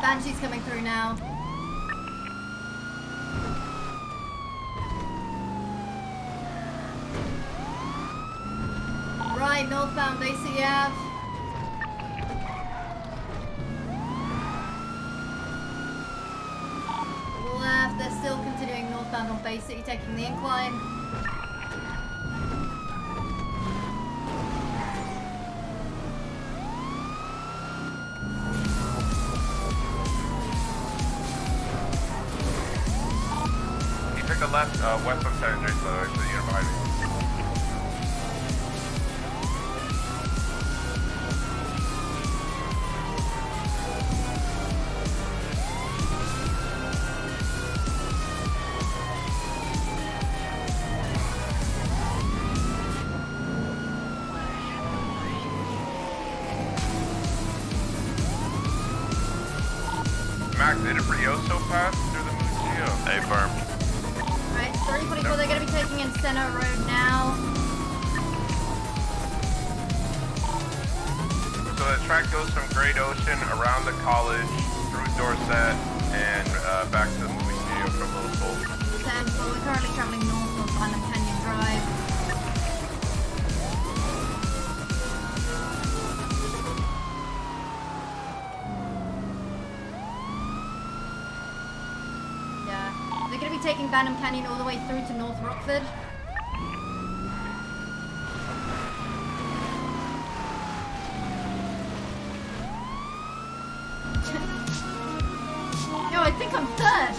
S1: Banshee's coming through now. Right, northbound Basie Ave. Left, they're still continuing northbound on Basie Bay City taking the incline.
S13: You took a left west of San Andreas, so actually you're behind me. Max, did it Rioso pass through the Municipio? Hey, firm.
S1: Alright, 344, they're gonna be taking in Center Road now.
S13: So the track goes from Great Ocean around the college through Dorset and back to the movie studio from Little Soul.
S1: 10, so we're currently traveling north of Island Canyon Drive. Yeah, they're gonna be taking Banham Canyon all the way through to North Rockford. Yo, I think I'm third.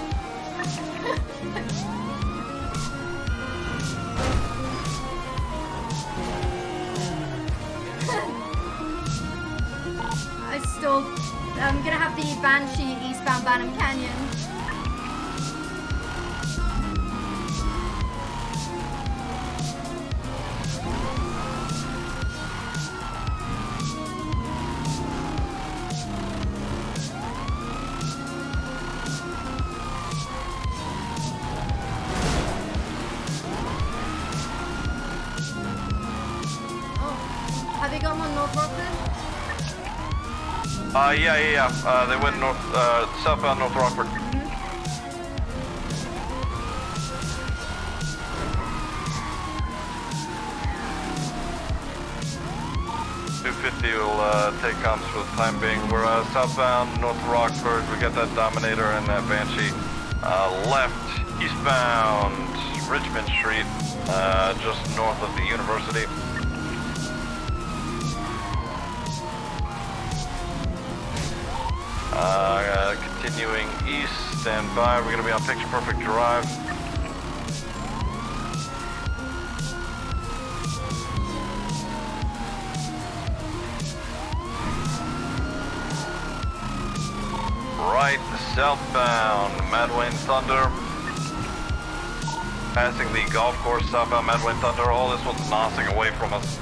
S1: I'm gonna have the Banshee eastbound Banham Canyon. Have they got one North Rockford?
S13: Yeah. They went north, southbound North Rockford. 250 will take comms for the time being. We're southbound North Rockford. We got that Dominator and that Banshee. Left, eastbound Richmond Street, just north of the university. Continuing east, stand by. We're gonna be on Picture Perfect Drive. Right, southbound Madwayne Thunder. Passing the golf course southbound Madwayne Thunder. All this one's nossing away from us.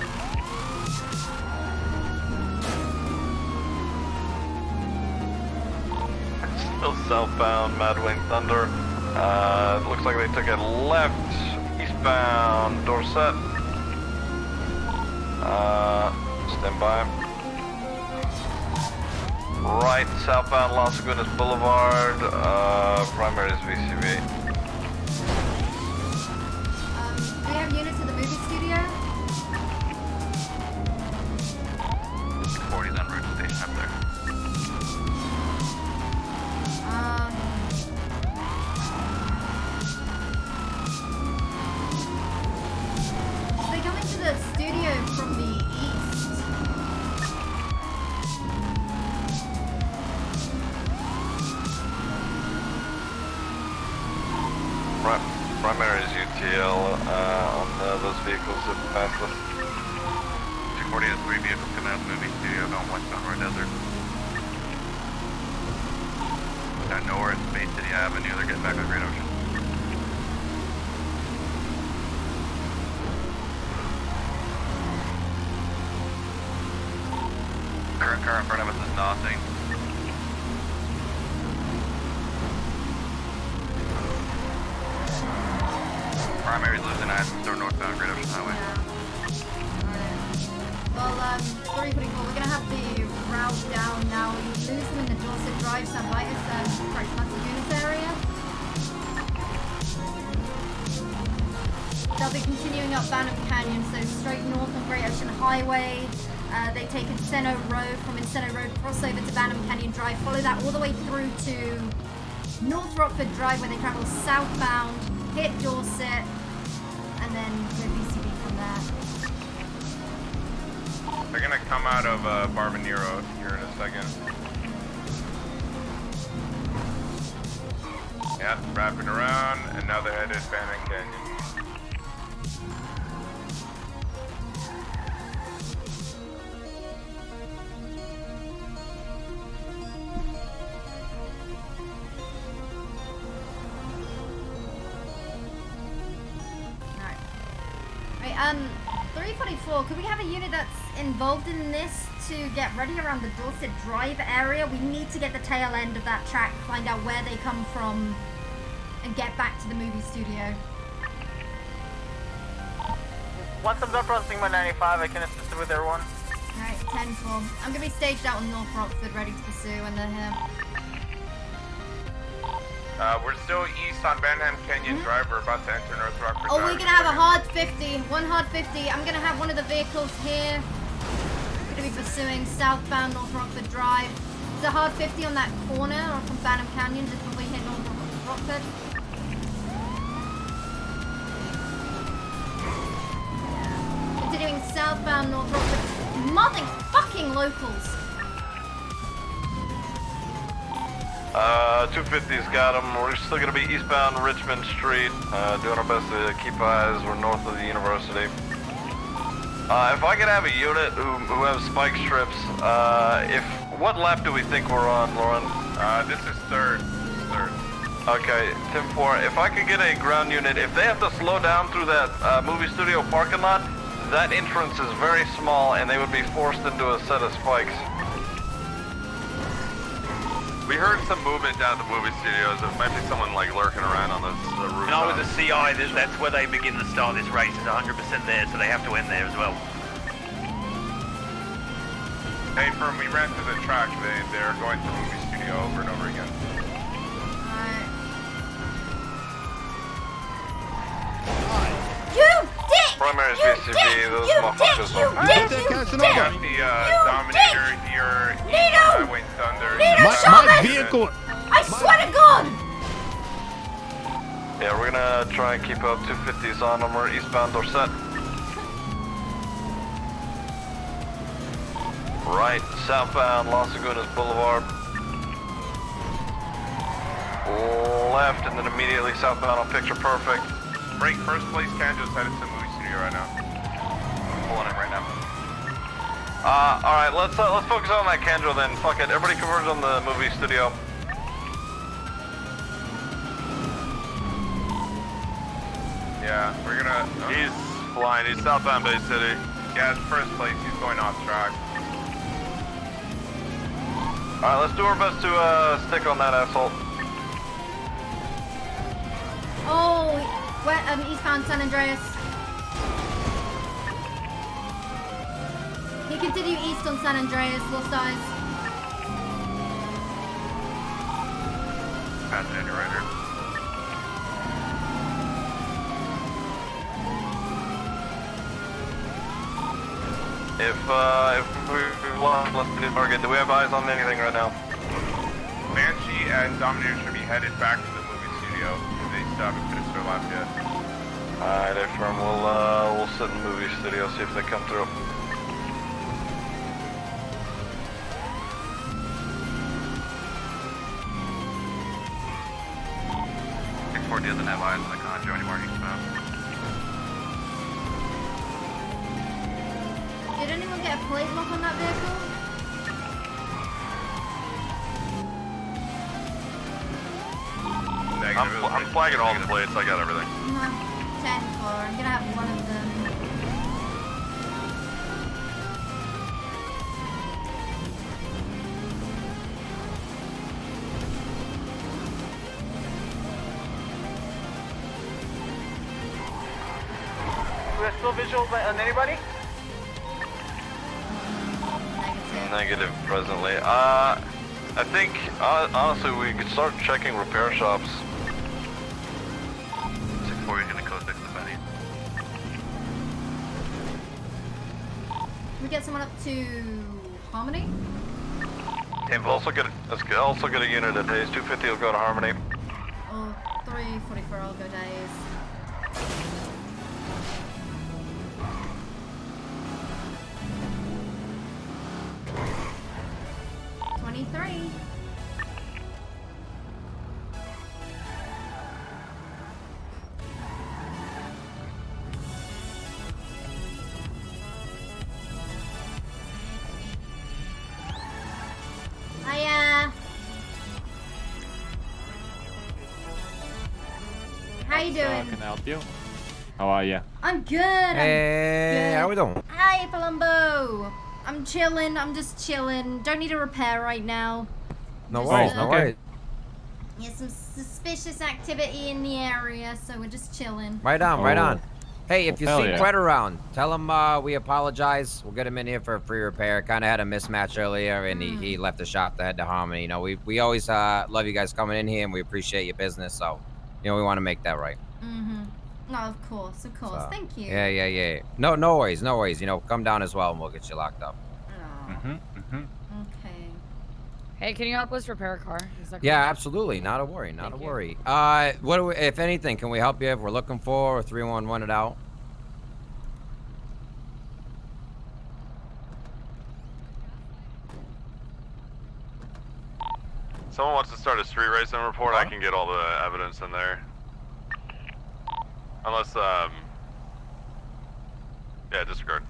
S13: Still southbound Madwayne Thunder. It looks like they took a left eastbound Dorset. Stand by. Right southbound Las Lagunas Boulevard. Primary is VCV.
S1: Do we have units at the movie studio?
S13: 40's en route to station up there.
S1: They're coming to the studio from the east.
S13: Primary is UTL on those vehicles that pass us. 240 has 3 vehicles coming out of the movie studio on westbound Red Desert. Down north, Bay City Avenue, they're getting back on Great Ocean. Current car in front of us is nothing. Primary is losing eyes and store northbound Great Ocean Highway.
S1: Well, 344, we're gonna have the route down now. You lose them in the Dorset Drive, San Vitus, and Christ Massachusetts area. They'll be continuing up Banham Canyon, so straight north on Great Ocean Highway. They take Encino Road, from Encino Road, cross over to Banham Canyon Drive, follow that all the way through to North Rockford Drive, where they travel southbound hit Dorset, and then go BCB from there.
S13: They're gonna come out of Barbanero here in a second. Yeah, wrapping around, and now they're headed Bannon Canyon.
S1: Right, 344, could we have a unit that's involved in this to get ready around the Dorset Drive area? We need to get the tail end of that track, find out where they come from, and get back to the movie studio.
S17: Once I'm done processing my 95, I can assist with everyone.
S1: Alright, 10-4. I'm gonna be staged out on North Rockford, ready to pursue when they're here.
S13: We're still east on Banham Canyon Drive. We're about to enter North Rockford
S1: Oh,
S13: Drive.
S1: we're gonna have a hard 50. One hard 50. I'm gonna have one of the vehicles here. We're gonna be pursuing southbound North Rockford Drive. There's a hard 50 on that corner or from Banham Canyon just before you hit North Rockford. Continuing southbound North Rockford. Motherfucking locals.
S5: 250's got them. We're still going to be eastbound Richmond Street, doing our best to keep eyes. We're north of the university. If I could have a unit who have spike strips, what lap do we think we're on, Lauren?
S13: This is third.
S5: Okay, Tim 4, if I could get a ground unit, if they have to slow down through that movie studio parking lot, that entrance is very small and they would be forced into a set of spikes.
S13: We heard some movement down at the movie studios. There might be someone like lurking around on the roof.
S21: No, with the CI, that's where they begin the start of this race. It's 100% there, so they have to end there as well.
S13: Hey, Firm, we ran through the track. They're going to the movie studio over and over again.
S1: You dick!
S5: Primary
S1: You
S5: BCB,
S1: dick!
S5: those
S1: You
S5: motherfuckers
S1: dick! You
S5: are-
S1: dick!
S13: We
S1: You
S13: got
S1: dick!
S13: the Dominator here.
S1: Nito!
S13: Highway Thunder.
S1: Nito,
S10: My vehicle.
S1: I swear to God!
S5: Yeah, we're gonna try and keep up 250s on them. We're eastbound Dorset. Right, southbound Los Lagunas Boulevard. Left, and then immediately southbound on Picture Perfect.
S13: Break first place. Kanjo's headed to the movie studio right now. Pulling it right now.
S5: Alright, let's focus on that Kanjo then. Fuck it, everybody converge on the movie studio.
S13: Yeah, we're gonna...
S5: He's flying, he's southbound Bay City.
S13: Yeah, it's first place. He's going off track.
S5: Alright, let's do our best to stick on that asshole.
S1: Oh, eastbound San Andreas. He continue east on San Andreas, Lost Eyes.
S13: Passing in your right here.
S5: If we lost the target, do we have eyes on anything right now?
S13: Banshee and Dominator should be headed back to the movie studio. They still haven't finished their lap yet.
S5: Alright, Affirm, we'll sit in the movie studio, see if they come through.
S13: Doesn't have eyes on the Conjo anymore.
S1: Did anyone get a plate lock on that vehicle?
S5: I'm flagging all the plates, I got everything.
S1: No. 10-4. I'm gonna have one of them.
S17: Do we have still visuals on anybody?
S5: Negative presently. I think, honestly, we could start checking repair shops.
S13: 6-4 is gonna code 6 to Benny.
S1: Can we get someone up to Harmony?
S5: Also get a unit at Hayes. 250 will go to Harmony.
S1: Or 3:44, I'll go days. $23. Hiya. How you doing?
S19: Can I help you? How are you?
S1: I'm good.
S20: Hey, how we doing?
S1: Hi, Palumbo. I'm chilling. I'm just chilling. Don't need a repair right now.
S20: No
S1: Just,
S20: worries, no worries.
S1: Yeah, some suspicious activity in the area, so we're just chilling.
S20: Right on, right on. Hey, if you
S19: Hell
S20: see
S19: yeah.
S20: Fred around, tell him we apologize. We'll get him in here for a free repair. Kind of had a mismatch earlier, and he left the shop to head to Harmony. You know, we always love you guys coming in here, and we appreciate your business. So, you know, we want to make that right.
S1: No, of course, of course.
S20: So,
S1: Thank you.
S20: Yeah. No worries, no worries. You know, come down as well, and we'll get you locked up.
S1: Okay.
S2: Hey, can you help us repair a car? Is that
S20: Yeah,
S2: cool?
S20: absolutely. Not a worry, not
S2: Thank
S20: a
S2: you.
S20: worry. What do we, if anything, can we help you if we're looking for or 311 it out?
S5: Someone wants to start a street racing report, I can get all the evidence in there. Unless, yeah, disregard.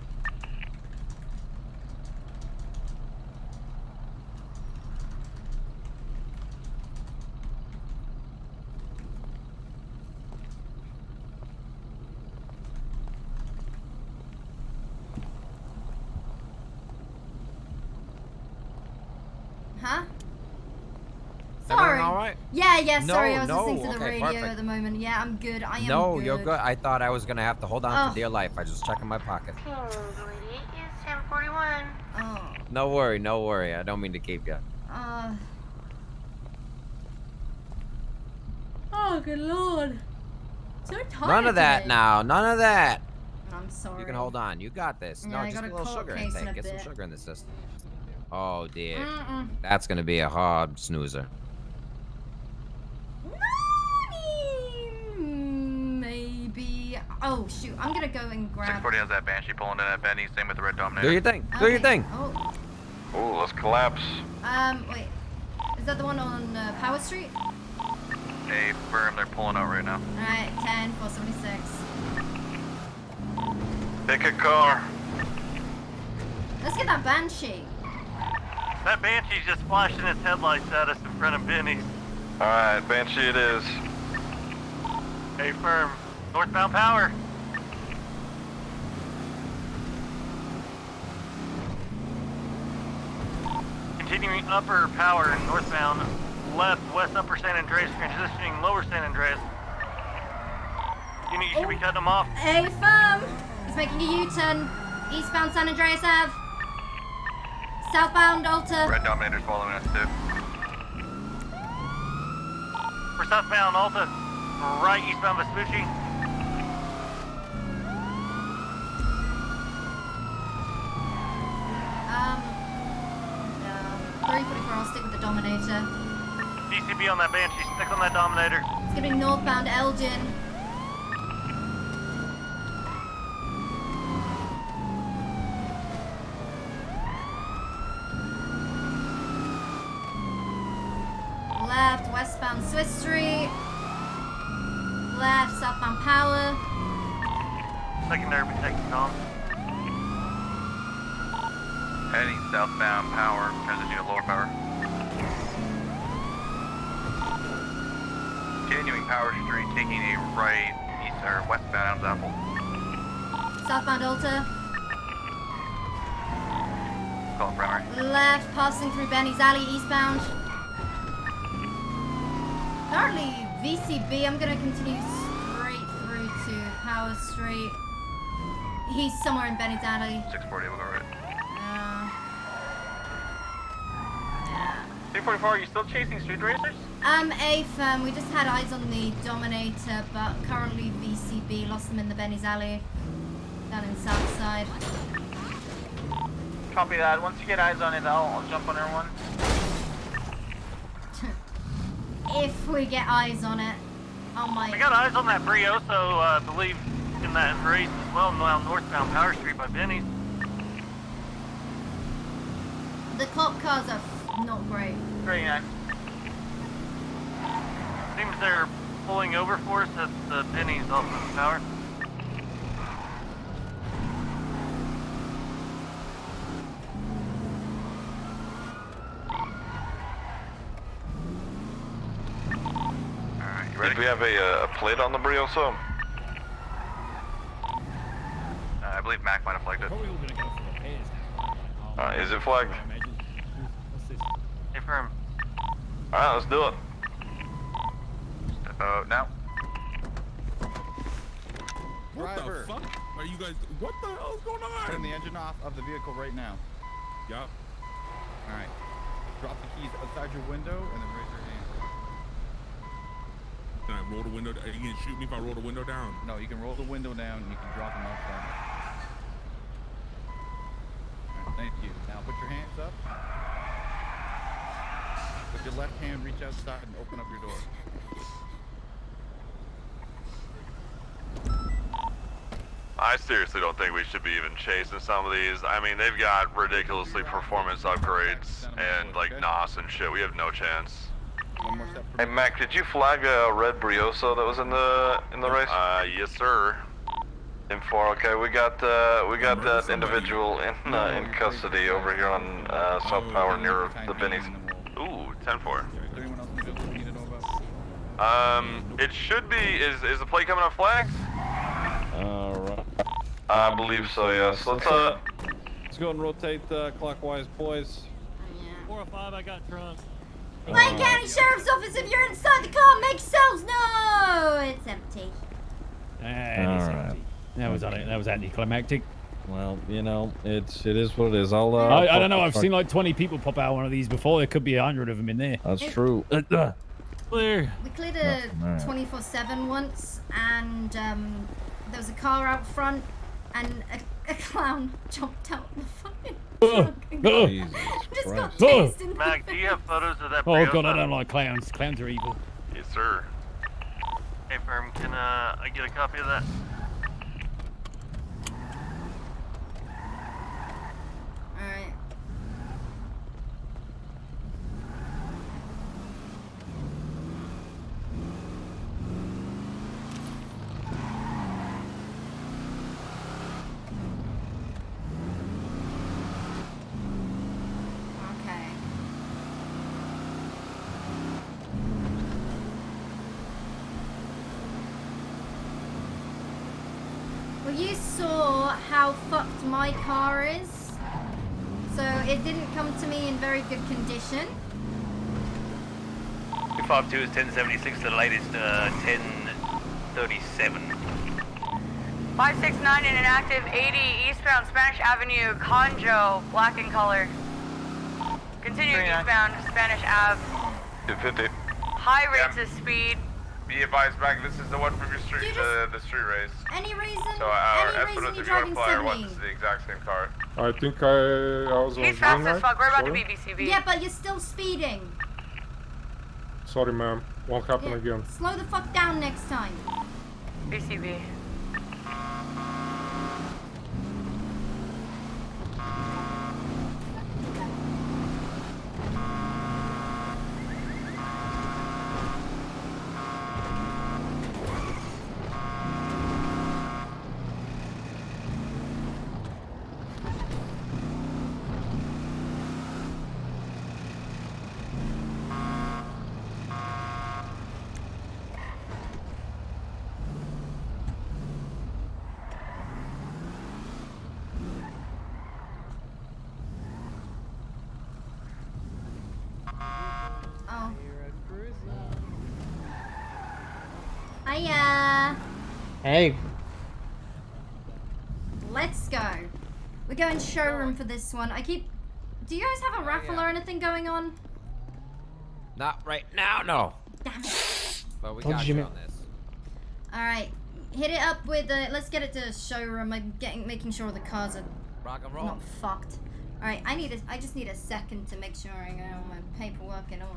S1: Huh?
S20: Everything
S1: Sorry.
S20: all right?
S1: Yeah, sorry. I was
S20: No,
S1: listening to the
S20: okay,
S1: radio
S20: perfect.
S1: at the moment. Yeah, I'm good. I am
S20: No,
S1: good.
S20: you're good. I thought I was gonna have to hold on
S1: Oh.
S20: for dear life. I just checked in my pocket.
S14: Lady is 1041.
S1: Oh.
S20: No worry. I don't mean to keep you.
S1: Oh, good lord. So tired
S20: None of that
S1: today.
S20: now. None of that.
S1: I'm sorry.
S20: You can hold on. You got this.
S1: Yeah,
S20: No,
S1: I
S20: just
S1: got
S20: a
S1: a
S20: little
S1: cold
S20: sugar
S1: case in a
S20: intake. Get some
S1: bit.
S20: sugar in the system. Oh dear.
S1: Mm-mm.
S20: That's gonna be a hard snoozer.
S1: Maybe. Oh shoot! I'm gonna go and grab.
S13: 640 has that Banshee pulling in at Benny, same with the red Dominator.
S20: Do your thing. Do your thing.
S1: Oh.
S5: Ooh, let's collapse.
S1: Wait. Is that the one on Power Street?
S13: Hey, firm, they're pulling out right now.
S1: Alright, 10, 476.
S5: Pick a car.
S1: Let's get that Banshee.
S21: That Banshee's just flashing its headlights at us in front of Benny's.
S5: Alright, Banshee it is.
S21: Hey, firm. Northbound power. Continuing upper power northbound, left west upper San Andreas, transitioning lower San Andreas. You should be cutting them off.
S1: Hey, firm. He's making a U-turn. Eastbound San Andreas Ave. Southbound Alta.
S13: Red Dominator's following us too.
S21: For southbound Alta, right eastbound Vespucci.
S1: No. 344, I'll stick with the Dominator.
S21: DCB on that Banshee, stick on that Dominator.
S1: It's gonna be northbound Elgin. Left, westbound Swiss Street. Left, southbound Power.
S21: Secondary be taking calm.
S13: Heading southbound power, transitioning to lower power. Continuing Power Street, taking a right east or westbound Apple.
S1: Southbound Alta.
S13: Calling primary.
S1: Left, passing through Benny's Alley, eastbound. Currently VCB, I'm gonna continue straight through to Power Street. He's somewhere in Benny's Alley.
S13: 640, we'll go right.
S17: 344, are you still chasing street racers?
S1: A firm, we just had eyes on the Dominator, but currently VCB, lost them in the Benny's Alley. Down in Southside.
S17: Copy that. Once you get eyes on it, I'll jump on her one.
S1: If we get eyes on it. on my.
S21: I got eyes on that Brioso, I believe, in that race as well, now northbound Power Street by Benny's.
S1: The cop cars are not great.
S17: Very nice.
S21: Seems they're pulling over for us at the Benny's off of Power.
S5: Alright, you ready? Do we have a plate on the Brioso?
S13: I believe Mac might have flagged it.
S5: Is it flagged?
S21: Confirm.
S5: Alright, let's do it.
S13: Step out now.
S15: Driver. What the fuck? Are you guys? What the hell is going on?
S18: Turn the engine off of the vehicle right now.
S15: Yup.
S18: All right. Drop the keys outside your window and then raise your hand.
S15: Can I roll the window? Are you gonna shoot me if I roll the window down?
S18: No, you can roll the window down and you can drop them outside. All right, thank you. Now put your hands up. With your left hand, reach outside and open up your door.
S5: I seriously don't think we should be even chasing some of these. I mean, they've got ridiculously performance upgrades and like NOS and shit. We have no chance.
S18: One more step.
S5: Hey Mac, did you flag a red Brioso that was in the race? Yes sir. M4. Okay, we got that individual in custody over here on South Power near the Benny's. Ooh, 10-4. It should be. Is the plate coming up flagged?
S23: Alright.
S5: I believe so, yes. Let's
S23: go and rotate clockwise, boys.
S12: 405, I got drunk.
S1: Wayne County Sheriff's Office, if you're inside the car, make cells. No, it's empty.
S22: Alright. That was anticlimactic.
S23: Well, you know, it is what it is. I'll
S22: I don't know. I've seen like 20 people pop out one of these before. There could be 100 of them in there.
S23: That's true.
S22: Clear.
S1: We cleared a 24/7 once, and there was a car out front, and a clown jumped out the fucking truck and just got chased in the
S21: Mac, do you have photos of that
S22: Oh
S21: Brioso?
S22: god, I don't like clowns. Clowns are evil.
S5: Yes, sir.
S21: Hey, firm, can I get a copy of that?
S1: Alright. Okay. Well, you saw how fucked my car is, so it didn't come to me in very good condition.
S21: 252 is 1076, the latest 1037.
S2: 569 in an active 80 eastbound Spanish Avenue, Conjo, black in color. Continue eastbound Spanish Ave.
S5: 250.
S2: High rates of speed.
S13: Be advised, Mac, this is the one from your street, the street race.
S1: Any reason?
S13: So,
S1: any
S13: Esperos,
S1: reason
S13: if
S1: you're
S13: you want
S1: driving
S13: to fly or what,
S1: 70?
S13: this is the exact same car.
S24: I think I was on
S2: He's fast
S24: green
S2: as
S24: light.
S2: fuck. We're about to
S24: Sorry.
S2: be BCB.
S1: Yeah, but you're still speeding.
S24: Sorry, ma'am. Won't happen again.
S1: Slow the fuck down next time.
S2: BCB.
S1: Oh. Hiya.
S7: Hey.
S1: Let's go. We're going showroom for this one. Do you guys have a raffle or anything going on?
S20: Not right now, no.
S1: Damn it.
S20: But we
S7: Told
S20: got
S7: you,
S20: you
S7: man.
S20: on this.
S1: Alright. Hit it up with let's get it to showroom. I'm making sure the cars are
S20: Rock and roll.
S1: not fucked. Alright, I just need a second to make sure I got all my paperwork in order.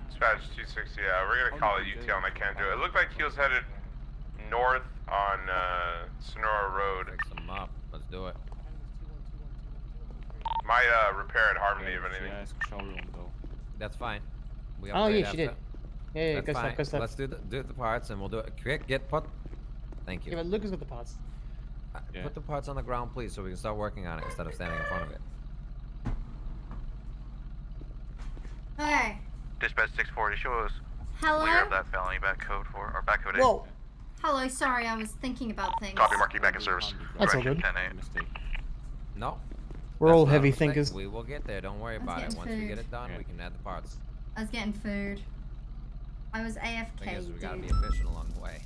S13: Dispatch 260, yeah, we're gonna call it UT on that can't do it. It looked like he was headed north on Sonora Road.
S20: Fix him up. Let's do it.
S13: Might repair at Harmony if anything.
S20: That's fine. We
S3: Oh yeah,
S20: upgrade
S3: she did.
S20: after.
S3: Yeah,
S20: That's
S3: good
S20: fine.
S3: stuff, good stuff.
S20: Let's do the parts and we'll do it. Quick, get put. Thank you.
S3: Yeah, but Lucas got the parts.
S20: Put the parts on the ground, please, so we can start working on it instead of standing in front of it.
S1: Okay.
S21: Dispatch 640 shows.
S1: Hello?
S21: Clear of that felony back code 4 or back code 8.
S1: Whoa. Hello, sorry, I was thinking about things.
S21: Copy, Mark, you back in service.
S3: That's all
S21: Correction,
S3: good.
S21: 10-8.
S20: No.
S3: We're
S20: That's
S3: all
S20: not a
S3: heavy
S20: mistake.
S3: thinkers.
S20: We will get there. Don't worry
S1: Let's
S20: about
S1: get
S20: it. Once we
S1: food.
S20: get it done, we can add the parts.
S1: I was getting food. I was AFK,
S20: I guess we gotta be
S1: dude.
S20: efficient along the way.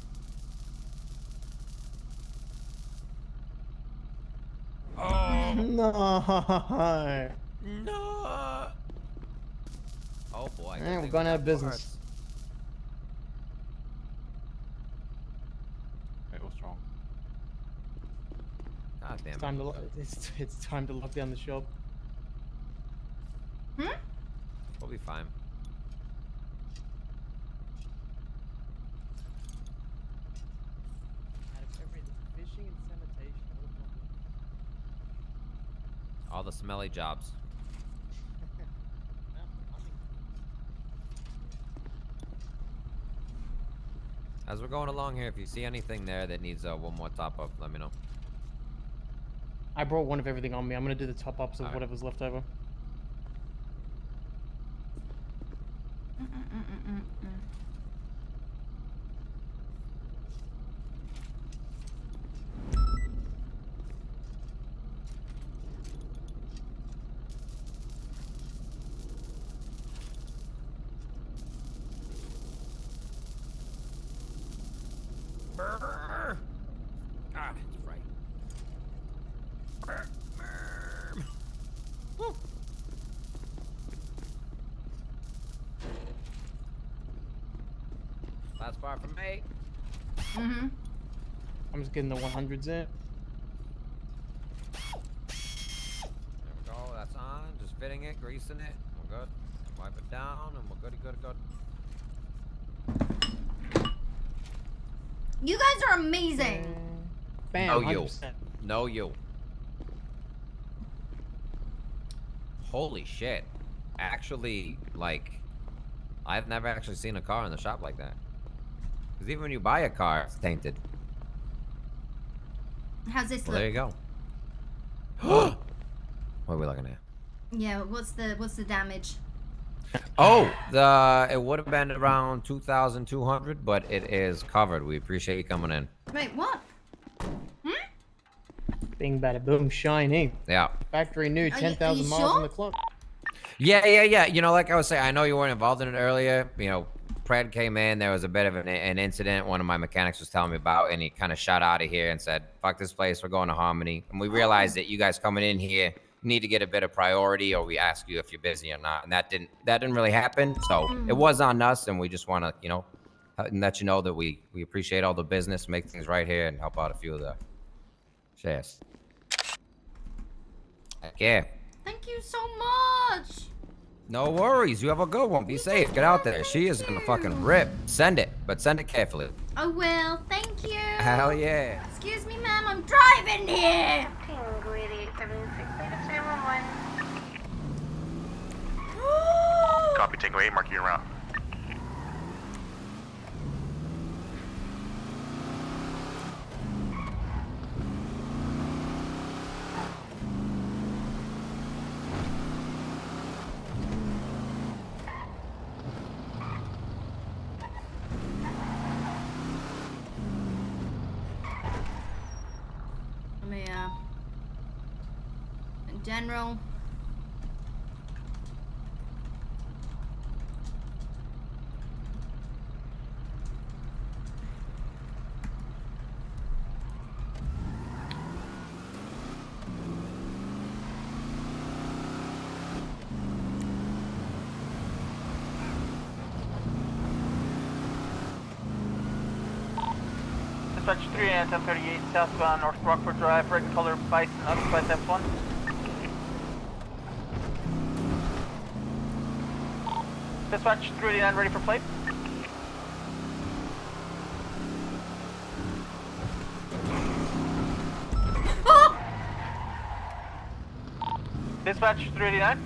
S3: Oh no!
S20: No. Oh boy.
S3: Man, we're going out of business.
S19: Wait, what's wrong?
S20: God damn
S3: It's time to it's time to lock down the shop.
S1: Hmm?
S20: We'll be fine.
S3: Fishing and sanitation.
S20: All the smelly jobs. As we're going along here, if you see anything there that needs one more top up, let me know.
S3: I brought one of everything on me. I'm gonna do the top ups of whatever's left over.
S20: Brr. Ah, it's right. Brr. Woo. Last part from me.
S1: Mm-hmm.
S3: I'm just getting the 100s in.
S20: There we go. That's on. Just fitting it, greasing it. We're good. Wipe it down, and we're good.
S1: You guys are amazing.
S3: Bam.
S20: No, you.
S3: 100%.
S20: No, you. Holy shit. Actually, like, I've never actually seen a car in the shop like that. Because even when you buy a car, it's tainted.
S1: How's this
S20: Well,
S1: look?
S20: there you go. What are we looking at?
S1: Yeah, what's the damage?
S20: Oh, it would have been around 2,200, but it is covered. We appreciate you coming in.
S1: Wait, what?
S3: Bing, bada, boom, shiny.
S20: Yeah.
S3: Factory new,
S1: Are you
S3: 10,000 miles
S1: sure?
S3: on the clock.
S20: Yeah. You know, like I was saying, I know you weren't involved in it earlier. You know, Pred came in. There was a bit of an incident. One of my mechanics was telling me about, and he kind of shot out of here and said, "Fuck this place. We're going to Harmony." And we realized that you guys coming in here need to get a bit of priority, or we ask you if you're busy or not. And that didn't really happen. So it was on us, and we just want to, you know, let you know that we appreciate all the business, make things right here, and help out a few of the shares. Heck yeah.
S1: Thank you so much.
S20: No worries. You have a good one. Be safe. Get out there. She is gonna fucking rip. Send it, but send it carefully.
S1: I will. Thank you.
S20: Hell yeah.
S1: Excuse me, ma'am. I'm driving here.
S21: Copy, Tango 8, mark you en route.
S1: Let me, in general.
S17: Dispatch 3 and 1038 southbound North Rockford Drive, red and color Bison, occupied F1. Dispatch 389 ready for plate. Dispatch 389.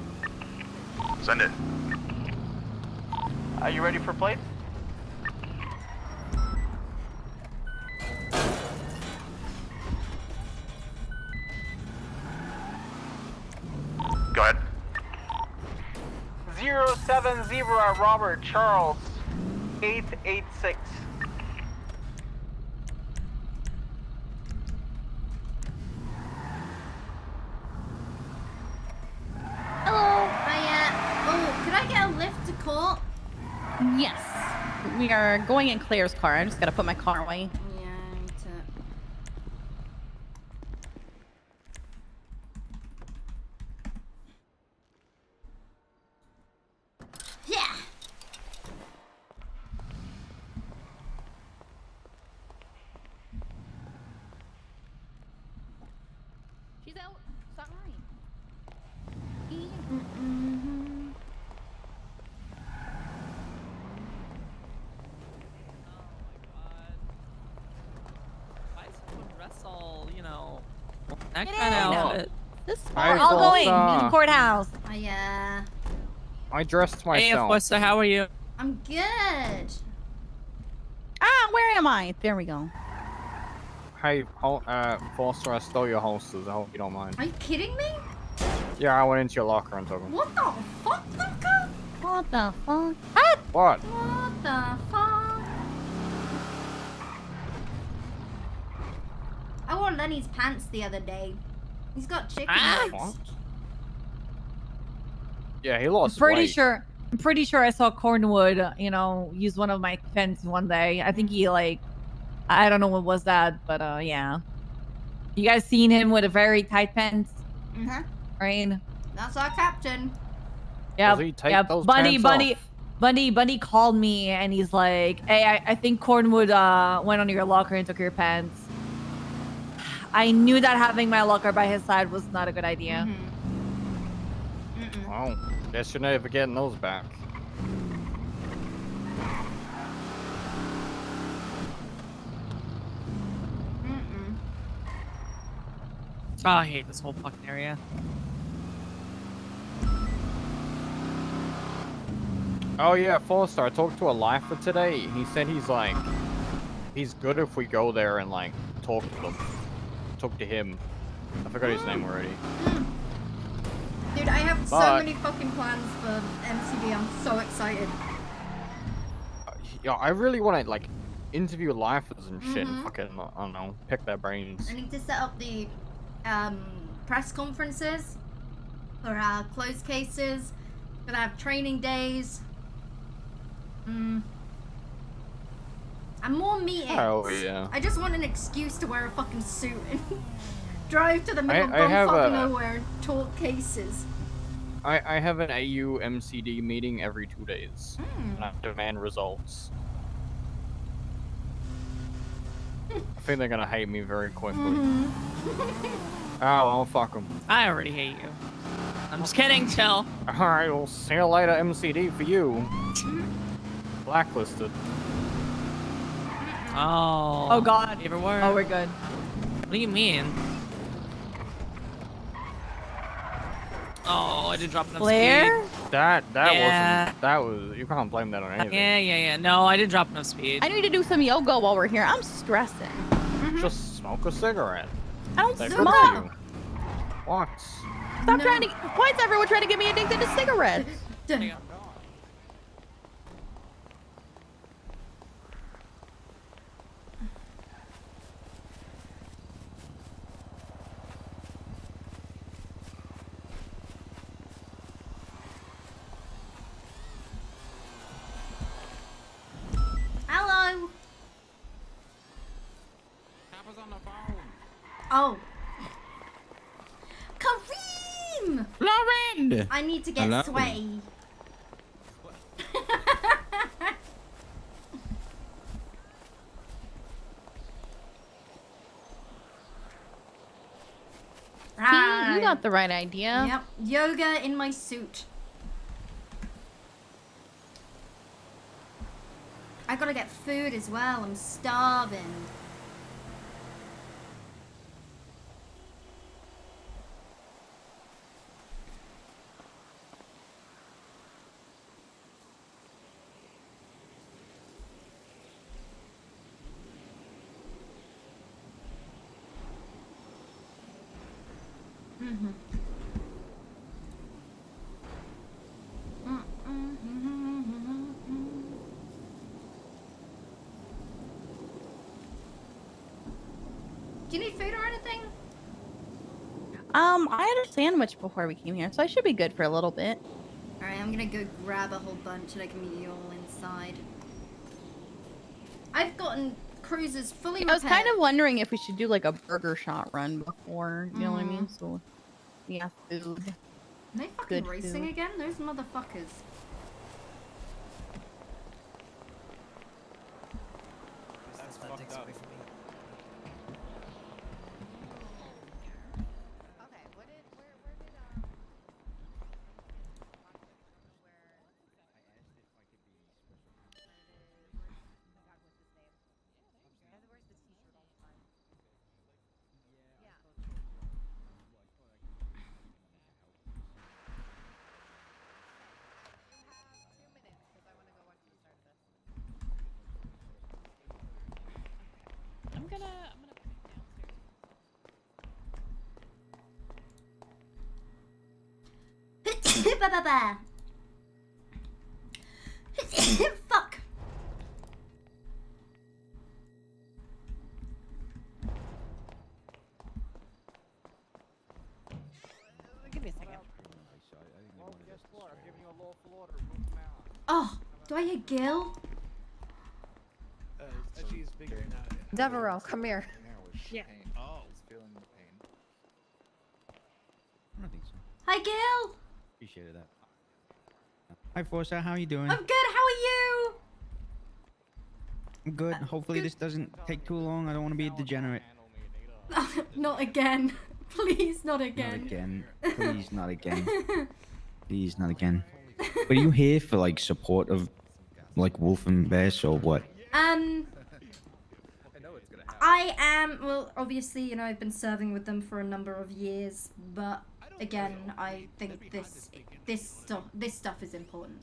S13: Send it.
S17: Are you ready for plate?
S13: Go ahead.
S17: 070 Robert Charles 886.
S1: Hello. Hiya. Oh, could I get a lift to court?
S4: Yes. We are going in Claire's car. I just gotta put my car away.
S1: Yeah, I need to. Yeah.
S4: She's out. Sorry.
S6: You know, that
S4: Get
S6: kind of
S4: in.
S6: outfit.
S4: This
S8: Hi,
S4: I'll go in
S8: Tulsa.
S4: the courthouse.
S1: Hiya.
S8: I dressed
S6: Hey,
S8: myself.
S6: Foster, how are you?
S1: I'm good.
S4: Ah, where am I? There we go.
S8: Hey, Foster, I stole your holsters. I hope you don't mind.
S1: Are you kidding me?
S8: Yeah, I went into your locker and took them.
S1: What the fuck, Luca?
S4: What the fuck?
S8: What?
S1: What the fuck? I wore Lenny's pants the other day. He's got chicken legs.
S8: What? Yeah, he lost
S4: Pretty
S8: weight.
S4: sure. I'm pretty sure I saw Cornwood, use one of my fence one day. I think he I don't know what was that, but yeah. You guys seen him with a very tight pants?
S1: Mm-hmm.
S4: Right?
S1: That's our captain.
S4: Yeah.
S8: Does he take
S4: Yeah.
S8: those
S4: Bunny
S8: pants off?
S4: called me and he's like, "Hey, I think Cornwood went under your locker and took your pants." I knew that having my locker by his side was not a good idea.
S8: Well, guess you're never getting those back.
S6: Oh, I hate this whole fucking area.
S8: Oh yeah, Foster, I talked to a lifer today. He said he's good if we go there and talk to them. Talk to him. I forgot his name already.
S1: Dude, I have so
S8: But-
S1: many fucking plans for MCD. I'm so excited.
S8: Yeah, I really want to interview lifers and shit and fucking, I don't know, pick their brains.
S1: I need to set up the press conferences for closed cases. Gonna have training days. And more meetings.
S8: Oh, yeah.
S1: I just want an excuse to wear a fucking suit and drive to the middle
S8: I
S1: of
S8: have
S1: bumfuck
S8: a-
S1: nowhere and talk cases.
S8: I have an AU MCD meeting every 2 days. And I demand results. I think they're gonna hate me very quickly. Oh, well, fuck them.
S6: I already hate you. I'm just kidding, chill.
S8: Alright, well, see you later, MCD for you. Blacklisted.
S6: Oh.
S4: Oh God.
S6: Favorite word.
S4: Oh, we're good.
S6: What do you mean? Oh, I did drop enough
S4: Blair?
S6: speed.
S8: That
S6: Yeah.
S8: wasn't, you can't blame that on anything.
S6: Yeah. No, I did drop enough speed.
S4: I need to do some yoga while we're here. I'm stressing.
S8: Just smoke a cigarette.
S4: I don't
S8: They're good for
S4: smoke.
S8: you. What?
S4: Stop trying to. Why is everyone trying to get me addicted to cigarettes?
S1: Hello. Oh. Kareem!
S15: Lauren!
S1: I need to get
S15: Hello.
S1: sweaty.
S4: See, you got the right idea.
S1: Yep. Yoga in my suit. gotta get food as well. I'm starving. Do you need food or anything?
S9: I had a sandwich before we came here, so I should be good for a little bit.
S1: Alright, I'm gonna go grab a whole bunch and I can meet you all inside. I've gotten cruisers fully repaired.
S9: I was kind of wondering if we should do like a burger shot run before, you know what I mean? So, yeah, food.
S1: Are they fucking
S9: Good
S1: racing
S9: food.
S1: again? Those motherfuckers.
S9: I'm gonna
S1: Ba-ba-ba. Fuck.
S4: Give me a second.
S1: Oh, do I hear Gil?
S10: Devereaux, come here.
S9: Yeah.
S18: Oh. He's feeling the pain.
S11: I don't think so.
S1: Hi, Gil.
S11: Appreciated that. Hi, Forza. How are you doing?
S1: I'm good. How are you?
S11: I'm good. Hopefully this doesn't take too long. I don't want to be a degenerate.
S1: Not again. Please, not
S11: Not
S1: again.
S11: again. Please, not again. Please, not again. But are you here for like support of like Wolf and Bears or what?
S1: I am, well, obviously, you know, I've been serving with them for a number of years, but again, I think this stuff is important.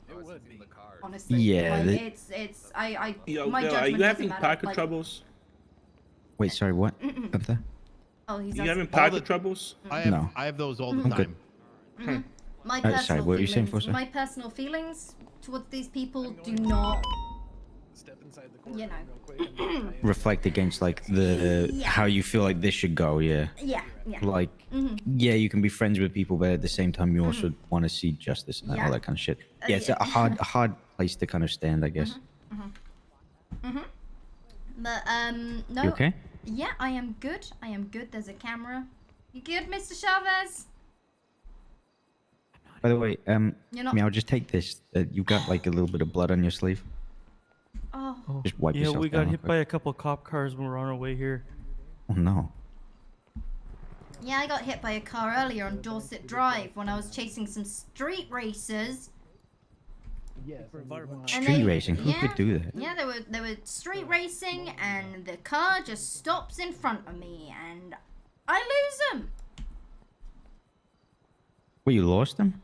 S1: Honestly.
S11: Yeah,
S1: Like,
S11: the-
S23: Yo,
S1: my
S23: Bill, are
S1: judgment
S23: you
S1: doesn't
S23: having
S1: matter,
S23: pocket
S1: like-
S23: troubles?
S11: Wait, sorry, what? Up there?
S1: Oh, he's
S23: You
S1: asking-
S23: having pocket troubles?
S11: No.
S18: I have those all the
S11: I'm
S18: time.
S11: good.
S1: My
S11: sorry,
S1: personal
S11: what were you saying,
S1: feelings,
S11: Forza?
S1: my personal feelings towards these people do not, you know.
S11: Reflect against like the
S1: Yeah.
S11: how you feel like this should go, yeah.
S1: Yeah, yeah.
S11: Like,
S1: Mhm.
S11: yeah, you can be friends with people, but at the same time, you also want to see justice and
S1: Yeah.
S11: all that kind of shit. Yeah, it's
S1: yeah.
S11: a hard place to kind of stand, I guess.
S1: But no.
S11: You okay?
S1: Yeah, I am good. I am good. There's a camera. You good, Mr. Chavez?
S11: By the way,
S1: You're not-
S11: Meow, just take this. You've got like a little bit of blood on your sleeve.
S1: Oh.
S11: Just wipe
S12: Yeah,
S11: yourself
S12: we got
S11: down real
S12: hit
S11: quick.
S12: by a couple cop cars when we were on our way here.
S11: Oh no.
S1: Yeah, I got hit by a car earlier on Dorset Drive when I was chasing some street racers. And
S11: Street racing? Who could do that?
S1: Yeah, they were street racing, and the car just stops in front of me, and I lose them.
S11: Well, you lost them?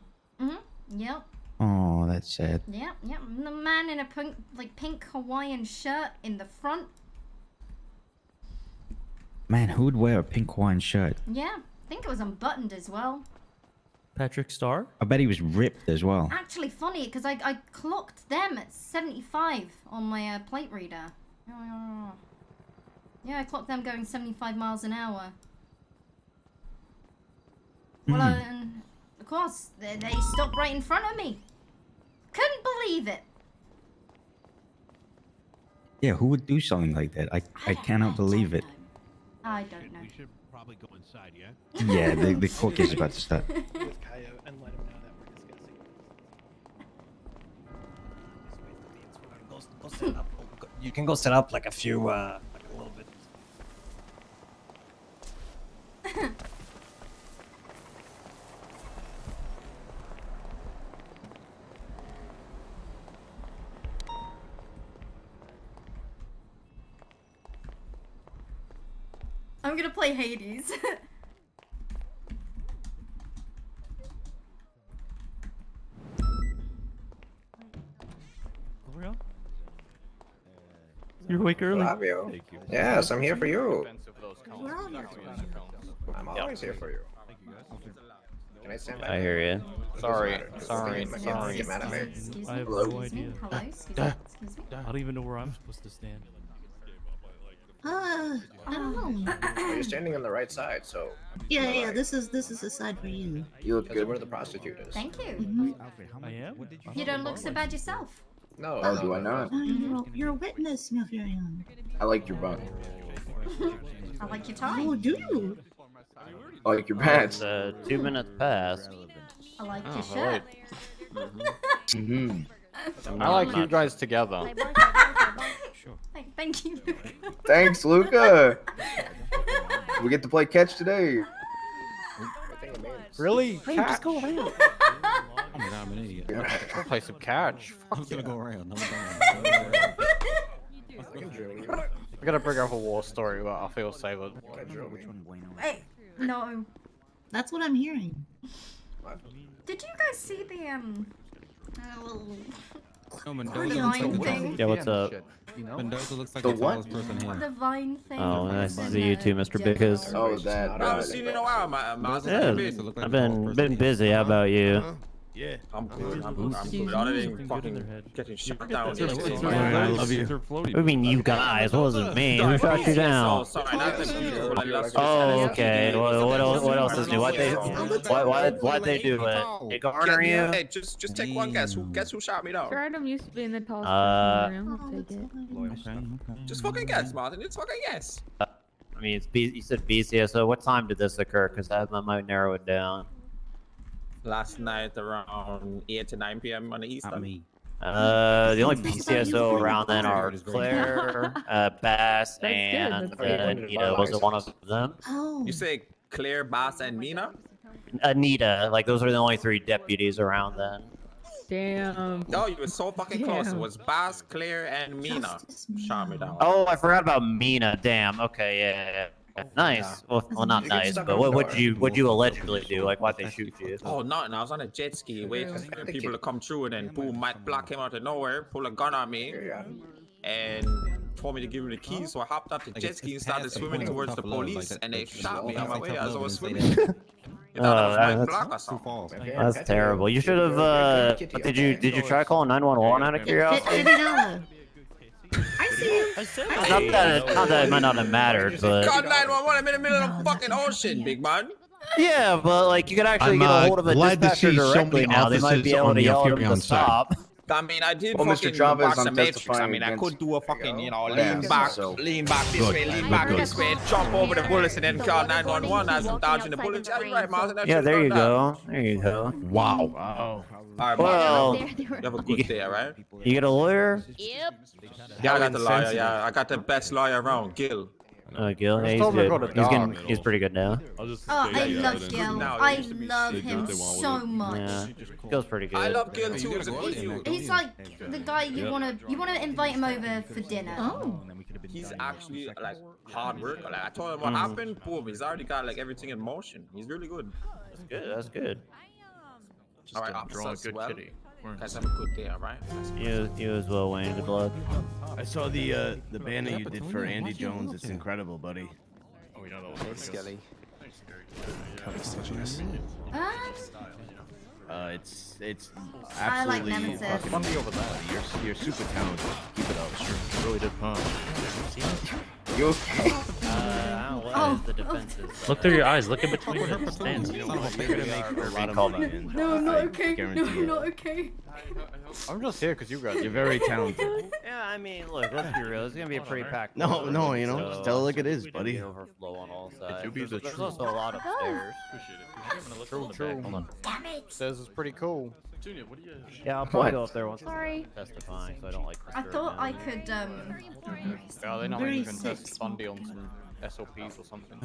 S1: Yep.
S11: Oh, that's sad.
S1: Yep. The man in a pink Hawaiian shirt in the front.
S11: Man, who would wear a pink Hawaiian shirt?
S1: Yeah, I think it was unbuttoned as well.
S12: Patrick Starr?
S11: I bet he was ripped as well.
S1: Actually funny, because I clocked them at 75 on my plate reader. Yeah, I clocked them going 75 miles an hour. Well, and of course, they stopped right in front of me. Couldn't believe it.
S11: Yeah, who would do something like that? I cannot believe it.
S1: I don't know.
S15: We should probably go inside, yeah?
S11: Yeah, the cook is about to start.
S3: With Coyote and let him know that we're discussing.
S16: Go set up. You can go set up like a few, like a little bit.
S1: I'm gonna play Hades.
S12: You're awake early.
S5: Flavio. Yes, I'm here for you. I'm always here for you. Can I stand by?
S14: I hear you.
S8: Sorry.
S5: Get mad at me.
S12: I have no idea. I don't even know where I'm supposed to stand.
S22: I don't know.
S5: Well, you're standing on the right side, so.
S22: Yeah, this is the side for you.
S5: You look good. Where the prostitute is.
S1: Thank you.
S12: I am?
S1: You don't look so bad yourself.
S5: No.
S22: Oh,
S5: do I not?
S22: You're a witness, Milfurion.
S5: I like your butt.
S1: I like your tie.
S22: Oh, do you?
S5: I like your pants.
S14: 2 minutes past.
S1: I like your shirt.
S8: I like you guys together.
S1: Thank you.
S5: Thanks, Luca. We get to play catch today.
S8: Really?
S22: Hey, just go around.
S23: Oh my god, I'm an idiot.
S8: Go play some catch.
S23: I'm gonna go around.
S8: I gotta bring up a war story, but I feel safer.
S1: Hey, no.
S22: That's what I'm hearing.
S1: Did you guys see the
S23: No,
S1: Vine thing?
S14: Yeah, what's up?
S23: Mendoza looks like
S5: The
S23: the
S5: what?
S23: tallest person here.
S1: The Vine thing.
S14: Oh, nice to see you too, Mr. Bickers.
S5: Oh, that.
S16: I haven't seen you in a while, Miles.
S14: Yeah, I've been busy. How about you?
S16: Yeah. I'm good. I'm good. I didn't fucking getting shot down.
S23: I love you.
S14: What do you mean, you guys? It wasn't me. Who shot you down? Oh, okay. Well, what else is new? Why'd they do it? They garner you?
S16: Hey, just take one guess. Guess who shot me down?
S24: Random used to be in the tallest person in the room. I'll take it.
S16: Just fucking guess, Martin. Just fucking guess.
S14: I mean, you said BC, so what time did this occur? Because I might narrow it down.
S16: Last night around 8 to 9 p.m. on the east.
S14: The only PCSO around then are Claire, Bass, and Anita. Was it one of them?
S22: Oh.
S16: You say Claire, Bass, and Mina?
S14: Anita. Like, those are the only 3 deputies around then.
S24: Damn.
S16: No, you were so fucking close. It was Bass, Claire, and Mina. Shot me down.
S14: Oh, I forgot about Mina. Damn. Okay, yeah. Nice. Well, not nice, but what'd you allegedly do? Like, why'd they shoot you?
S16: Oh, nothing. I was on a jet ski waiting for people to come through, and then boom, Mike Black came out of nowhere, pulled a gun on me, and told me to give him the keys. So I hopped off the jet ski and started swimming towards the police, and they shot me on my way as I was swimming.
S14: That's terrible. You should have. Did you try calling 911 out of curiosity?
S22: I see you.
S14: Not that it might not have mattered, but.
S16: Call 911. I'm in the middle of the fucking ocean, big man.
S14: Yeah, but like you could actually get a hold of a dispatcher directly now. They might be able to yell at them to stop.
S16: I mean, I did
S5: Well,
S16: fucking
S5: Mr. Chavez,
S16: watch the
S5: I'm
S16: Matrix. I
S5: testifying
S16: mean, I could do a fucking, you know, lean back this way, lean back this way, jump over the bullets, and then call 911 as I'm dodging the bullets. Yeah, you're right, Martin.
S14: Yeah, there you go. There you go.
S23: Wow.
S16: All right,
S14: Well,
S16: Martin. You have a good day, all right?
S14: You get a lawyer?
S24: Yep.
S16: Yeah, I got the lawyer. Yeah, I got the best lawyer around, Gil.
S14: Gil, yeah, he's good. He's pretty good now.
S1: Oh, I love Gil. I love him so much.
S14: Yeah, Gil's pretty good.
S16: I love Gil too. He's a good dude.
S1: He's like the guy you wanna invite him over for dinner.
S22: Oh.
S16: He's actually like hard work. Like I told him what happened, boom, he's already got like everything in motion. He's really good.
S14: That's good. That's good.
S16: All right, officers, well, guys have a good day, all right?
S14: You as well, Wayne. Good luck.
S25: I saw the banner you did for Andy Jones. It's incredible, buddy.
S8: Oh, we know that was
S5: Skelly.
S25: It's
S1: I like
S25: absolutely
S1: Nemesis.
S25: fucking over that. You're super talented. Keep it up. You really did punch.
S5: You okay?
S14: The defenses.
S12: Look through your eyes. Look in between the stands.
S25: You're gonna make a lot of money.
S1: No, I'm not okay. No, I'm not okay.
S8: I'm just here because you guys.
S25: You're very talented.
S14: Yeah, I mean, look, let's be real. It's gonna be a pretty packed.
S25: No, you know, just tell it like it is, buddy.
S14: Overflow on all sides.
S25: You'll be the
S14: There's
S25: truth.
S14: also a lot upstairs.
S8: True.
S14: Hold on.
S8: Says it's pretty cool.
S14: Yeah, I'll probably
S5: What?
S14: go up there once
S1: Sorry.
S14: testifying, so I don't like.
S1: I thought I could
S8: Yeah, they not
S22: Very
S8: even test
S22: sick.
S8: Bundy on some SOPs or something.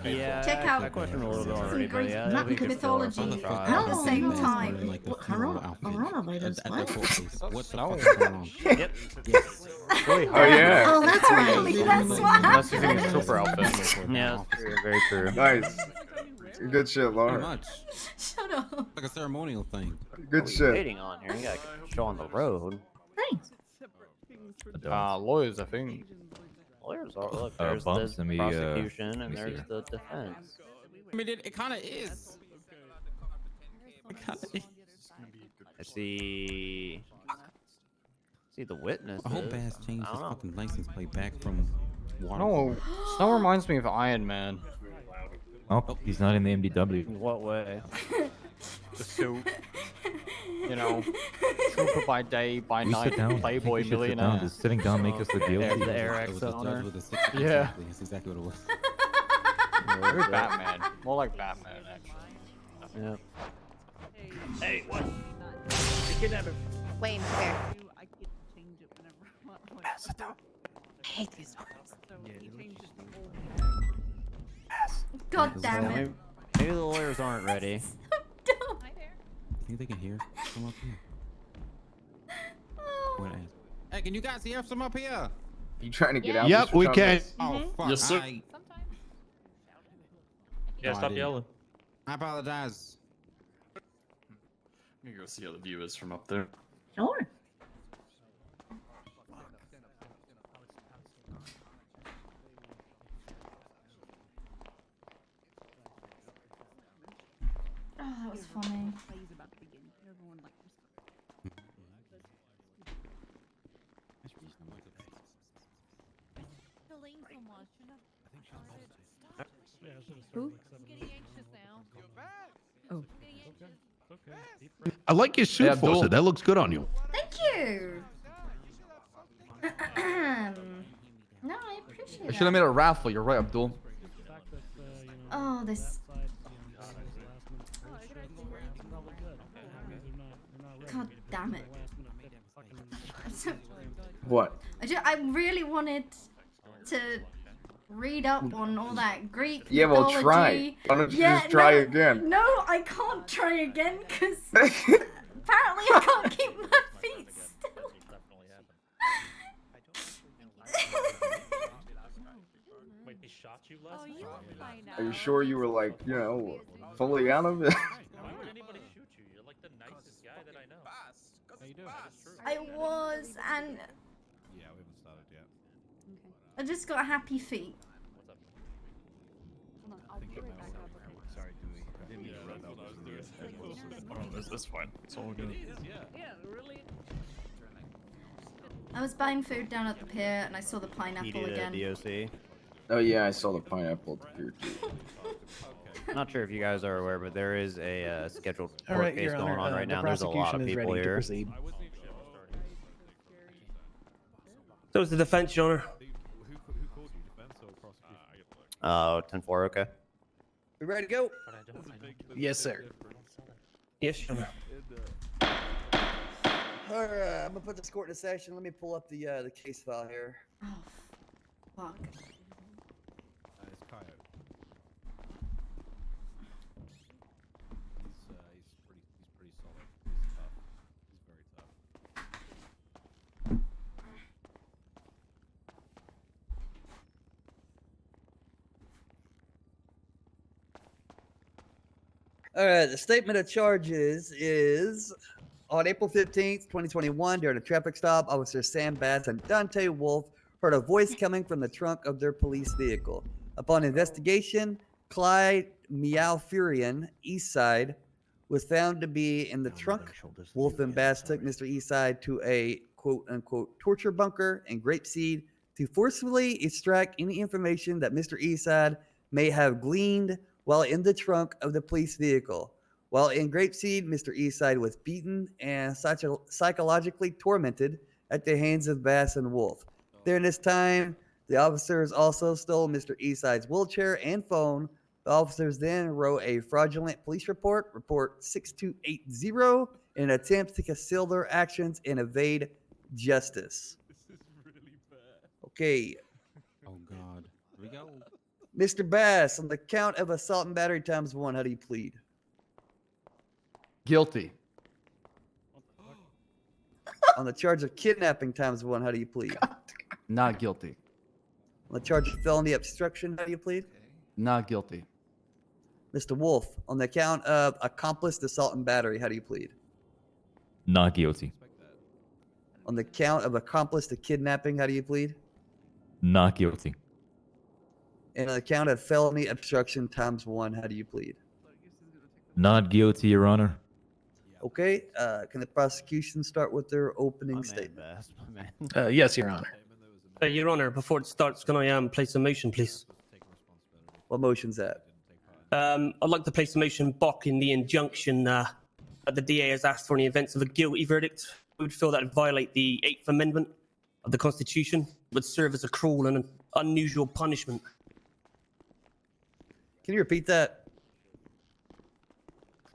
S14: Yeah,
S1: check out
S14: I questioned a little bit
S1: some
S14: already, but
S1: Greek
S14: yeah, that'd be good
S1: mythology
S14: for us.
S1: at the same time.
S22: Coronavirus. What?
S25: What the fuck is going on?
S14: Yep.
S8: Really
S5: Oh yeah.
S1: Oh, that's right. That's why.
S8: Unless he's in his super outfit.
S14: Yeah, that's very true.
S5: Nice. Good shit,
S23: Pretty
S5: Laura.
S23: much.
S1: Shut up.
S23: Like a ceremonial thing.
S5: Good
S14: What are you
S5: shit.
S14: waiting on here? You gotta show on the road.
S22: Thanks.
S8: Lawyers, I think.
S14: Lawyers are. Look, there's
S23: Bumps,
S14: the
S23: let me,
S14: prosecution
S23: let
S14: and
S23: me see
S14: there's
S23: here.
S14: the defense.
S23: I mean, it kind of is.
S14: I see. See the witness.
S23: I hope Bass changed his fucking license plate back from water.
S8: No, Snow reminds me of Iron Man.
S23: Oh, he's not in the MDW.
S14: In what way?
S8: The suit. You know, trooper by day, by
S23: We
S8: night,
S23: sit down.
S8: playboy
S23: Sit down.
S8: millionaire.
S23: Does sitting down make us the deal?
S14: There's the
S23: That
S14: Air
S23: was the
S14: owner.
S23: judge with the six-
S8: Yeah.
S23: Exactly. That's exactly what it was.
S8: Maybe Batman. More like Batman, actually.
S14: Yeah.
S3: Hey, what? You kidnapped him.
S10: Wayne, come here.
S23: Sit down.
S10: I hate these doors.
S1: God damn it.
S14: Maybe the lawyers aren't ready.
S23: Think they can hear from up here? I'm gonna ask. Hey, can you guys hear from up here?
S5: You trying to get out?
S23: Yep,
S5: Mr.
S23: we
S5: Thomas?
S23: can. Oh, fuck.
S3: Yes, sir.
S23: Yeah,
S3: stop yelling.
S23: I apologize.
S3: I'm gonna go see how the view is from up there.
S22: Sure.
S1: Oh, that was funny.
S22: Who? Oh.
S23: I like your suit,
S3: Yeah,
S23: Forza.
S3: Abdul.
S23: That looks good on you.
S1: Thank you. No, I appreciate
S23: I
S1: it.
S23: should have made a raffle. You're right, Abdul.
S1: Oh, this. God damn it.
S5: What?
S1: I really wanted to read up on all that Greek
S5: Yeah, well,
S1: mythology.
S5: try. Why don't you
S1: Yeah,
S5: just try
S1: no,
S5: again?
S1: No, I can't try again because apparently I can't keep my feet still.
S3: Wait, he shot you last
S5: Are you sure you were like, you know, fully out of it?
S3: Why would anybody shoot you? You're like the nicest guy that I know. How you doing? That's true.
S1: I was, and
S23: Yeah, we haven't started yet.
S1: I just got happy feet.
S23: Sorry, Dewey. I didn't mean to run out.
S3: Oh, that's fine. It's all good.
S1: I was buying food down at the pier and I saw the pineapple again.
S14: DOC.
S5: Oh yeah, I saw the pineapple at the pier too.
S14: Not sure if you guys are aware, but there is a scheduled
S3: All
S14: court
S3: right,
S14: case
S3: Your
S14: going
S3: Honor,
S14: on right
S3: the
S14: now. There's a lot of
S3: prosecution is
S14: people
S3: ready to
S14: here.
S3: proceed.
S2: So is the defense, Your Honor.
S14: Oh, 10-4, okay.
S2: We ready to go?
S3: Yes, sir.
S2: Yes, Your Honor. All right, I'm gonna put this court in session. Let me pull up the case file here.
S1: Oh, fuck.
S23: It's Coyote. He's pretty solid. He's tough. He's very tough.
S2: All right, the statement of charges is on April 15th, 2021, during a traffic stop, Officers Sam Bass and Dante Wolf heard a voice coming from the trunk of their police vehicle. Upon investigation, Clyde Meow-Furian, Eastside, was found to be in the trunk. Wolf and Bass took Mr. Eastside to a quote-unquote torture bunker in Grapeseed to forcefully extract any information that Mr. Eastside may have gleaned while in the trunk of the police vehicle. While in Grapeseed, Mr. Eastside was beaten and psychologically tormented at the hands of Bass and Wolf. During this time, the officers also stole Mr. Eastside's wheelchair and phone. The officers then wrote a fraudulent police report, report 6280, in an attempt to conceal their actions and evade justice. Okay.
S23: Oh God. Here we go.
S2: Mr. Bass, on the count of assault and battery times 1, how do you plead?
S23: Guilty.
S2: On the charge of kidnapping times 1, how do you plead?
S18: Not guilty.
S2: On the charge of felony obstruction, how do you plead?
S18: Not guilty.
S2: Mr. Wolf, on the count of accomplice assault and battery, how do you plead?
S7: Not guilty.
S2: On the count of accomplice to kidnapping, how do you plead?
S7: Not guilty.
S2: And on the count of felony obstruction ×1, how do you plead?
S7: Not guilty, Your Honor.
S2: Okay, can the prosecution start with their opening statement?
S13: Yes, Your Honor.
S19: Your Honor, before it starts, can I place a motion, please?
S2: What motion's that?
S19: I'd like to place a motion blocking the injunction that the DA has asked for in the events of a guilty verdict. We would feel that would violate the 8th Amendment of the Constitution, would serve as a cruel and an unusual punishment.
S2: Can you repeat that?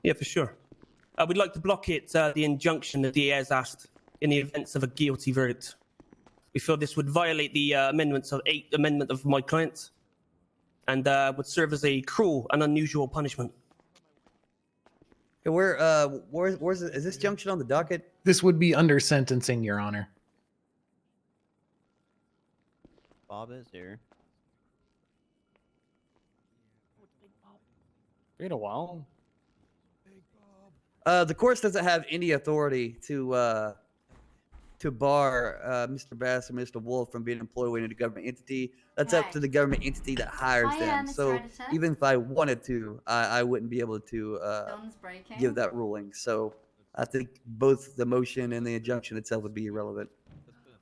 S19: Yeah, for sure. We'd like to block it, the injunction that the DA has asked in the events of a guilty verdict. We feel this would violate the amendments of 8th Amendment of my client and would serve as a cruel and unusual punishment.
S2: Okay, where's it? Is this junction on the docket?
S13: This would be under sentencing, Your Honor.
S14: Bob is here.
S8: Been a while.
S2: The course doesn't have any authority to bar Mr. Bass or Mr. Wolf from being employed in a government entity. That's up to the government entity that hires them. So even if I wanted to, I wouldn't be able to give that ruling. So I think both the motion and the injunction itself would be irrelevant.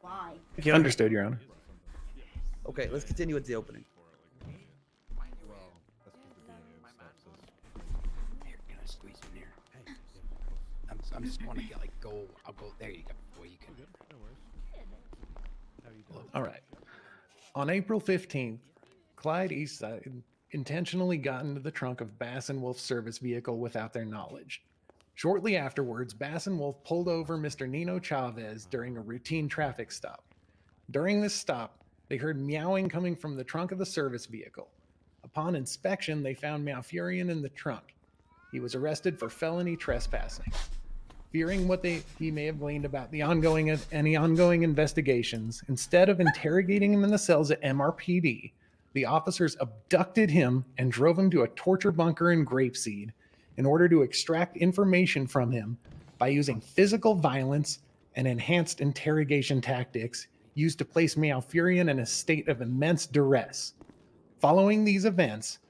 S1: Why?
S13: Understood, Your Honor.
S2: Okay, let's continue with the opening.
S20: I'm just want to get I'll go there. You go before you can.
S13: All right. On April 15th, Clyde Eastside intentionally got into the trunk of Bass and Wolf's service vehicle without their knowledge. Shortly afterwards, Bass and Wolf pulled over Mr. Nino Chavez during a routine traffic stop. During this stop, they heard meowing coming from the trunk of the service vehicle. Upon inspection, they found Malfurion in the trunk. He was arrested for felony trespassing. Fearing what he may have gleaned about any ongoing investigations, instead of interrogating him in the cells at MRPD, the officers abducted him and drove him to a torture bunker in Grapeseed in order to extract information from him by using physical violence and enhanced interrogation tactics used to place Malfurion in a state of immense duress. Following these events,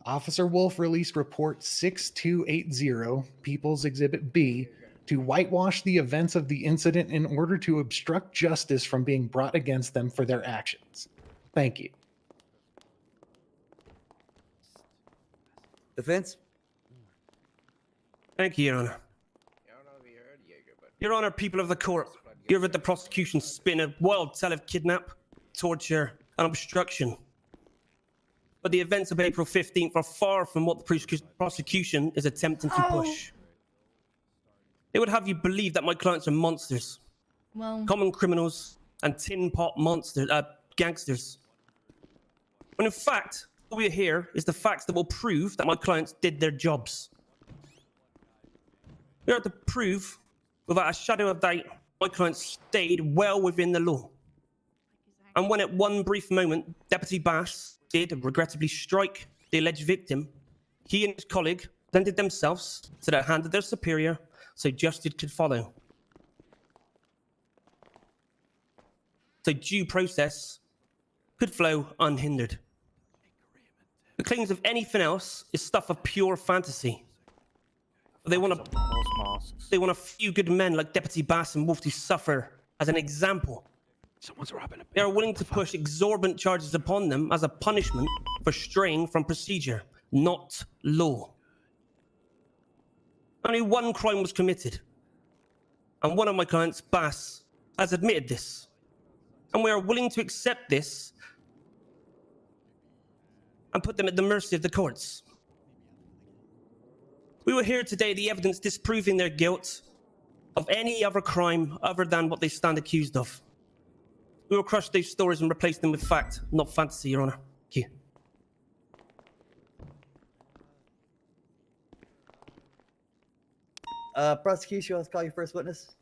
S13: Officer Wolf released Report 6280, People's Exhibit B, to whitewash the events of the incident in order to obstruct justice from being brought against them for their actions. Thank you.
S2: Defense?
S19: Thank you, Your Honor. Your Honor, people of the court, you heard the prosecution spin a wild tale of kidnap, torture, and obstruction. But the events of April 15th are far from what the prosecution is attempting to push. They would have you believe that my clients are monsters, common criminals, and tin pot gangsters. When in fact, all we hear is the facts that will prove that my clients did their jobs. We have to prove, without a shadow of doubt, my clients stayed well within the law. And when at one brief moment, Deputy Bass did regrettably strike the alleged victim, he and his colleague presented themselves to the hand of their superior so justice could follow. So due process could flow unhindered. The claims of anything else is stuff of pure fantasy. They want a few good men like Deputy Bass and Wolf to suffer as an example.
S20: Someone's robbing a bank.
S19: They are willing to push exorbitant charges upon them as a punishment for straying from procedure, not law. Only one crime was committed, and one of my clients, Bass, has admitted this. And we are willing to accept this and put them at the mercy of the courts. We will hear today the evidence disproving their guilt of any other crime other than what they stand accused of. We will crush these stories and replace them with fact, not fantasy, Your Honor. Thank you.
S2: Prosecution, let's call your first witness.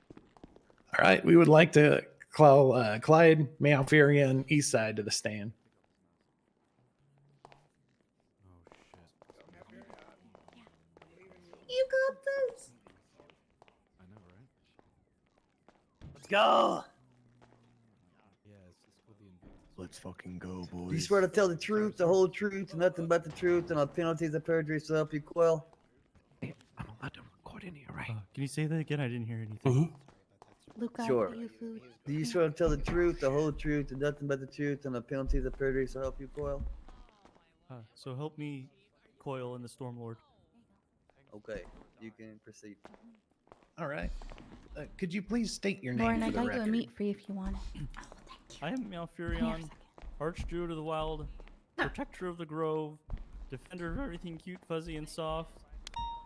S13: All right, we would like to Call Clyde, Malfurion, east side to the stand.
S22: You got this.
S25: Let's go. Let's fucking go, boys.
S2: Do you swear to tell the truth, the whole truth, and nothing but the truth, and on penalties of perjury, so help you Quill?
S20: I'm allowed to record in here, right?
S12: Can you say that again? I didn't hear anything.
S22: Look out
S2: Sure.
S22: for your food.
S2: Do you swear to tell the truth, the whole truth, and nothing but the truth, and the penalties of perjury, so help you Quill?
S12: So help me, Coil and the Stormlord.
S2: Okay, you can proceed.
S13: All right. Could you please state your name
S22: Lauren,
S13: for
S22: I
S13: the
S22: got you a
S13: record?
S22: meat free if you want it.
S12: I am Malfurion, Archdruid of the Wild, Protector of the Grove, Defender of everything cute, fuzzy, and soft,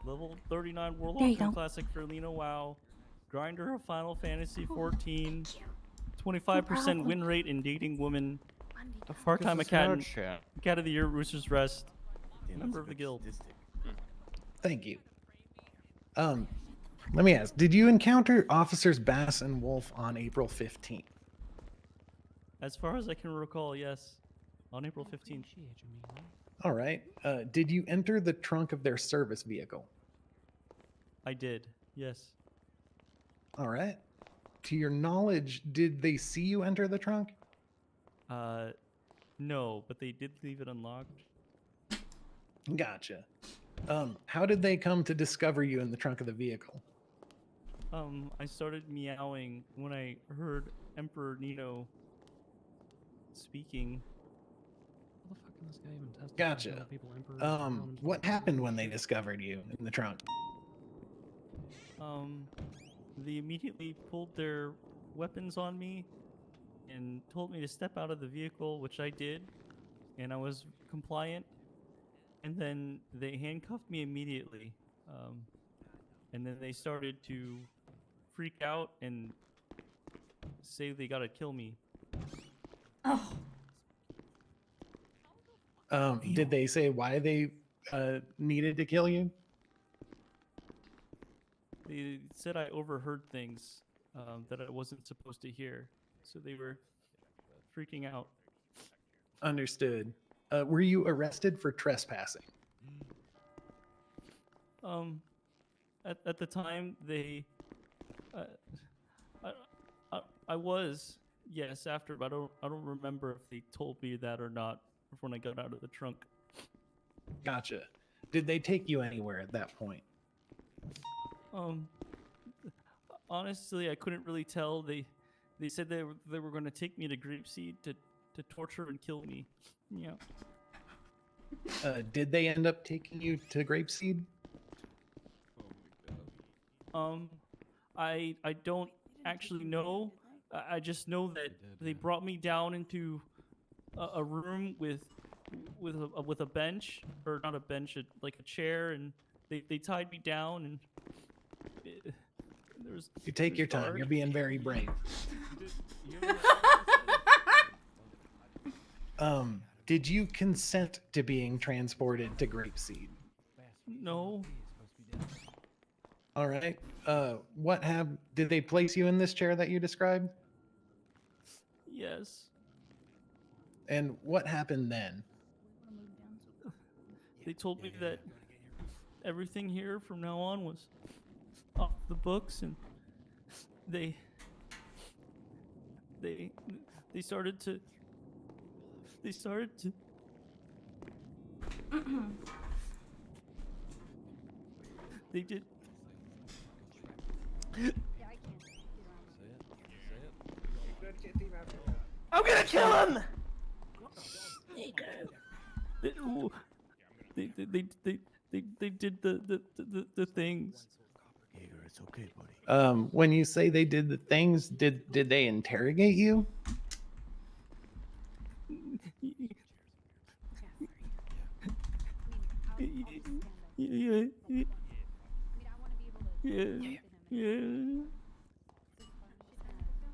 S12: level 39
S22: There you
S12: Warlock
S22: go.
S12: and Classic for Lena WoW, Grinder of Final Fantasy 14, 25% win rate in dating women, a part-time
S8: This is
S12: accountant,
S8: nerd shit.
S12: Cat of the Year, Rooster's Rest, member of the guild.
S13: Thank you. Let me ask, did you encounter Officers Bass and Wolf on April 15th?
S12: As far as I can recall, yes, on April 15th.
S13: All right. Did you enter the trunk of their service vehicle?
S12: I did, yes.
S13: All right. To your knowledge, did they see you enter the trunk?
S12: No, but they did leave it unlocked.
S13: Gotcha. How did they come to discover you in the trunk of the vehicle?
S12: I started meowing when I heard Emperor Nino speaking.
S3: How the fuck can this guy even testify?
S13: Gotcha.
S3: Telling people emperors are calling himself
S13: What happened when they discovered you in the trunk?
S12: They immediately pulled their weapons on me and told me to step out of the vehicle, which I did, and I was compliant. And then they handcuffed me immediately, and then they started to freak out and say they gotta kill me.
S1: Oh.
S13: Did they say why they needed to kill you?
S12: They said I overheard things that I wasn't supposed to hear, so they were freaking out.
S13: Understood. Were you arrested for trespassing?
S12: At the time they, I was, yes. After, but I don't remember if they told me that or not when I got out of the trunk.
S13: Gotcha. Did they take you anywhere at that point?
S12: Honestly, I couldn't really tell. They said they were going to take me to Grapeseed to torture and kill me. Yeah.
S13: Did they end up taking you to Grapeseed?
S12: I don't actually know. I just know that they brought me down into a room with a bench, or not a bench, like a chair, and they tied me down, and there was.
S13: You take your time. You're being very brave. Did you consent to being transported to Grapeseed?
S12: No.
S13: All right. Did they place you in this chair that you described?
S12: Yes.
S13: And what happened then?
S12: They told me that everything here from now on was off the books, and they started to they did.
S19: I'm gonna kill him!
S12: They did the things.
S25: It's okay, buddy.
S13: When you say they did the things, did they interrogate you?
S12: Yeah.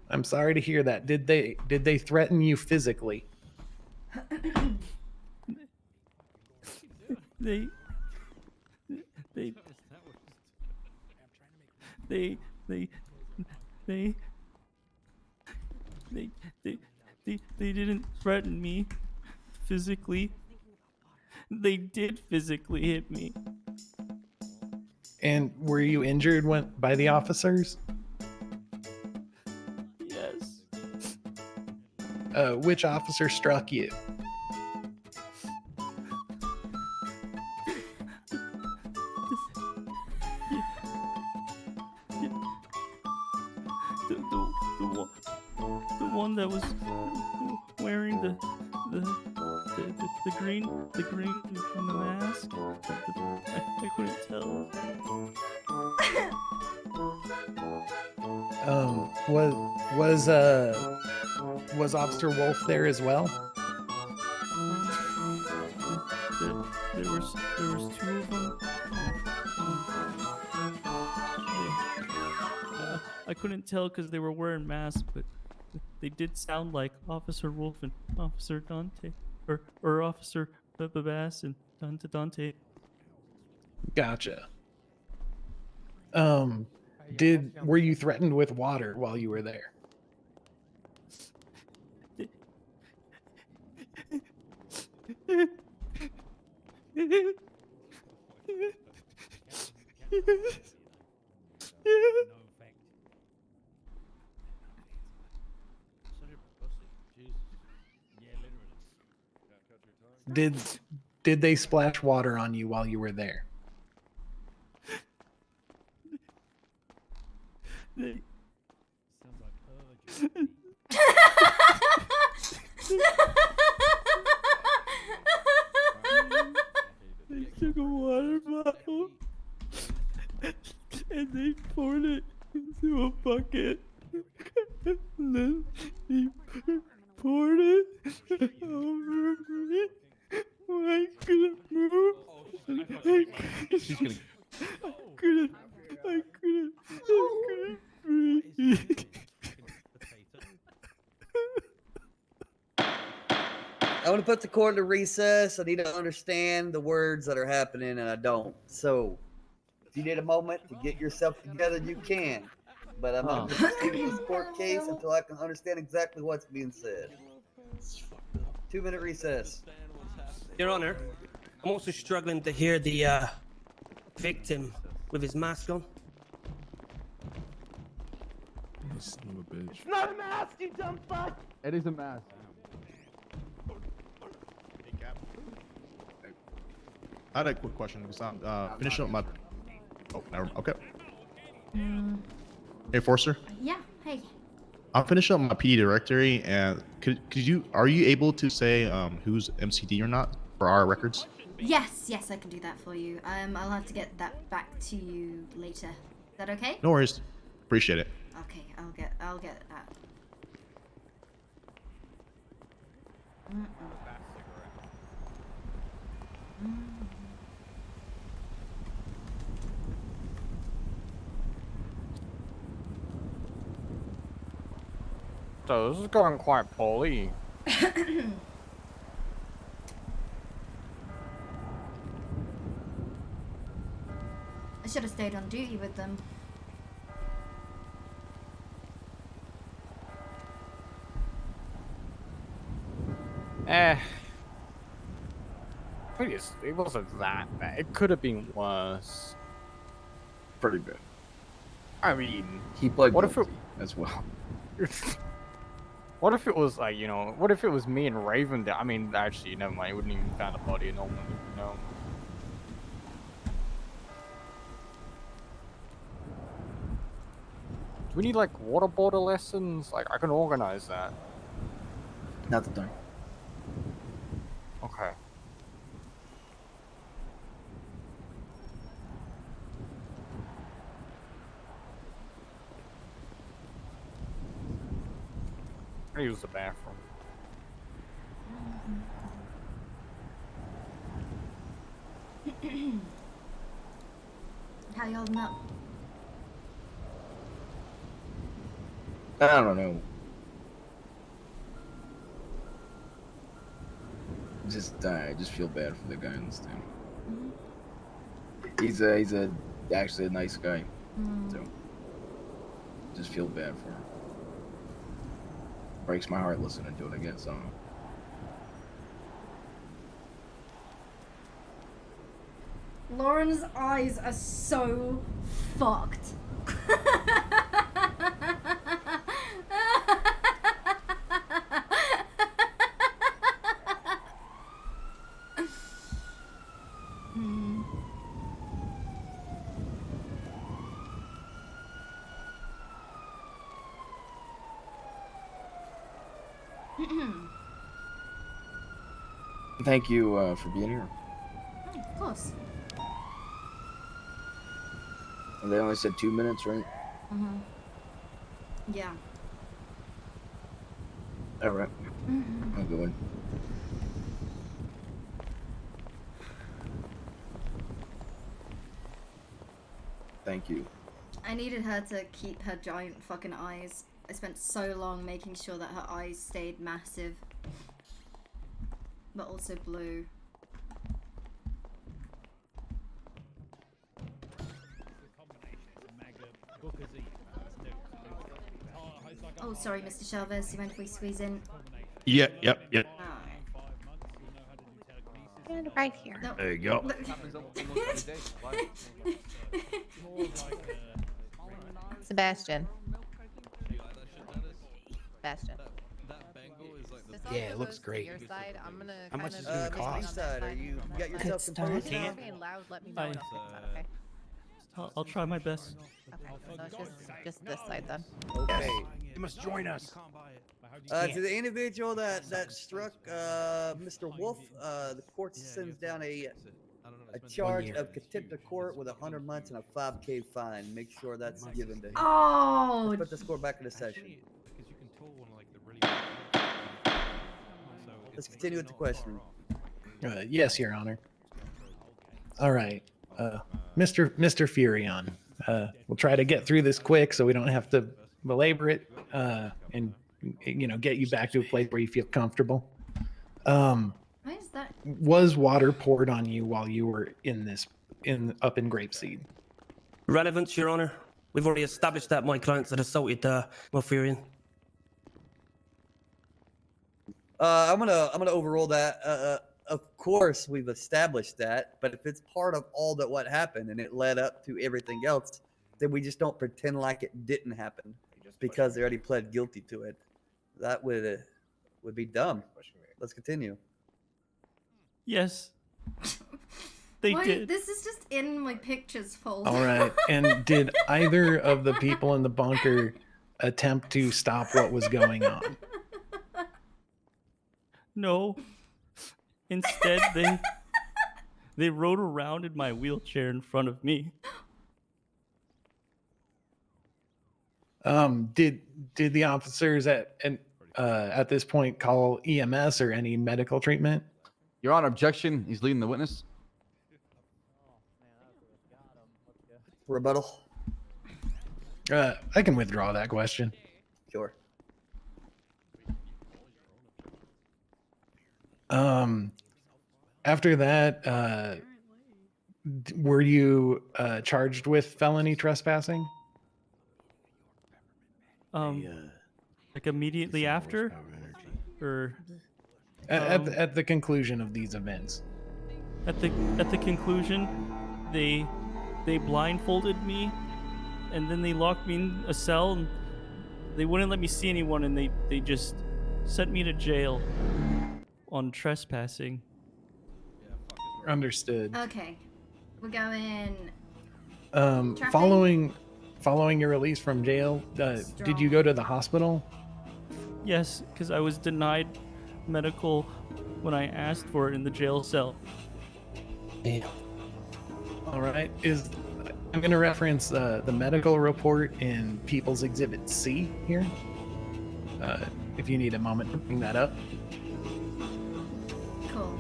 S13: I'm sorry to hear that. Did they threaten you physically?
S12: They They didn't threaten me physically. They did physically hit me.
S13: And were you injured by the officers?
S12: Yes.
S13: Which officer struck you?
S12: The one that was wearing the green from the mask. I couldn't tell.
S13: Was Officer Wolf there as well?
S12: There was two of them. I couldn't tell because they were wearing masks, but they did sound like Officer Wolf and Officer Dante, or Officer Bass and Dante.
S13: Gotcha. Were you threatened with water while you were there? Did they splash water on you while you were there?
S12: They took a water bottle and they poured it into a bucket. And then he poured it over me. I couldn't move. I couldn't breathe.
S2: I want to put the court to recess. I need to understand the words that are happening, and I don't. So, if you need a moment to get yourself together, you can. But I'm going to proceed with this court case until I can understand exactly what's being said. 2-minute recess.
S19: Your Honor, I'm also struggling to hear the victim with his mask on.
S18: Son of a bitch.
S19: It's not a mask, you dumb fuck!
S18: It is a mask.
S4: I had a quick question because I'm finishing up my. Oh, never. Okay. Hey, Forster.
S1: Yeah. Hey.
S4: I'm finishing up my PD directory, and are you able to say who's MCD or not for our records?
S1: Yes, I can do that for you. I'll have to get that back to you later. Is that okay?
S4: No worries. Appreciate it.
S1: Okay, I'll get that.
S8: So this is going quite poorly.
S1: I should have stayed on duty with them.
S8: It wasn't that bad. It could have been worse.
S5: Pretty bad.
S8: I mean,
S5: he played
S8: what if it
S5: as well?
S8: What if it was like, you know, what if it was me and Raven that, I mean, actually, never mind, he wouldn't even found a body and no one would know. Do we need like water border lessons? Like, I can organize that.
S5: Not the time.
S8: Okay. I use the bathroom.
S1: How you holding up?
S5: I don't know. I just feel bad for the guy on the stand. He's actually a nice guy. So just feel bad for him. Breaks my heart listening to it again. So.
S1: Lauren's eyes are so fucked.
S5: Thank you for being here.
S1: Of course.
S5: And they only said 2 minutes, right?
S1: Yeah.
S5: All right.
S1: Mhm.
S5: I'll go in. Thank you.
S1: I needed her to keep her giant fucking eyes. I spent so long making sure that her eyes stayed massive, but also blue. Oh, sorry, Mr. Chavez. You mind if we squeeze in?
S4: Yep.
S10: And right here.
S1: No.
S4: There you go.
S10: Sebastian. Sebastian.
S20: Yeah, it looks great.
S10: Your side, I'm gonna
S20: How much
S10: kinda
S20: is it gonna
S10: do
S20: cost?
S10: on that
S2: Are
S10: side
S2: you
S10: and
S2: got
S10: that
S2: yourself
S10: side.
S2: composed
S10: If you're
S2: now?
S10: being loud, let me know.
S12: Hi.
S10: and I'll fix that, okay?
S12: I'll try my best.
S10: Okay, so it's just this side then.
S2: Okay.
S20: You must join us.
S2: To the individual that struck Mr. Wolf, the court sends down a charge of contempt of court with 100 months and a 5K fine. Make sure that's given to him.
S1: Oh!
S2: Let's put the score back in the session. Let's continue with the questioning.
S13: Yes, Your Honor. All right, Mr. Furion. We'll try to get through this quick so we don't have to belabor it, and get you back to a place where you feel comfortable.
S1: Why is that?
S13: Was water poured on you while you were up in Grapeseed?
S19: Relevance, Your Honor. We've already established that my clients had assaulted Morphirian.
S2: I'm gonna overrule that. Of course, we've established that, but if it's part of all that what happened and it led up to everything else, then we just don't pretend like it didn't happen because they already pled guilty to it. That would be dumb. Let's continue.
S12: Yes. They
S1: Why,
S12: did.
S1: this is just in my pictures folder.
S13: All right. And did either of the people in the bunker attempt to stop what was going on?
S12: No. Instead, they rode around in my wheelchair in front of me.
S13: Did the officers at this point call EMS or any medical treatment?
S18: Your Honor, objection. He's leading the witness.
S2: Rebuttal.
S13: I can withdraw that question.
S2: Sure.
S13: After that, were you charged with felony trespassing?
S12: Like immediately after, or
S13: at the conclusion of these events?
S12: at the conclusion, they blindfolded me, and then they locked me in a cell, and they wouldn't let me see anyone, and they just sent me to jail on trespassing.
S13: Understood.
S1: Okay. We're going...
S13: Following your release from jail, did you go to the hospital?
S12: Yes, because I was denied medical when I asked for it in the jail cell.
S19: Damn.
S13: All right. I'm going to reference the medical report in People's Exhibit C here. If you need a moment to bring that up.
S1: Cool.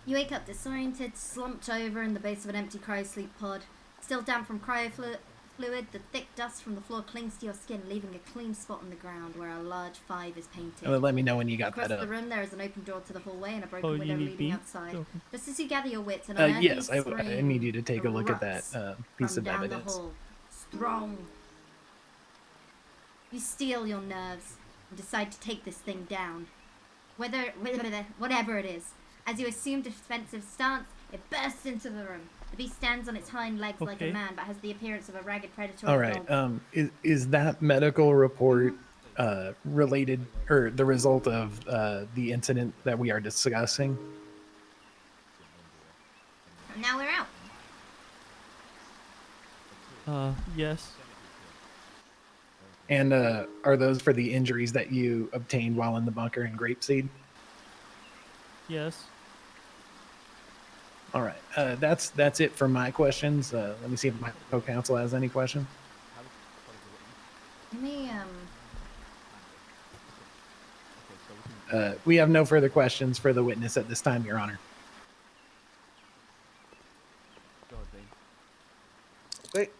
S1: You wake up disoriented, slumped over in the base of an empty cryosleep pod. Still damp from fluid, the thick dust from the floor clings to your skin, leaving a clean spot on the ground where a large 5 is painted.
S13: Let me know when you got
S1: Across
S13: that
S1: the
S13: up.
S1: room, there is an open door to the hallway and a broken
S12: Oh, you
S1: window
S12: need
S1: leading
S12: me?
S1: outside.
S12: Okay.
S1: Just as you gather your wits, an unearthly
S13: Yes, I
S1: scream
S13: need you to take a look at that
S1: erupts
S13: piece
S1: from
S13: of
S1: down
S13: evidence.
S1: The hall. Strong. You steel your nerves and decide to take this thing down. Whatever it is. As you assume defensive stance, it bursts into the room. The beast stands on its hind legs like a
S12: Okay.
S1: man, but has the appearance of a ragged predatory
S13: All right.
S1: dog.
S13: Is that medical report related or the result of the incident that we are discussing?
S1: And now we're out.
S12: Yes.
S13: And are those for the injuries that you obtained while in the bunker in Grapeseed?
S12: Yes.
S13: All right. That's it for my questions. Let me see if my co-counsel has any questions.
S1: Let me,
S13: We have no further questions for the witness at this time, Your Honor.
S2: Wait.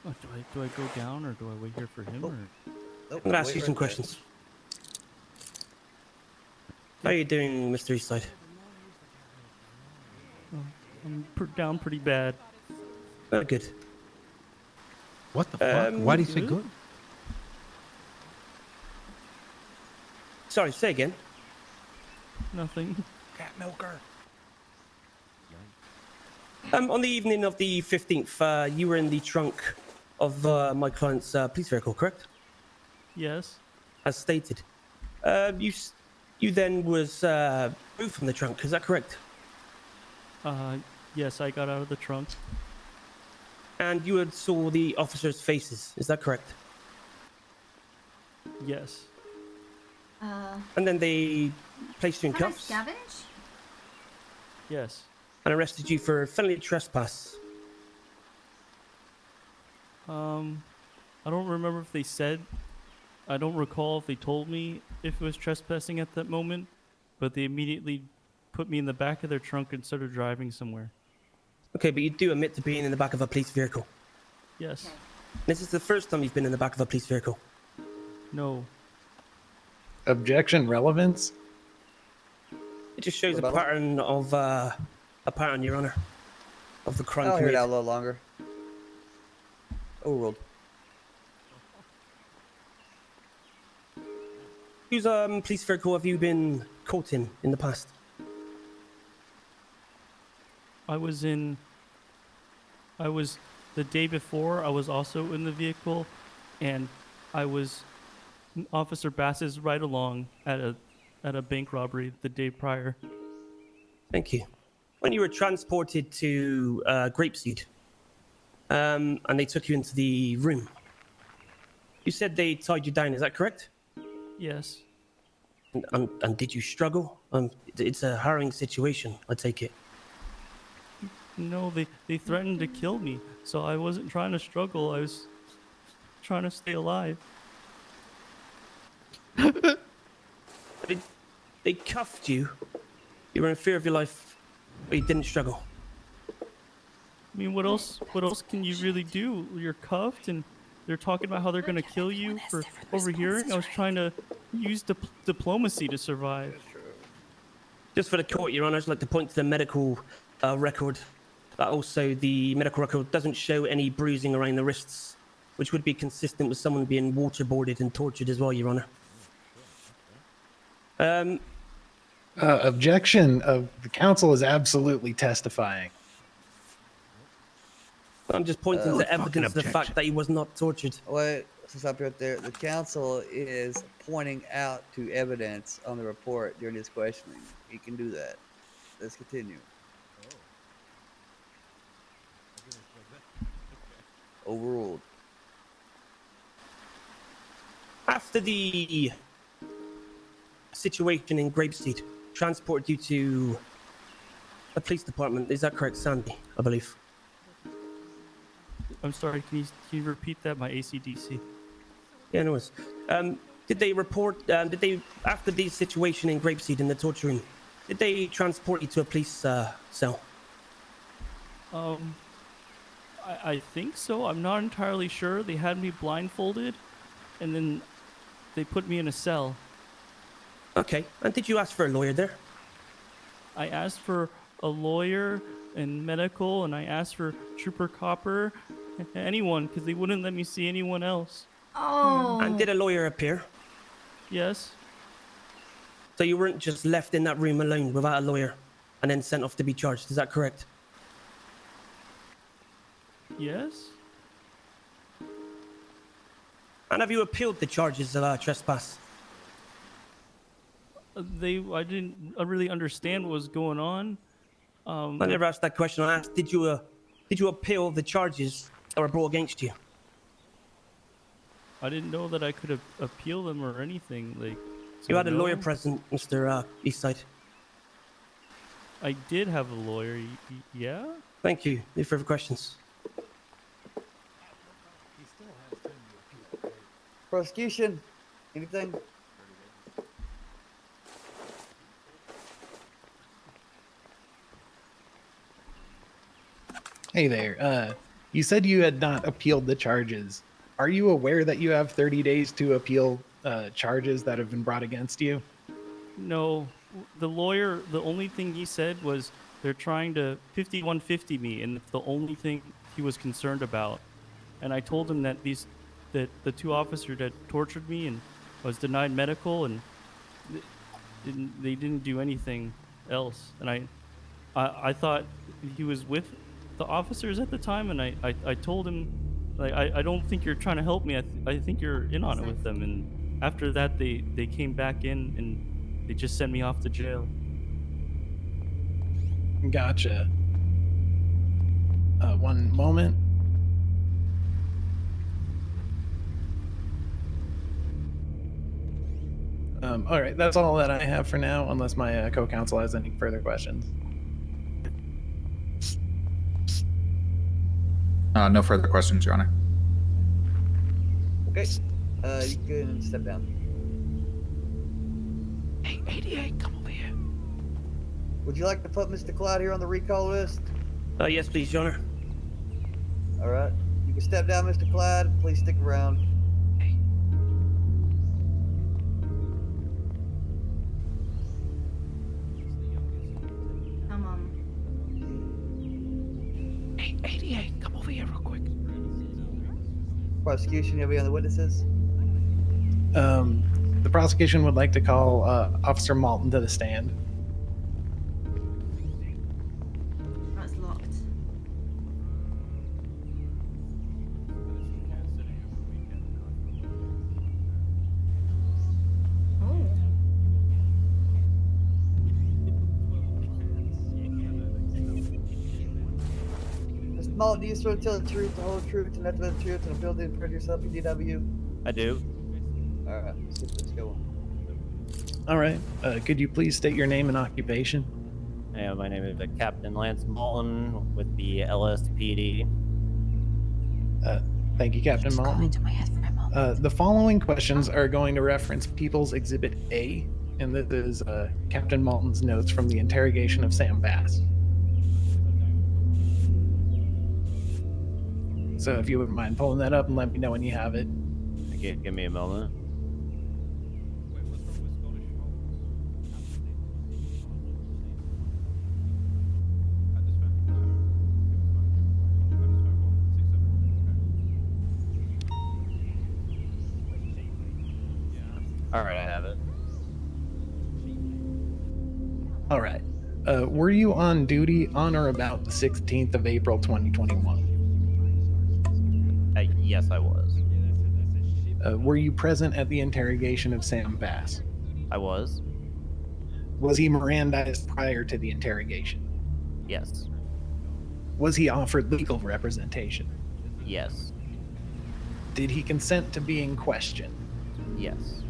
S12: Oh, do I go down or do I wait here for him? Or?
S19: I'm gonna ask you some questions. How are you doing, Mr. Eastside?
S12: Oh, I'm down pretty bad.
S19: Good.
S23: What the fuck? Why do you say good?
S19: Sorry, say again.
S12: Nothing.
S13: Cat milker.
S19: On the evening of the 15th, you were in the trunk of my client's police vehicle, correct?
S12: Yes.
S19: As stated. You then was moved from the trunk, is that correct?
S12: Yes, I got out of the trunk.
S19: And you had saw the officers' faces, is that correct?
S12: Yes.
S19: And then they placed you in
S1: Can I
S19: cuffs
S1: scavenge?
S12: Yes.
S19: and arrested you for felony trespass.
S12: I don't remember if they said. I don't recall if they told me if it was trespassing at that moment, but they immediately put me in the back of their trunk and started driving somewhere.
S19: Okay, but you do admit to being in the back of a police vehicle.
S12: Yes.
S19: This is the first time you've been in the back of a police vehicle.
S12: No.
S13: Objection relevance?
S19: It just shows
S2: Rebuttal?
S19: a pattern of Your Honor, of the crime
S2: I'll hear it
S19: committed.
S2: out a little longer. Overruled.
S19: Whose police vehicle have you been caught in the past?
S12: The day before, I was also in the vehicle, and I was Officer Bass's ride along at a bank robbery the day prior.
S19: Thank you. When you were transported to Grapeseed, and they took you into the room, you said they tied you down, is that correct?
S12: Yes.
S19: And did you struggle? It's a harrowing situation, I take it.
S12: No, they threatened to kill me, so I wasn't trying to struggle. I was trying to stay alive.
S19: They cuffed you. You were in fear of your life, but you didn't struggle.
S12: I mean, what else can you really do? You're cuffed, and they're talking about how they're going to kill you for overhearing. I was trying to use diplomacy to survive.
S19: Just for the court, Your Honor, I'd like to point to the medical record. That also, the medical record doesn't show any bruising around the wrists, which would be consistent with someone being waterboarded and tortured as well, Your Honor.
S13: Objection of the counsel is absolutely testifying.
S19: I'm just pointing to evidence of the fact that he was not tortured.
S2: Wait, stop right there. The counsel is pointing out to evidence on the report during his questioning. He can do that. Let's continue. Overruled.
S19: After the situation in Grapeseed, transported you to the police department. Is that correct, Sandy? I believe.
S12: I'm sorry, can you repeat that? My ACDC.
S19: Yeah, no worries. Did they report? Did they, after the situation in Grapeseed in the torture room, did they transport you to a police cell?
S12: I think so. I'm not entirely sure. They had me blindfolded, and then they put me in a cell.
S19: Okay. And did you ask for a lawyer there?
S12: I asked for a lawyer and medical, and I asked for Trooper Copper, anyone, because they wouldn't let me see anyone else.
S1: Oh.
S19: And did a lawyer appear?
S12: Yes.
S19: So you weren't just left in that room alone without a lawyer and then sent off to be charged, is that correct?
S12: Yes.
S19: And have you appealed the charges of trespass?
S12: I didn't really understand what was going on.
S19: I never asked that question. I asked, did you appeal the charges that were brought against you?
S12: I didn't know that I could appeal them or anything. Like,
S19: You had a lawyer
S12: no.
S19: present, Mr. Eastside.
S12: I did have a lawyer. Yeah.
S19: Thank you. Any further questions?
S2: Prosecution, anything?
S13: Hey there. You said you had not appealed the charges. Are you aware that you have 30 days to appeal charges that have been brought against you?
S12: No, the lawyer, the only thing he said was they're trying to 5150 me, and it's the only thing he was concerned about. And I told him that that the two officers that tortured me and was denied medical, and they didn't do anything else. And I thought he was with the officers at the time, and I told him, like, I don't think you're trying to help me. I think you're in on it with them. And after that, they came back in and they just sent me off to jail.
S13: Gotcha. One moment. All right, that's all that I have for now, unless my co-counsel has any further questions.
S6: No further questions, Your Honor.
S2: Okay. You can step down.
S20: Hey, 88, come over here.
S2: Would you like to put Mr. Cloud here on the recall list?
S19: Yes, please, Your Honor.
S2: All right. You can step down, Mr. Cloud. Please stick around.
S1: Come on.
S20: Hey, 88, come over here real quick.
S2: Prosecution, you have any other witnesses?
S13: The prosecution would like to call Officer Malton to the stand.
S1: That's locked. Oh.
S2: Mr. Malton, do you swear to tell the truth, the whole truth, and nothing but the truth, and appeal to improve yourself, PDW?
S14: I do.
S2: All right, let's go on.
S13: All right. Could you please state your name and occupation?
S14: Yeah, my name is Captain Lance Malton with the LSPD.
S13: Thank you, Captain Malton. The following questions are going to reference People's Exhibit A, and this is Captain Malton's notes from the interrogation of Sam Bass. So if you wouldn't mind pulling that up and let me know when you have it.
S14: Give me a moment. All right, I have it.
S13: All right. Were you on duty on or about the 16th of April, 2021?
S14: Yes, I was.
S13: Were you present at the interrogation of Sam Bass?
S14: I was.
S13: Was he Mirandized prior to the interrogation?
S14: Yes.
S13: Was he offered legal representation?
S14: Yes.
S13: Did he consent to being questioned?
S14: Yes.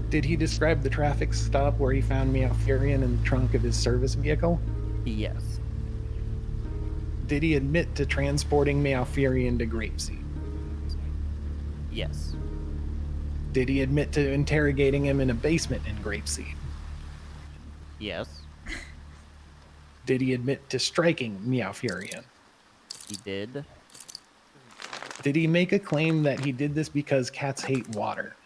S13: Did he describe the traffic stop where he found Meow Furion in the trunk of his service vehicle?
S14: Yes.
S13: Did he admit to transporting Meow Furion to Grapeseed?
S14: Yes.
S13: Did he admit to interrogating him in a basement in Grapeseed?
S14: Yes.
S13: Did he admit to striking Meow Furion?
S14: He did.
S13: Did he make a claim that he did this because cats hate water?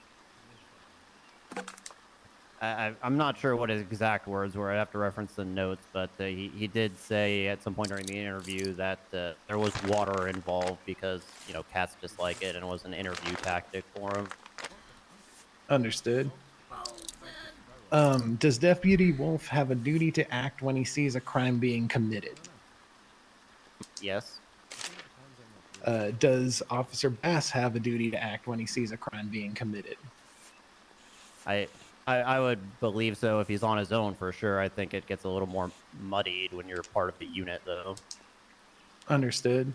S14: I'm not sure what his exact words were. I'd have to reference the notes, but he did say at some point during the interview that there was water involved because, you know, cats dislike it and it was an interview tactic for him.
S13: Understood. Does Deputy Wolf have a duty to act when he sees a crime being committed?
S14: Yes.
S13: Does Officer Bass have a duty to act when he sees a crime being committed?
S14: I would believe so if he's on his own for sure. I think it gets a little more muddied when you're part of the unit, though.
S13: Understood.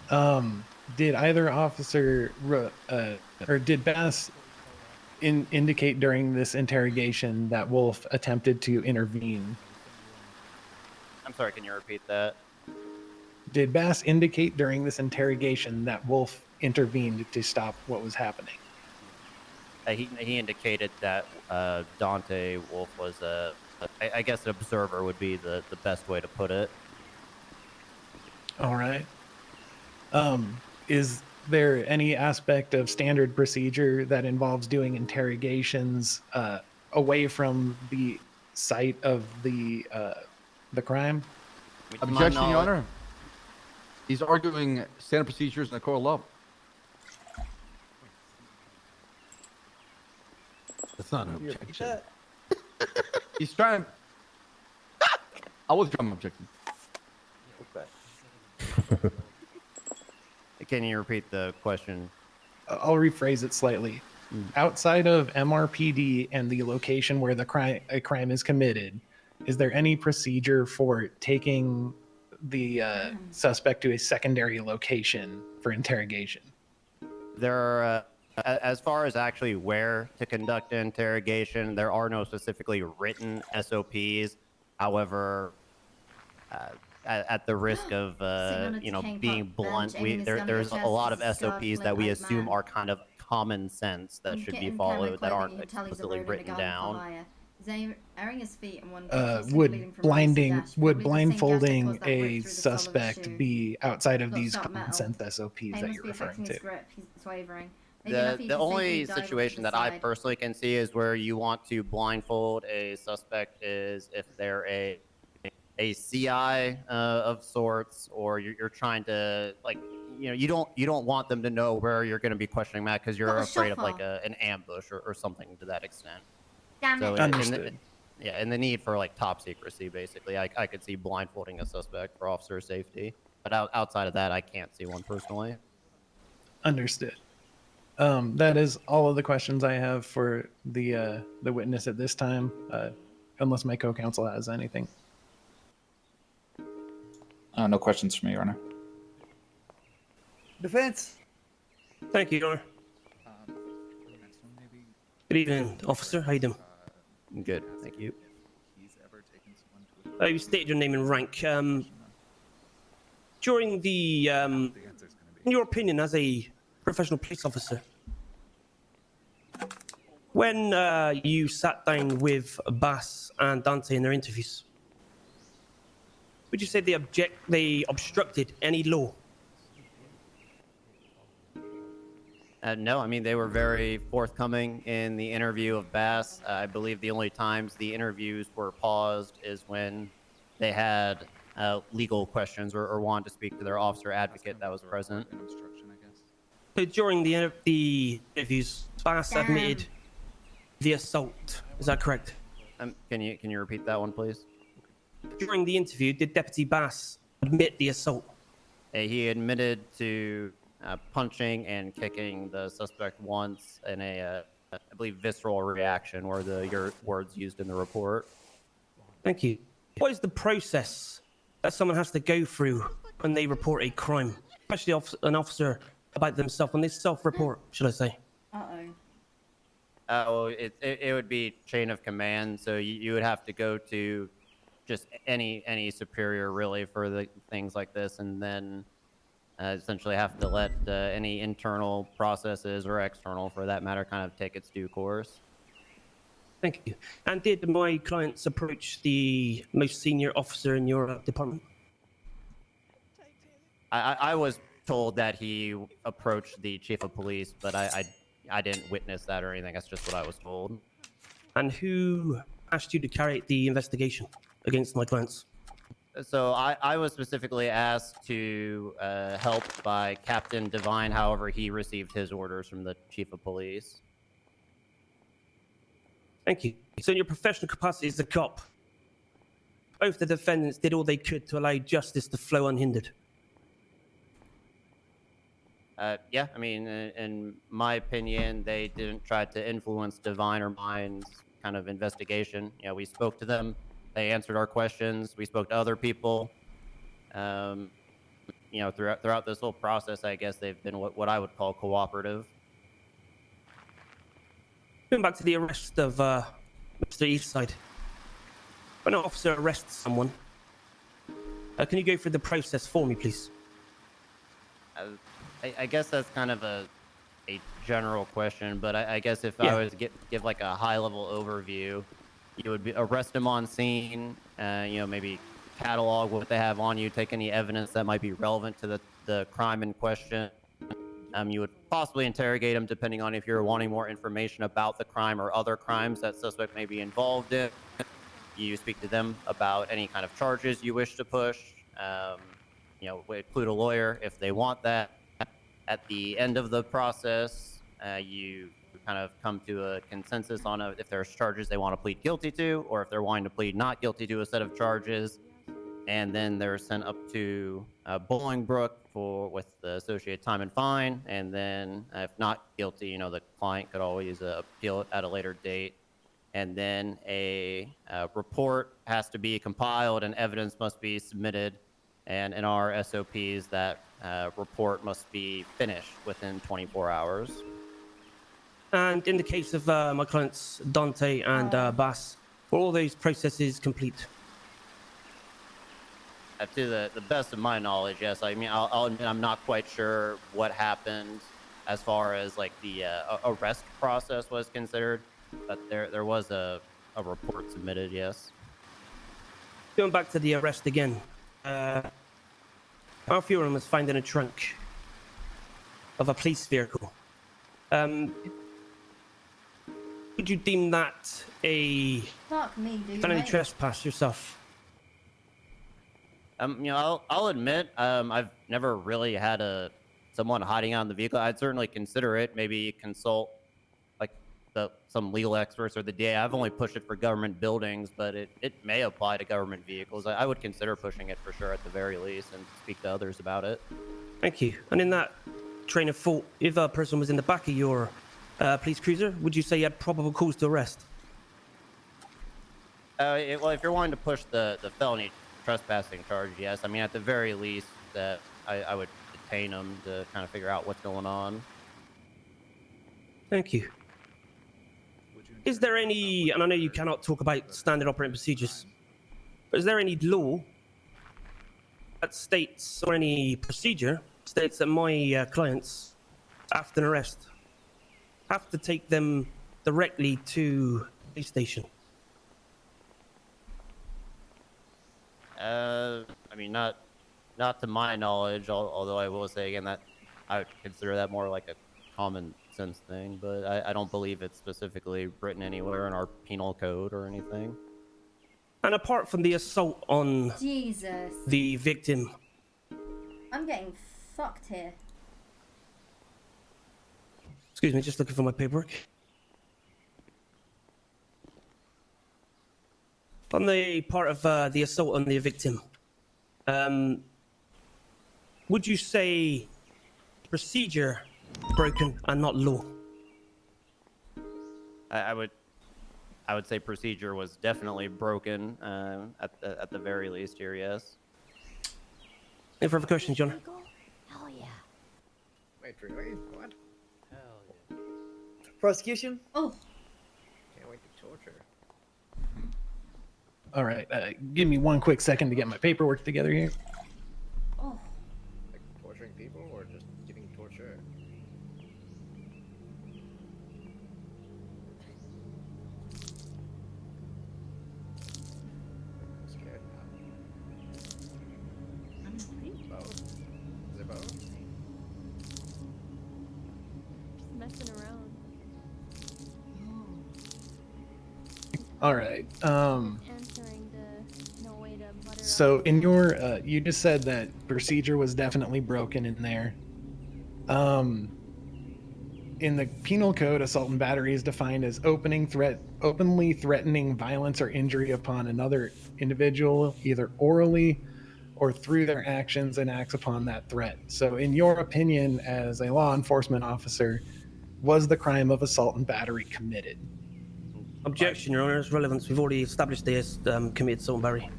S13: Did either officer or did Bass indicate during this interrogation that Wolf attempted to intervene?
S14: I'm sorry, can you repeat that?
S13: Did Bass indicate during this interrogation that Wolf intervened to stop what was happening?
S14: He indicated that Dante Wolf was I guess an observer would be the best way to put it.
S13: All right. Is there any aspect of standard procedure that involves doing interrogations away from the site of the crime?
S18: Objection, Your Honor. He's arguing standard procedures in the court of law. That's not an objection. He's trying. I was trying to object.
S14: Can you repeat the question?
S13: I'll rephrase it slightly. Outside of MRPD and the location where a crime is committed, is there any procedure for taking the suspect to a secondary location for interrogation?
S14: There are, as far as actually where to conduct an interrogation, there are no specifically written SOPs. However, at the risk of you know, being blunt, there's a lot of SOPs that we assume are kind of common sense that should be followed that aren't explicitly written down.
S13: Would blindfolding a suspect be outside of these common sense SOPs that you're referring to?
S14: The only situation that I personally can see is where you want to blindfold a suspect is if they're a CI of sorts, or you're trying to, like, you know, you don't want them to know where you're going to be questioning that because you're afraid of like an ambush or something to that extent. So
S13: Understood.
S14: and the need for like top secrecy, basically, I could see blindfolding a suspect for officer safety, but outside of that, I can't see one personally.
S13: Understood. That is all of the questions I have for the witness at this time, unless my co-counsel has anything.
S6: No questions from me, Your Honor.
S2: Defense.
S19: Thank you, Your Honor. Good evening, officer. How you doing?
S14: Good, thank you.
S19: You stated your name and rank. During the, in your opinion, as a professional police officer, when you sat down with Bass and Dante in their interviews, would you say they obstructed any law?
S14: No, I mean, they were very forthcoming in the interview of Bass. I believe the only times the interviews were paused is when they had legal questions or wanted to speak to their officer advocate that was present.
S19: So during the interviews, Bass admitted the assault. Is that correct?
S14: Can you repeat that one, please?
S19: During the interview, did Deputy Bass admit the assault?
S14: He admitted to punching and kicking the suspect once in a, I believe, visceral reaction were your words used in the report.
S19: Thank you. What is the process that someone has to go through when they report a crime, especially an officer about themselves, when they self-report, should I say?
S14: Oh, it would be chain of command, so you would have to go to just any superior really for the things like this, and then essentially have to let any internal processes or external, for that matter, kind of take its due course.
S19: Thank you. And did my clients approach the most senior officer in your department?
S14: I was told that he approached the chief of police, but I didn't witness that or anything. That's just what I was told.
S19: And who asked you to carry out the investigation against my clients?
S14: So I was specifically asked to help by Captain Divine, however he received his orders from the Chief of Police.
S19: Thank you. So in your professional capacity as a cop, both the defendants did all they could to allow justice to flow unhindered.
S14: Yeah, I mean, in my opinion, they didn't try to influence Divine or mine's kind of investigation. You know, we spoke to them, they answered our questions, we spoke to other people. You know, throughout this whole process, I guess they've been what I would call cooperative.
S19: Going back to the arrest of Mr. Eastside. When an officer arrests someone, can you go through the process for me, please?
S14: I guess that's kind of a general question, but I guess if I was to give like a high-level overview, you would arrest them on scene, you know, maybe catalog what they have on you, take any evidence that might be relevant to the crime in question. You would possibly interrogate them depending on if you're wanting more information about the crime or other crimes that suspect may be involved in. You speak to them about any kind of charges you wish to push. You know, include a lawyer if they want that. At the end of the process, you kind of come to a consensus on if there's charges they want to plead guilty to, or if they're wanting to plead not guilty to a set of charges. And then they're sent up to Bolingbrook with the associated time and fine. And then if not guilty, you know, the client could always appeal it at a later date. And then a report has to be compiled and evidence must be submitted. And in our SOPs, that report must be finished within 24 hours.
S19: And in the case of my clients, Dante and Bass, were all those processes complete?
S14: To the best of my knowledge, yes. I mean, I'll admit I'm not quite sure what happened as far as like the arrest process was considered, but there was a report submitted, yes.
S19: Going back to the arrest again, our fuel was found in a trunk of a police vehicle. Would you deem that a
S1: Fuck me, dude.
S19: felony
S1: mate.
S19: trespass yourself?
S14: You know, I'll admit, I've never really had someone hiding out in the vehicle. I'd certainly consider it. Maybe consult like some legal experts or the DA. I've only pushed it for government buildings, but it may apply to government vehicles. I would consider pushing it for sure at the very least and speak to others about it.
S19: Thank you. And in that train of thought, if a person was in the back of your police cruiser, would you say you had probable cause to arrest?
S14: Well, if you're wanting to push the felony trespassing charge, yes. I mean, at the very least, I would detain them to kind of figure out what's going on.
S19: Thank you. Is there any, and I know you cannot talk about standard operating procedures, but is there any law that states, or any procedure states that my clients, after an arrest, have to take them directly to a police station?
S14: I mean, not to my knowledge, although I will say again that I would consider that more like a common sense thing, but I don't believe it's specifically written anywhere in our penal code or anything.
S19: And apart from the assault on
S1: Jesus.
S19: the victim,
S1: I'm getting fucked here.
S19: excuse me, just looking for my paperwork. On the part of the assault on the victim, would you say procedure broken and not law?
S14: I would say procedure was definitely broken at the very least here, yes.
S19: Any further questions, John?
S22: Hell yeah.
S5: Wait, what?
S2: Prosecution?
S1: Oh.
S5: Can't wait to torture.
S13: All right, give me one quick second to get my paperwork together here.
S1: Oh.
S5: Like torturing people or just giving torture? I'm scared now. Both? Is it both?
S22: Just messing around.
S13: All right. So in your, you just said that procedure was definitely broken in there. In the penal code, assault and battery is defined as openly threatening violence or injury upon another individual, either orally or through their actions and acts upon that threat. So in your opinion, as a law enforcement officer, was the crime of assault and battery committed?
S19: Objection, Your Honor. It's relevance. We've already established this committed assault and battery.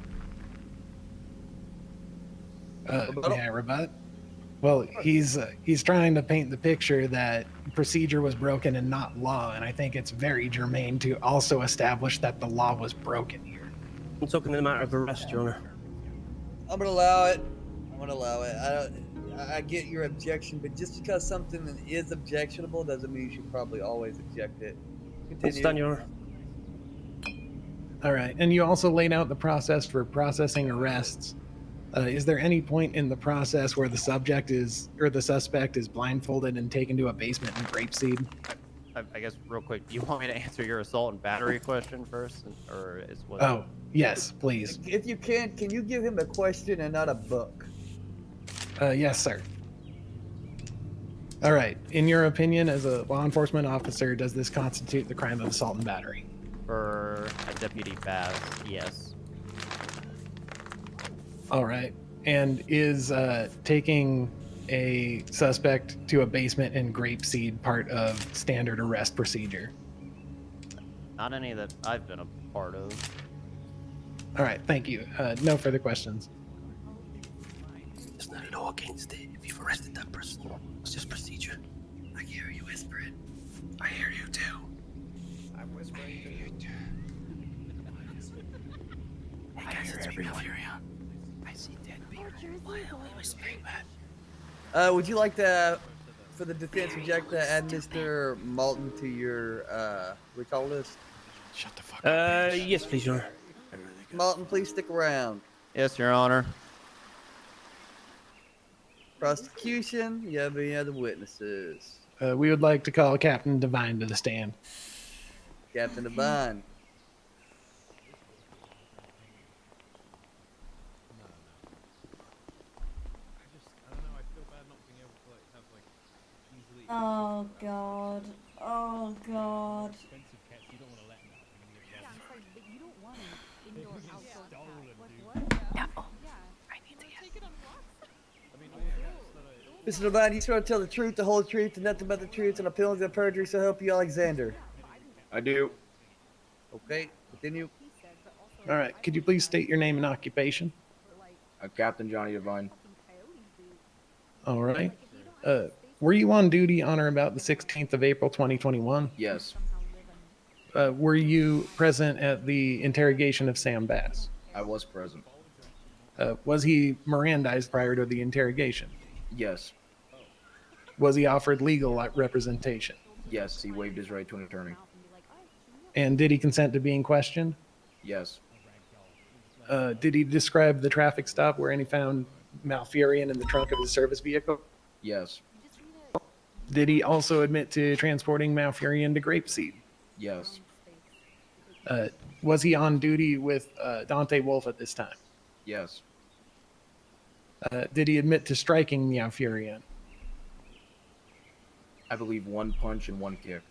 S13: May I rebut? Well, he's trying to paint the picture that procedure was broken and not law, and I think it's very germane to also establish that the law was broken here.
S19: I'm talking in a matter of arrest, Your Honor.
S2: I'm gonna allow it. I get your objection, but just because something is objectionable doesn't mean you should probably always object it.
S19: It's done, Your Honor.
S13: All right, and you also laid out the process for processing arrests. Is there any point in the process where the suspect is blindfolded and taken to a basement in Grapeseed?
S14: I guess real quick, do you want me to answer your assault and battery question first, or is what?
S13: Oh, yes, please.
S2: If you can you give him a question and not a book?
S13: Yes, sir. All right. In your opinion, as a law enforcement officer, does this constitute the crime of assault and battery?
S14: For a Deputy Bass, yes.
S13: All right. And is taking a suspect to a basement in Grapeseed part of standard arrest procedure?
S14: Not any that I've been a part of.
S13: All right. Thank you. No further questions.
S19: There's not a law against it. If you've arrested that person, it's just procedure.
S2: I hear you whispering. I hear you too. I'm whispering to you too.
S20: Hey guys, it's real here. I see dead people. Why are we whispering that?
S2: Would you like to, for the defense, would you like to add Mr. Malton to your recall list?
S20: Shut the fuck up.
S19: Yes, please, Your Honor.
S2: Malton, please stick around.
S14: Yes, Your Honor.
S2: Prosecution, you have any other witnesses?
S13: We would like to call Captain Devine to the stand.
S2: Captain Devine.
S22: Oh god. Oh god.
S2: Mr. Devine, you swear to tell the truth, the whole truth, and nothing but the truth, and appealing to perjury, so help you, Alexander.
S5: I do.
S2: Okay, continue.
S13: All right. Could you please state your name and occupation?
S5: Captain Johnny Devine.
S13: All right. Were you on duty on or about the 16th of April, 2021?
S5: Yes.
S13: Were you present at the interrogation of Sam Bass?
S5: I was present.
S13: Was he Mirandized prior to the interrogation?
S5: Yes.
S13: Was he offered legal representation?
S5: Yes, he waived his right to an attorney.
S13: And did he consent to being questioned?
S5: Yes.
S13: Did he describe the traffic stop wherein he found Malfurion in the trunk of his service vehicle?
S5: Yes.
S13: Did he also admit to transporting Malfurion to Grapeseed?
S5: Yes.
S13: Was he on duty with Dante Wolf at this time?
S5: Yes.
S13: Did he admit to striking Malfurion?
S5: I believe one punch and one kick.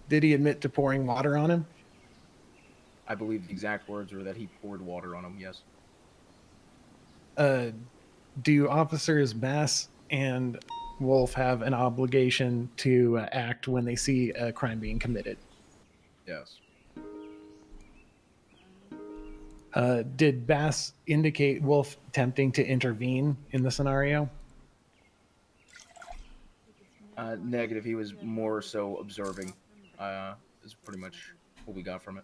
S13: Did he admit to pouring water on him?
S5: I believe the exact words were that he poured water on him, yes.
S13: Do officers Bass and Wolf have an obligation to act when they see a crime being committed?
S5: Yes.
S13: Did Bass indicate Wolf attempting to intervene in the scenario?
S5: Negative. He was more so observing. Is pretty much what we got from it.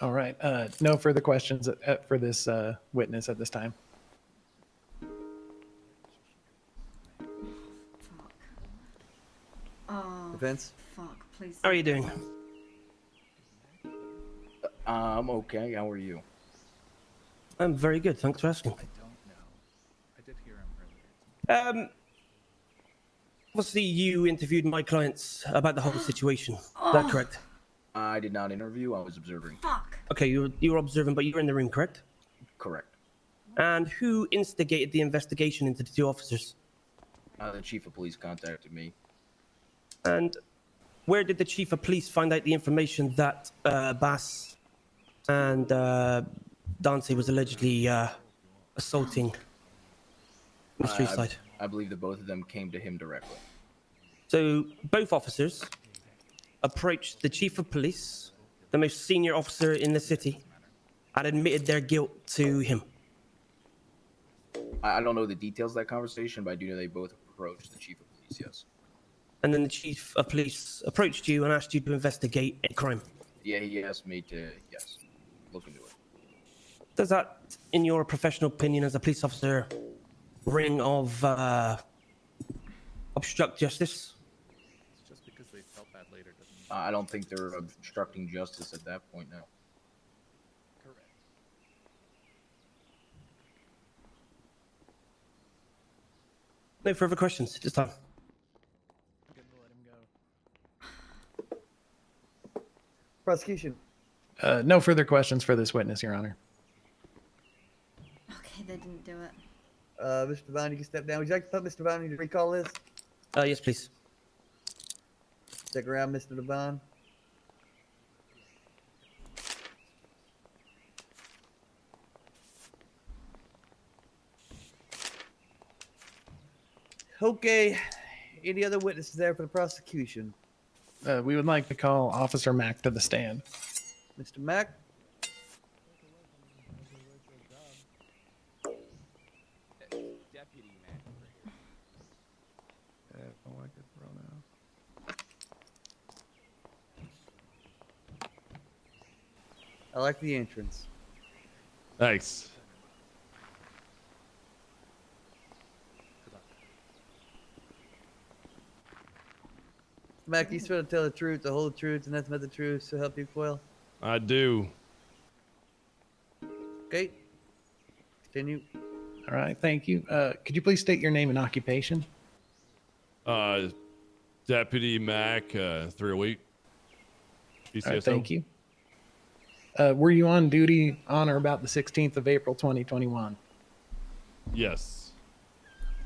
S13: All right. No further questions for this witness at this time.
S22: Oh.
S2: Defense?
S22: Fuck, please.
S19: How are you doing?
S5: I'm okay. How are you?
S19: I'm very good. Thanks for asking. Obviously, you interviewed my clients about the whole situation. Is
S1: Oh.
S19: that correct?
S5: I did not interview. I was observing.
S1: Fuck.
S19: Okay, you were observing, but you were in the room, correct?
S5: Correct.
S19: And who instigated the investigation into the two officers?
S5: The chief of police contacted me.
S19: And where did the chief of police find out the information that Bass and Dante was allegedly assaulting Mr. Eastside?
S5: I believe that both of them came to him directly.
S19: So both officers approached the chief of police, the most senior officer in the city, and admitted their guilt to him.
S5: I don't know the details of that conversation, but I do know they both approached the chief of police, yes.
S19: And then the chief of police approached you and asked you to investigate a crime.
S5: Yeah, he asked me to, yes, look into it.
S19: Does that, in your professional opinion as a police officer, ring of obstruct justice?
S4: Just because they felt bad later doesn't mean.
S5: I don't think they're obstructing justice at that point now.
S4: Correct.
S19: No further questions this time.
S2: Prosecution.
S13: No further questions for this witness, Your Honor.
S1: Okay, they didn't do it.
S2: Mr. Devine, you can step down. Would you like to put Mr. Devine to recall this?
S19: Yes, please.
S2: Stick around, Mr. Devine. Okay. Any other witnesses there for the prosecution?
S13: We would like to call Officer Mack to the stand.
S2: Mr. Mack?
S18: Deputy Mac over here.
S2: I like the entrance.
S9: Thanks.
S2: Mac, you swear to tell the truth, the whole truth, and nothing but the truth, so help you well?
S9: I do.
S2: Okay. Continue.
S13: All right, thank you. Could you please state your name and occupation?
S9: Deputy Mac, 3 a week.
S13: All right, thank you. Were you on duty on or about the 16th of April, 2021?
S9: Yes.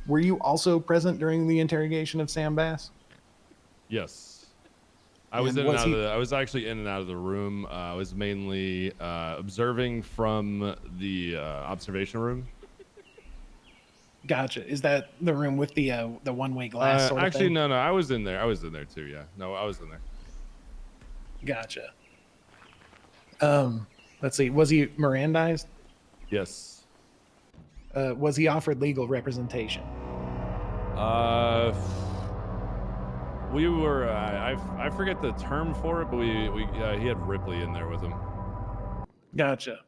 S13: Were you also present during the interrogation of Sam Bass?
S9: Yes. I was
S13: And
S9: in and
S13: was
S9: out
S13: he-
S9: of the, I was actually in and out of the room. I was mainly observing from the observation room.
S13: Gotcha. Is that the room with the one-way glass sort of
S9: Actually,
S13: thing?
S9: no. I was in there. I was in there too. Yeah. No, I was in there.
S13: Gotcha. Let's see. Was he Mirandized?
S9: Yes.
S13: Was he offered legal representation?
S9: We were. I forget the term for it, but he had Ripley in there with him.
S13: Gotcha.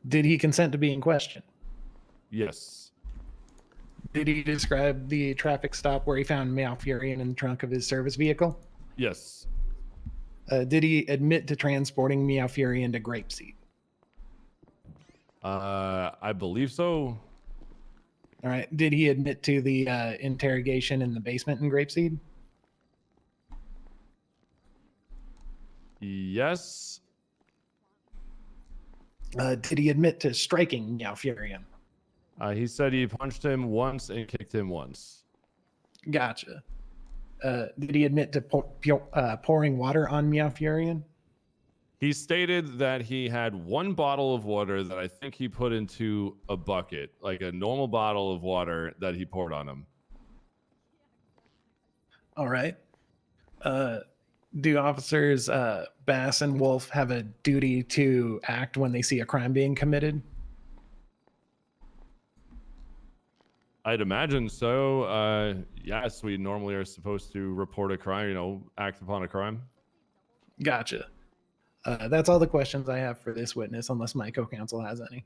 S13: Did he consent to being questioned?
S9: Yes.
S13: Did he describe the traffic stop where he found Malfurion in the trunk of his service vehicle?
S9: Yes.
S13: Did he admit to transporting Malfurion to Grapeseed?
S9: I believe so.
S13: All right. Did he admit to the interrogation in the basement in Grapeseed?
S9: Yes.
S13: Did he admit to striking Malfurion?
S9: He said he punched him once and kicked him once.
S13: Gotcha. Did he admit to pouring water on Malfurion?
S9: He stated that he had one bottle of water that I think he put into a bucket, like a normal bottle of water that he poured on him.
S13: All right. Do officers Bass and Wolf have a duty to act when they see a crime being committed?
S9: I'd imagine so. Yes, we normally are supposed to report a crime, act upon a crime.
S13: Gotcha. That's all the questions I have for this witness, unless my co-counsel has any.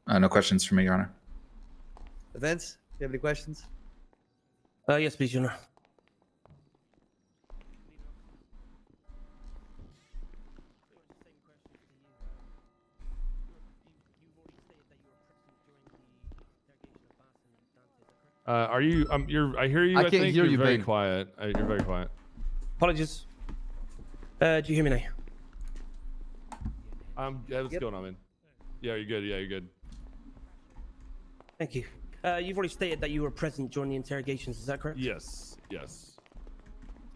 S6: No questions for me, Your Honor.
S2: Vince, do you have any questions?
S19: Yes, please, Your Honor.
S9: Are you? I hear you.
S23: I
S9: I
S23: can't
S9: think
S23: hear
S9: you're
S23: you,
S9: very
S23: Ben.
S9: quiet. You're very quiet.
S19: Apologies. Do you hear me now?
S9: Yeah, what's going on, man? Yeah, you're good. Yeah, you're good.
S19: Thank you. You've already stated that you were present during the interrogations. Is that correct?
S9: Yes. Yes.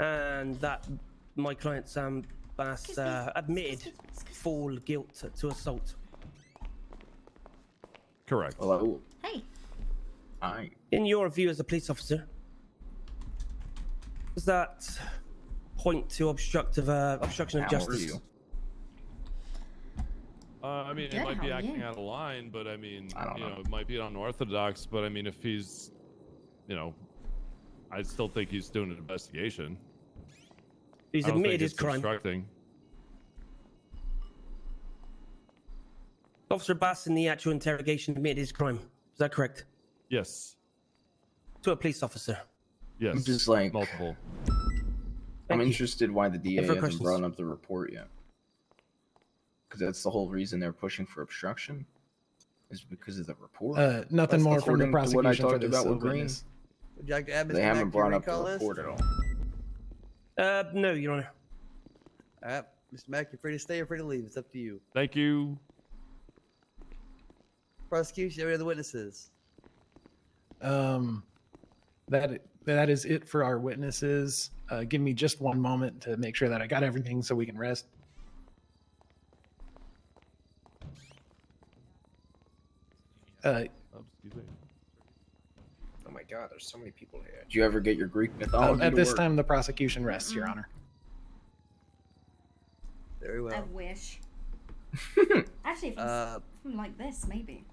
S19: And that my client Sam Bass admitted full guilt to assault.
S9: Correct.
S5: Hello.
S1: Hey.
S5: Hi.
S19: In your view as a police officer, does that point to obstruction of
S5: How are
S19: justice?
S5: you?
S9: I mean,
S1: Good,
S9: it might be
S1: how are
S9: acting
S1: you?
S9: out of line, but I mean,
S5: I don't know.
S9: it might be unorthodox. But I mean, if he's, I still think he's doing an investigation.
S19: He's
S9: I don't
S19: admitted
S9: think
S19: his
S9: it's
S19: crime.
S9: obstructing.
S19: Officer Bass in the actual interrogation admitted his crime. Is that correct?
S9: Yes.
S19: To a police officer.
S9: Yes.
S5: I'm just like
S9: multiple.
S5: I'm
S19: Thank you.
S5: interested why the DA
S19: Any further
S5: hasn't
S19: questions?
S5: brought up the report yet. Because that's the whole reason they're pushing for obstruction, is because of the report.
S13: Nothing more from the
S5: According to what I
S13: prosecution for
S5: talked
S13: this
S5: about with Green.
S13: witness.
S2: Would you like to add Mr.
S5: They haven't
S2: Mack to your
S5: brought up the
S2: recall list?
S5: report at all.
S19: No, Your Honor.
S2: All right, Mr. Mack, you're free to stay or free to leave. It's up to you.
S9: Thank you.
S2: Prosecution, any other witnesses?
S13: That is it for our witnesses. Give me just one moment to make sure that I got everything so we can rest.
S9: Excuse me.
S11: Oh my God, there's so many people here.
S5: Did you ever get your Greek mythology
S13: At
S5: to
S13: this
S5: work?
S13: time, the prosecution rests, Your Honor.
S2: Very
S22: I
S2: well.
S22: wish. Actually, if it's like this, maybe.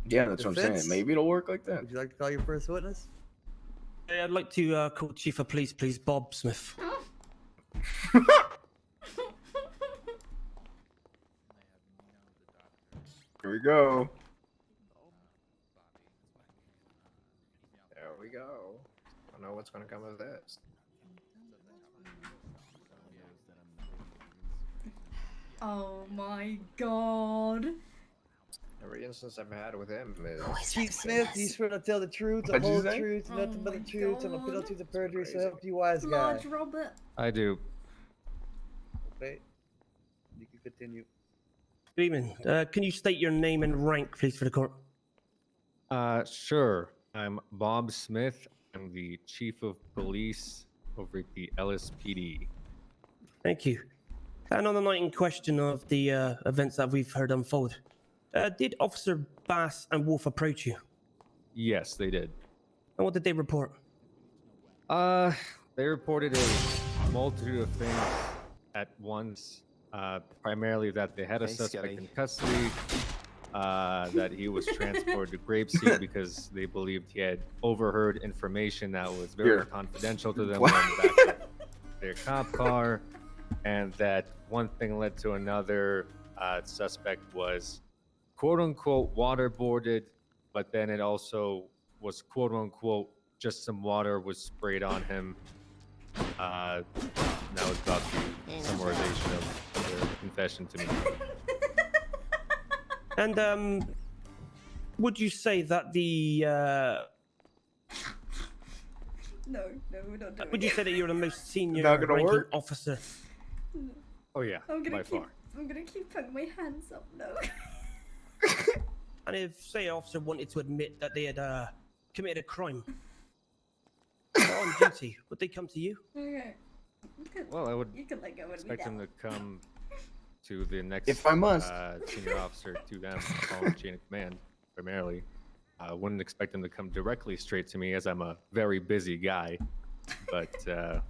S5: Yeah, that's what I'm
S2: Defense?
S5: saying. Maybe it'll work like that.
S2: Would you like to call your first witness?
S19: Hey, I'd like to call Chief of Police, please, Bob Smith.
S5: Here we go.
S11: There we go. I don't know what's gonna come of this.
S22: Oh my god.
S11: Every instance I've had with him is.
S2: Chief Smith, you swear to tell the truth, the
S5: What'd you
S2: whole
S5: say?
S2: truth, and nothing but the truth, and the
S22: God.
S2: penalties of perjury, so help you wise guy.
S22: Large Robert.
S23: I do.
S2: Okay. You can continue.
S19: Good evening. Can you state your name and rank, please, for the court?
S23: Sure. I'm Bob Smith. I'm the Chief of Police over at the LSPD.
S19: Thank you. And on the night in question of the events that we've heard unfold, did Officer Bass and Wolf approach you?
S23: Yes, they did.
S19: And what did they report?
S23: They reported a multitude of things at once. Primarily that they had a suspect in custody, that he was transported to Grapeseed because they believed he had overheard information that was very confidential to them on the back of their cop car, and that one thing led to another. Suspect was quote-unquote waterboarded, but then it also was quote-unquote just some water was sprayed on him. That was about the summarization of their confession to me.
S19: And would you say that the
S22: No, we're not doing
S19: would you
S22: it.
S19: say that you're the most senior
S5: Not gonna
S19: ranking
S5: work?
S19: officer?
S23: Oh yeah,
S22: I'm gonna
S23: by
S22: keep.
S23: far.
S22: I'm gonna keep putting my hands up. No.
S19: And if, say, an officer wanted to admit that they had committed a crime on duty, would they come to you?
S22: Okay.
S23: Well, I would
S22: You can let go of me
S23: expect
S22: now.
S23: him to come to the next
S5: If I must.
S23: Senior officer to them, following chain of command, primarily. I wouldn't expect him to come directly straight to me, as I'm a very busy guy. But yeah,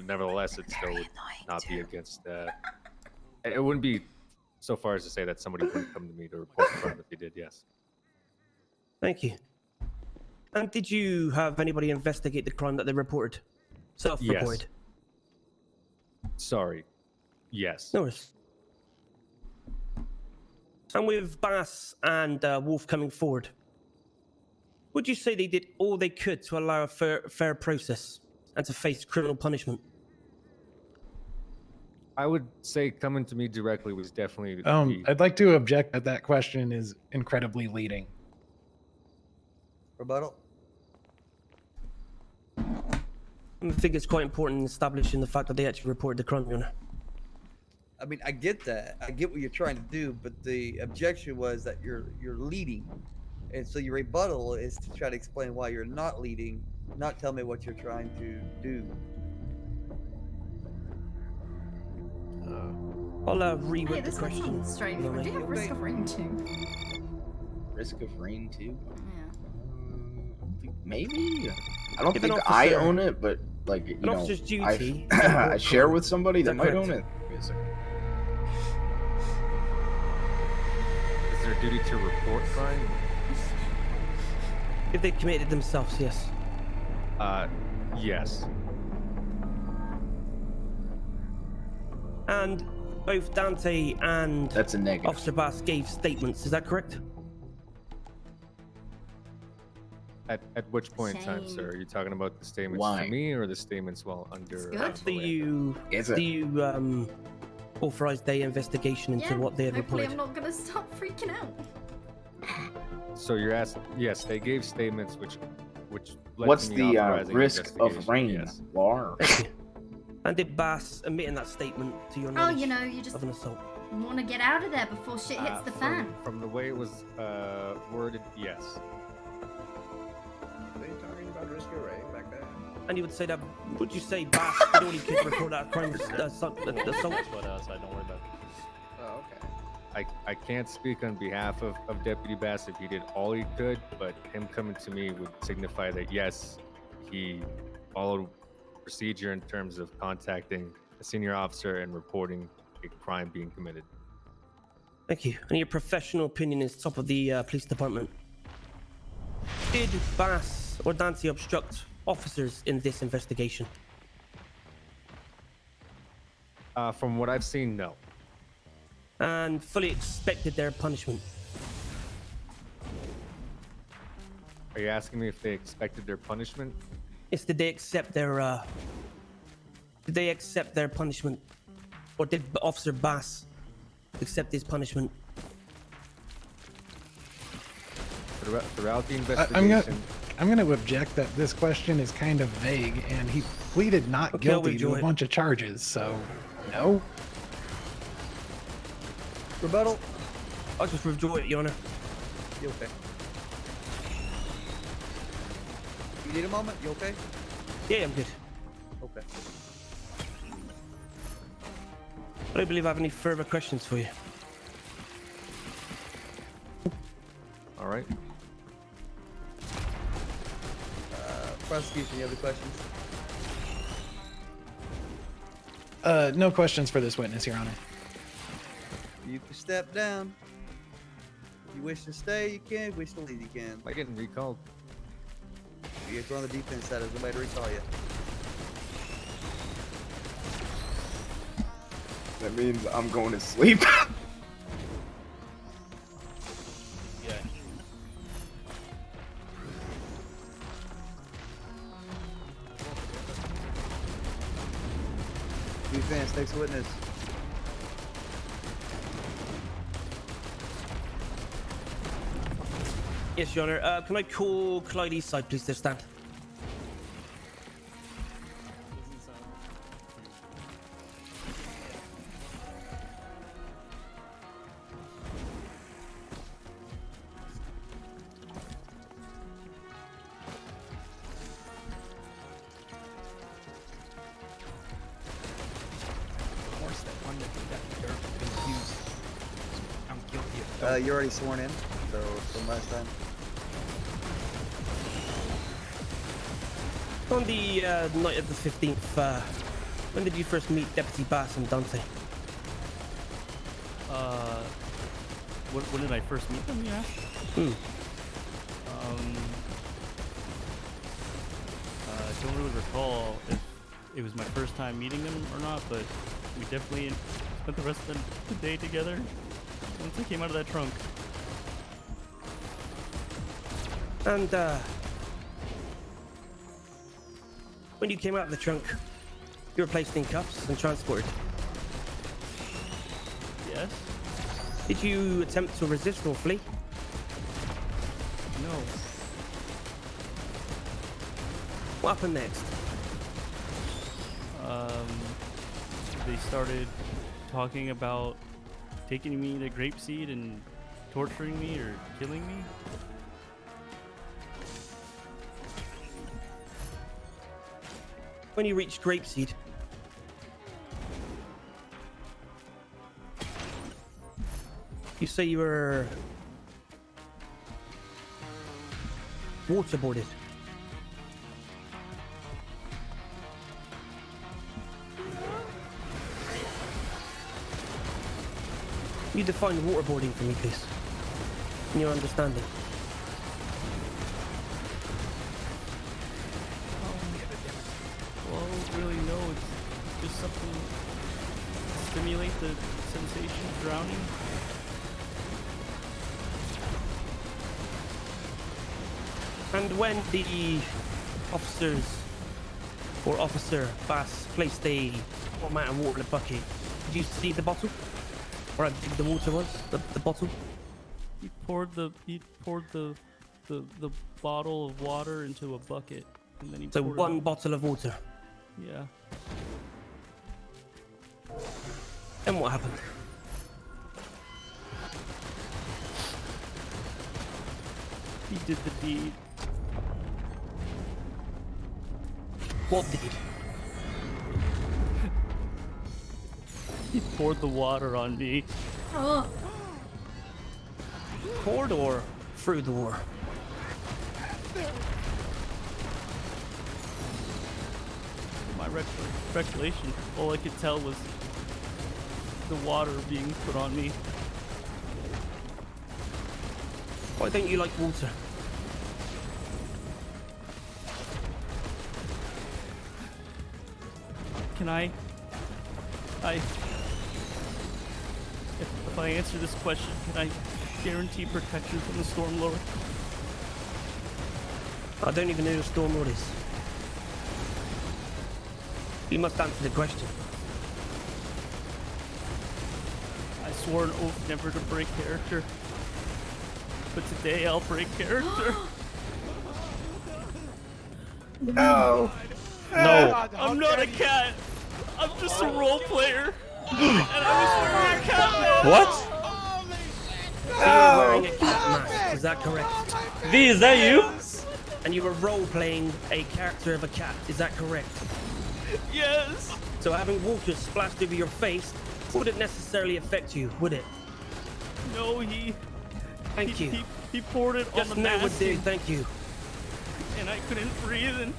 S23: nevertheless, it still would not be against. It wouldn't be so far as to say that somebody wouldn't come to me to report the crime if they did. Yes.
S19: Thank you. And did you have anybody investigate the crime that they reported? Self-reported.
S23: Sorry. Yes.
S19: No worries. And with Bass and Wolf coming forward, would you say they did all they could to allow a fair process and to face criminal punishment?
S23: I would say coming to me directly was definitely.
S13: I'd like to object that that question is incredibly leading.
S2: Rebuttal.
S19: I think it's quite important in establishing the fact that they actually reported the crime, Your Honor.
S2: I mean, I get that. I get what you're trying to do, but the objection was that you're leading, and so your rebuttal is to try to explain why you're not leading, not tell me what you're trying to do.
S19: I'll
S22: Hey,
S19: reword the
S22: this
S19: question.
S22: one's straight.
S19: Your Honor.
S22: Do you have risk of rain too?
S5: Risk of rain too?
S22: Yeah.
S5: Maybe. I don't
S19: If an
S5: think I
S19: officer-
S5: own it, but like you
S19: An
S5: know,
S19: officer's duty
S5: I
S19: is to
S5: I
S19: report
S5: share
S19: crime.
S5: with somebody
S19: Is
S5: that
S19: that
S5: might
S19: correct?
S5: own it. Wait a second.
S23: Is there a duty to report crime?
S19: If they committed themselves, yes.
S23: Yes.
S19: And both Dante and
S5: That's a negative.
S19: Officer Bass gave statements. Is that correct?
S23: At which point in time,
S22: Shame.
S23: sir? Are you talking about the statements
S5: Why?
S23: to me or the statements while under?
S22: good.
S19: Do you
S5: Is
S19: do
S5: it?
S19: you authorize their investigation into
S22: Yeah.
S19: what they had
S22: Hopefully,
S19: reported?
S22: I'm not gonna stop freaking out.
S23: So you're asking? Yes, they gave statements which led
S5: What's
S23: to me
S5: the
S23: authorizing
S5: risk of
S23: investigation.
S5: rain,
S23: Yes.
S5: Lar?
S19: Thank you. And did Bass admit in that statement to your
S22: Oh,
S19: knowledge
S22: you know, you just
S19: of an assault?
S22: want to get out of there before shit hits the fan.
S23: From the way it was worded, yes.
S11: Are they talking about risk of rain back there?
S19: And you would say that? Would you say Bass did all he could report that crime was assault?
S3: What else? I don't worry about.
S11: Oh, okay.
S23: I can't speak on behalf of Deputy Bass if he did all he could, but him coming to me would signify that yes, he followed procedure in terms of contacting a senior officer and reporting a crime being committed.
S19: Thank you. And your professional opinion is top of the police department. Did Bass or Dante obstruct officers in this investigation?
S23: From what I've seen, no.
S19: And fully expected their punishment?
S23: Are you asking me if they expected their punishment?
S19: Yes, did they accept their punishment? Or did Officer Bass accept his punishment?
S23: Throughout the
S13: I'm
S23: investigation,
S13: going to object that this question is kind of vague, and he pleaded not
S19: Okay, I'll
S13: guilty to
S19: withdraw
S13: a
S19: it.
S13: bunch of charges, so no.
S2: Rebuttal.
S19: I'll just withdraw it, Your Honor.
S2: You okay? You need a moment? You okay?
S19: Yeah, I'm good.
S2: Okay.
S19: I don't believe I have any further questions for you.
S23: all right.
S2: Prosecution, you have any questions?
S13: No questions for this witness, Your Honor.
S2: You can step down. If you wish to stay, you can. If you wish to leave, you can.
S23: Am I getting recalled?
S2: You're on the defense side. There's nobody to recall you.
S5: That means I'm going to sleep.
S3: Yeah.
S2: Defense, next witness.
S19: Yes, Your Honor. Can I call Clyde Eastside, please, to stand?
S2: You're already sworn in, so from last time.
S19: On the night of the 15th, when did you first meet Deputy Bass and Dante?
S12: When did I first meet them, you asked? I don't really recall if it was my first time meeting them or not, but we definitely spent the rest of the day together once I came out of that trunk.
S19: And when you came out of the trunk, you were placed in cuffs and transported.
S12: Yes?
S19: Did you attempt to resist or flee?
S12: No.
S19: What happened next?
S12: They started talking about taking me to Grapeseed and torturing me or killing me.
S19: When you reached Grapeseed, you say you were waterboarded. You define waterboarding for me, please. In your understanding.
S12: Well, I don't really know. It's just something to stimulate the sensation of drowning.
S19: And when the officers or Officer Bass placed a amount of water in a bucket, did you see the bottle? Or how big the water was? The bottle?
S12: He poured the bottle of water into a bucket, and then he
S19: So
S12: poured
S19: one bottle of water.
S12: Yeah.
S19: And what happened?
S12: He did the deed.
S19: What deed?
S12: He poured the water on me.
S1: Oh.
S19: Poured or through the war?
S12: My recollection, all I could tell was the water being put on me.
S19: Why don't you like water?
S12: Can I if I answer this question, can I guarantee protection from the Storm Lord?
S19: I don't even know who the Storm Lord is. You must answer the question.
S12: I swore an oath never to break character. But today I'll break character.
S19: No!
S12: No! I'm not a cat! I'm just a role player! And I was wearing a cat mask!
S19: What? So you're wearing a cat mask, is that correct?
S12: V, is that you?
S19: And you were role-playing a character of a cat, is that correct?
S12: Yes!
S19: So having water splashed over your face wouldn't necessarily affect you, would it?
S12: No, he
S19: Thank you.
S12: He poured it
S19: Just
S12: on the
S19: know
S12: mask.
S19: would do, thank you.
S12: And I couldn't breathe and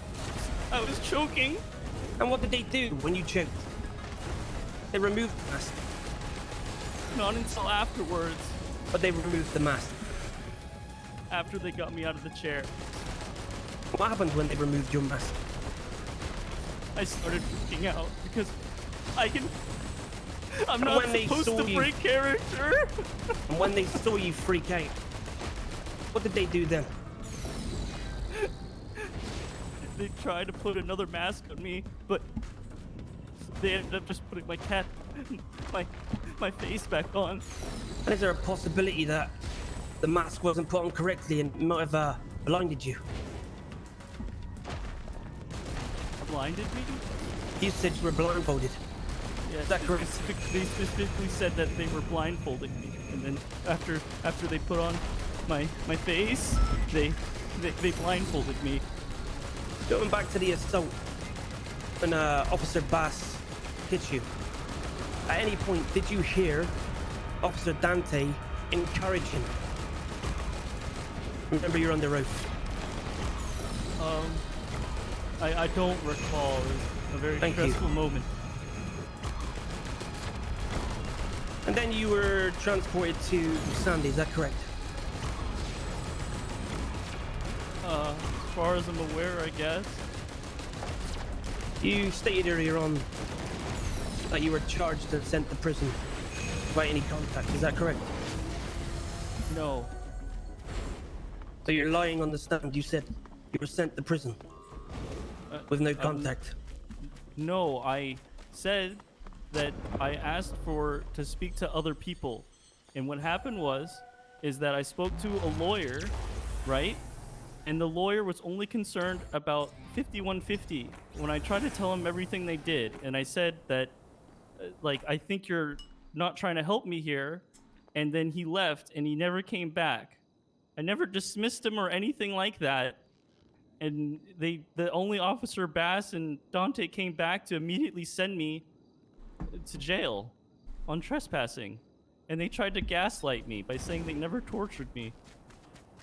S12: I was choking.
S19: And what did they do when you choked? They removed the mask.
S12: Not until afterwards.
S19: But they removed the mask.
S12: After they got me out of the chair.
S19: What happened when they removed your mask?
S12: I started freaking out because I'm
S19: And
S12: not
S19: when they
S12: supposed
S19: saw
S12: to
S19: you-
S12: break character.
S19: And when they saw you freak out, what did they do then?
S12: They tried to put another mask on me, but they ended up just putting my face back on.
S19: And is there a possibility that the mask wasn't put on correctly and might have blinded you?
S12: Blinded me?
S19: You said you were blindfolded.
S12: Yeah,
S19: Is that correct?
S12: They specifically said that they were blindfolding me, and then after they put on my face, they blindfolded me.
S19: Going back to the assault, when Officer Bass hit you, at any point did you hear Officer Dante encourage him? Remember, you're under oath.
S12: I don't recall. It was a very
S19: Thank you.
S12: stressful moment.
S19: And then you were transported to Sandy, is that correct?
S12: As far as I'm aware, I guess.
S19: You stated earlier on that you were charged and sent to prison without any contact, is that correct?
S12: No.
S19: So you're lying on the stand, you said you were sent to prison with no contact.
S12: No, I said that I asked to speak to other people, and what happened is that I spoke to a lawyer, right? And the lawyer was only concerned about 5150 when I tried to tell him everything they did. And I said that, like, I think you're not trying to help me here. And then he left and he never came back. I never dismissed him or anything like that. And the only officer, Bass and Dante, came back to immediately send me to jail on trespassing. And they tried to gaslight me by saying they never tortured me.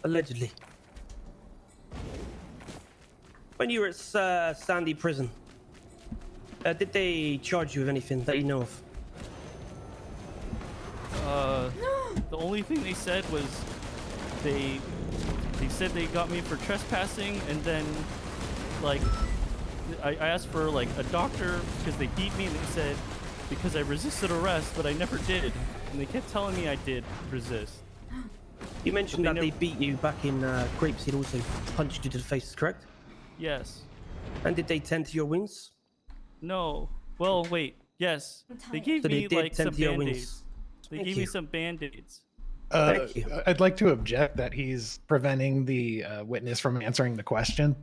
S19: Allegedly. When you were at Sandy Prison, did they charge you with anything that you know of?
S12: The only thing they said was they said they got me for trespassing, and then like I asked for like a doctor because they beat me, and they said because I resisted arrest, but I never did, and they kept telling me I did resist.
S19: You mentioned that they beat you back in Grapeseed, also punched you to the face, correct?
S12: Yes.
S19: And did they tend to your wounds?
S12: No. Well, wait. Yes. They gave
S19: So they
S12: me
S19: did
S12: like
S19: tend
S12: some
S19: to your
S12: band-aids.
S19: wounds.
S12: They
S19: Thank
S12: gave
S19: you.
S12: me some band-aids.
S19: Thank you.
S13: I'd like to object that he's preventing the witness from answering the question.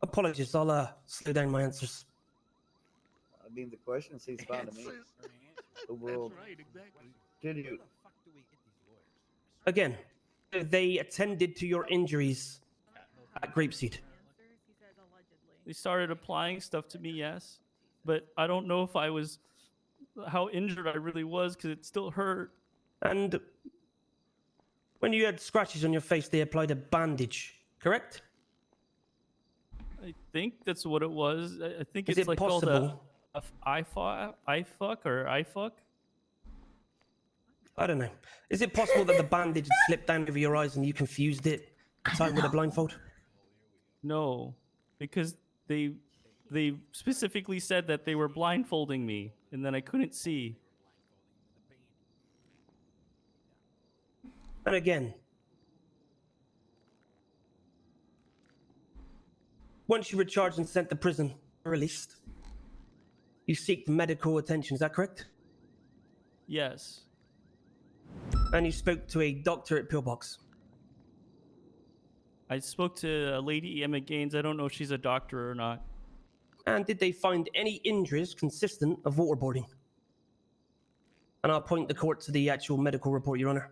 S19: Apologies, I'll slow down my answers.
S2: I mean, the question seems fine to me. Overall, continue.
S19: Again, they attended to your injuries at Grapeseed.
S12: They started applying stuff to me, yes. But I don't know if I was, how injured I really was, because it still hurt.
S19: And when you had scratches on your face, they applied a bandage, correct?
S12: I think that's what it was. I think
S19: Is
S12: it's
S19: it
S12: like
S19: possible?
S12: called a IFUC or IFUC.
S19: I don't know. Is it possible that the bandage had slipped down over your eyes and you confused it, tied with a blindfold?
S12: No, because they specifically said that they were blindfolding me, and then I couldn't see.
S19: And again, once you were charged and sent to prison, or released, you seek medical attention, is that correct?
S12: Yes.
S19: And you spoke to a doctor at Pillbox.
S12: I spoke to Lady Emma Gaines. I don't know if she's a doctor or not.
S19: And did they find any injuries consistent of waterboarding? And I'll point the court to the actual medical report, Your Honor.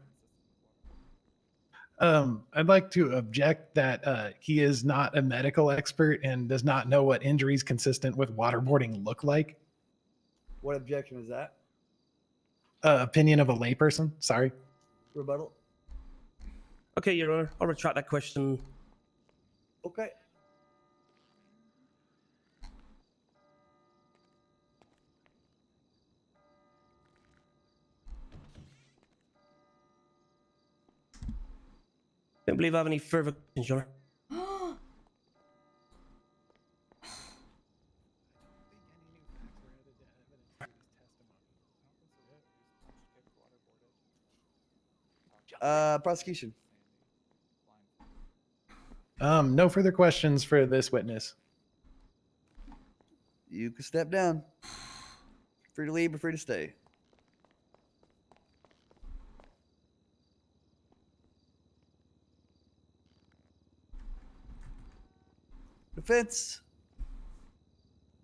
S13: I'd like to object that he is not a medical expert and does not know what injuries consistent with waterboarding look like.
S2: What objection is that?
S13: Opinion of a layperson. Sorry.
S2: Rebuttal.
S19: Okay, Your Honor. I'll retract that question.
S2: Okay.
S19: Don't believe I have any further questions, Your Honor.
S2: Prosecution.
S13: No further questions for this witness.
S2: You can step down. Free to leave or free to stay. Defense.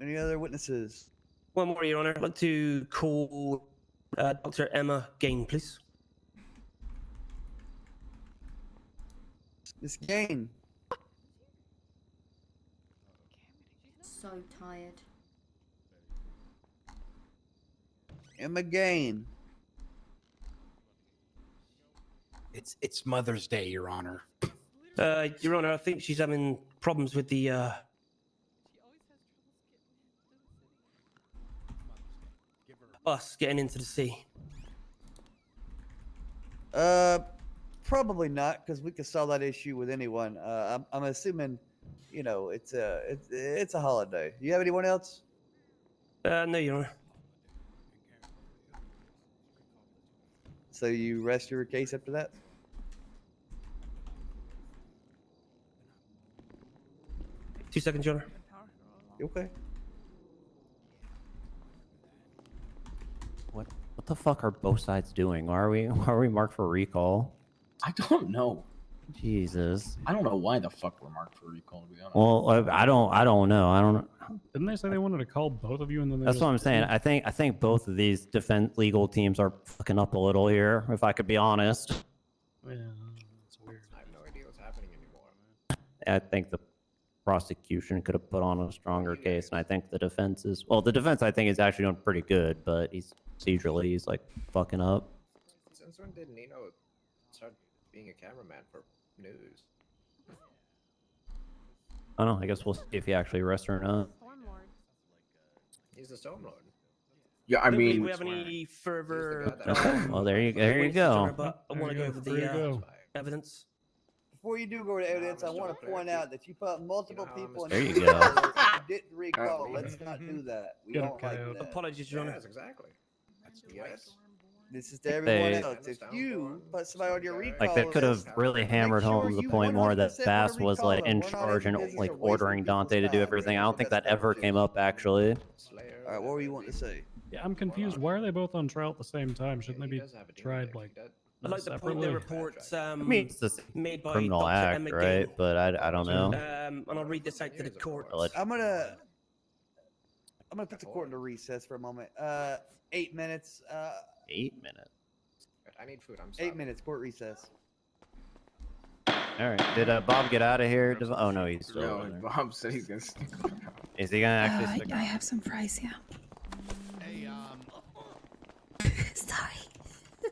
S2: Any other witnesses?
S19: One more, Your Honor. I'd like to call Dr. Emma Gain, please.
S2: Miss Gain.
S1: So tired.
S2: Emma Gain.
S15: It's Mother's Day, Your Honor.
S19: Your Honor, I think she's having problems with the us getting into the sea.
S2: Probably not, because we could solve that issue with anyone. I'm assuming, you know, it's a holiday. You have anyone else?
S19: No, Your Honor.
S2: So you rest your case after that?
S19: Two seconds, Your Honor.
S2: Okay.
S14: What the fuck are both sides doing? Why are we marked for recall?
S5: I don't know.
S14: Jesus.
S5: I don't know why the fuck we're marked for recall, to be honest.
S14: Well, I don't know.
S7: Didn't they say they wanted to call both of you and then they
S14: That's what I'm
S7: just
S14: saying. I think both of these defense legal teams are fucking up a little here, if I could be honest.
S7: Yeah, that's weird.
S11: I have no idea what's happening anymore.
S14: I think the prosecution could have put on a stronger case, and I think the defense is the defense I think is actually doing pretty good, but procedurally he's like fucking up.
S11: Since when did Nino start being a cameraman for news?
S14: I don't know. I guess we'll see if he actually arrests her or not.
S11: He's the Stormlord.
S5: Yeah, I
S19: don't believe
S5: mean,
S19: we have any further.
S14: Okay. Well, there you go.
S19: But I want to go over the evidence.
S2: Before you do go to evidence, I want to point out that you put multiple people in
S14: There you
S2: the
S14: go.
S2: that you didn't recall. Let's not do that. We don't like that.
S19: Apologies, Your Honor.
S11: Yes, exactly. Yes.
S2: This is to everyone else. If you put somebody on your recall
S14: Like that could have
S2: list,
S14: really hammered home the point more that Bass was like in charge and like ordering Dante to do everything. I don't think that ever came up actually.
S2: All right, what were you wanting to say?
S7: Yeah, I'm confused. Why are they both on trial at the same time? Shouldn't they be tried like
S19: I'd like to point the reports
S14: I mean, it's the
S19: made by
S14: criminal
S19: Dr.
S14: act,
S19: Emma
S14: right?
S19: Gale.
S14: But I don't know.
S19: And I'll read this out to the court.
S2: I'm gonna put the court into recess for a moment. 8 minutes.
S14: 8 minutes.
S11: I need food. I'm
S2: 8 minutes. Court recess.
S14: All right. Did Bob get out of here? Oh no, he's still.
S5: No,
S14: over there.
S5: Bob said he's gonna stick around.
S14: Is he gonna actually stick?
S22: I have some fries, yeah.
S15: Hey,
S22: Sorry.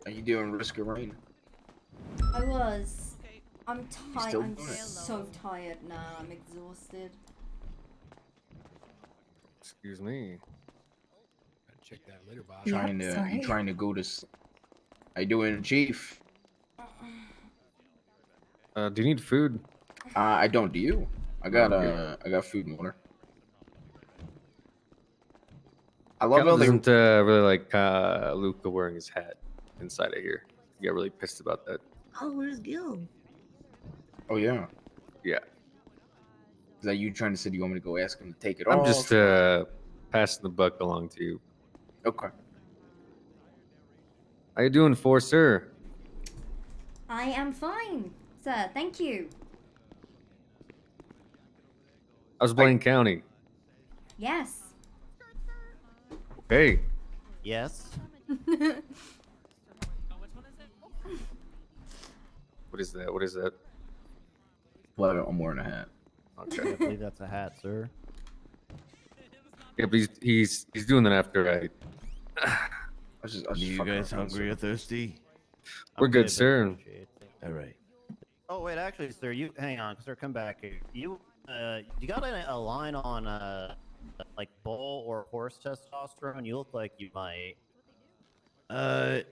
S5: Are you doing Risk of Rain?
S1: I was. I'm tired.
S5: still
S1: I'm
S5: doing it?
S1: so tired now. I'm exhausted.
S23: Excuse me.
S15: check that litter box.
S5: You trying to go to? How you doing, Chief?
S23: Do you need food?
S5: I don't. Do you? I got food and water. I love how they.
S23: Doesn't really like Luca wearing his hat inside of here. You got really pissed about that.
S22: Oh, where's Gil?
S5: Oh yeah.
S23: Yeah.
S5: Is that you trying to say you want me to go ask him to take it
S23: I'm
S5: off?
S23: just passing the buck along to you.
S5: Okay.
S23: How you doing, Forcer?
S1: I am fine, sir. Thank you.
S23: How's Blaine County?
S1: Yes.
S23: Okay.
S14: Yes.
S23: What is that? What is that?
S5: Well, I'm wearing a hat.
S14: Okay. I believe that's a hat, sir.
S23: Yeah, but he's doing that after I.
S25: Are you guys hungry or thirsty?
S23: We're good, sir.
S25: All right.
S14: Oh wait, actually, sir, you hang on, sir. Come back here. You got a line on like bull or horse testosterone? You look like you might.
S25: Yeah,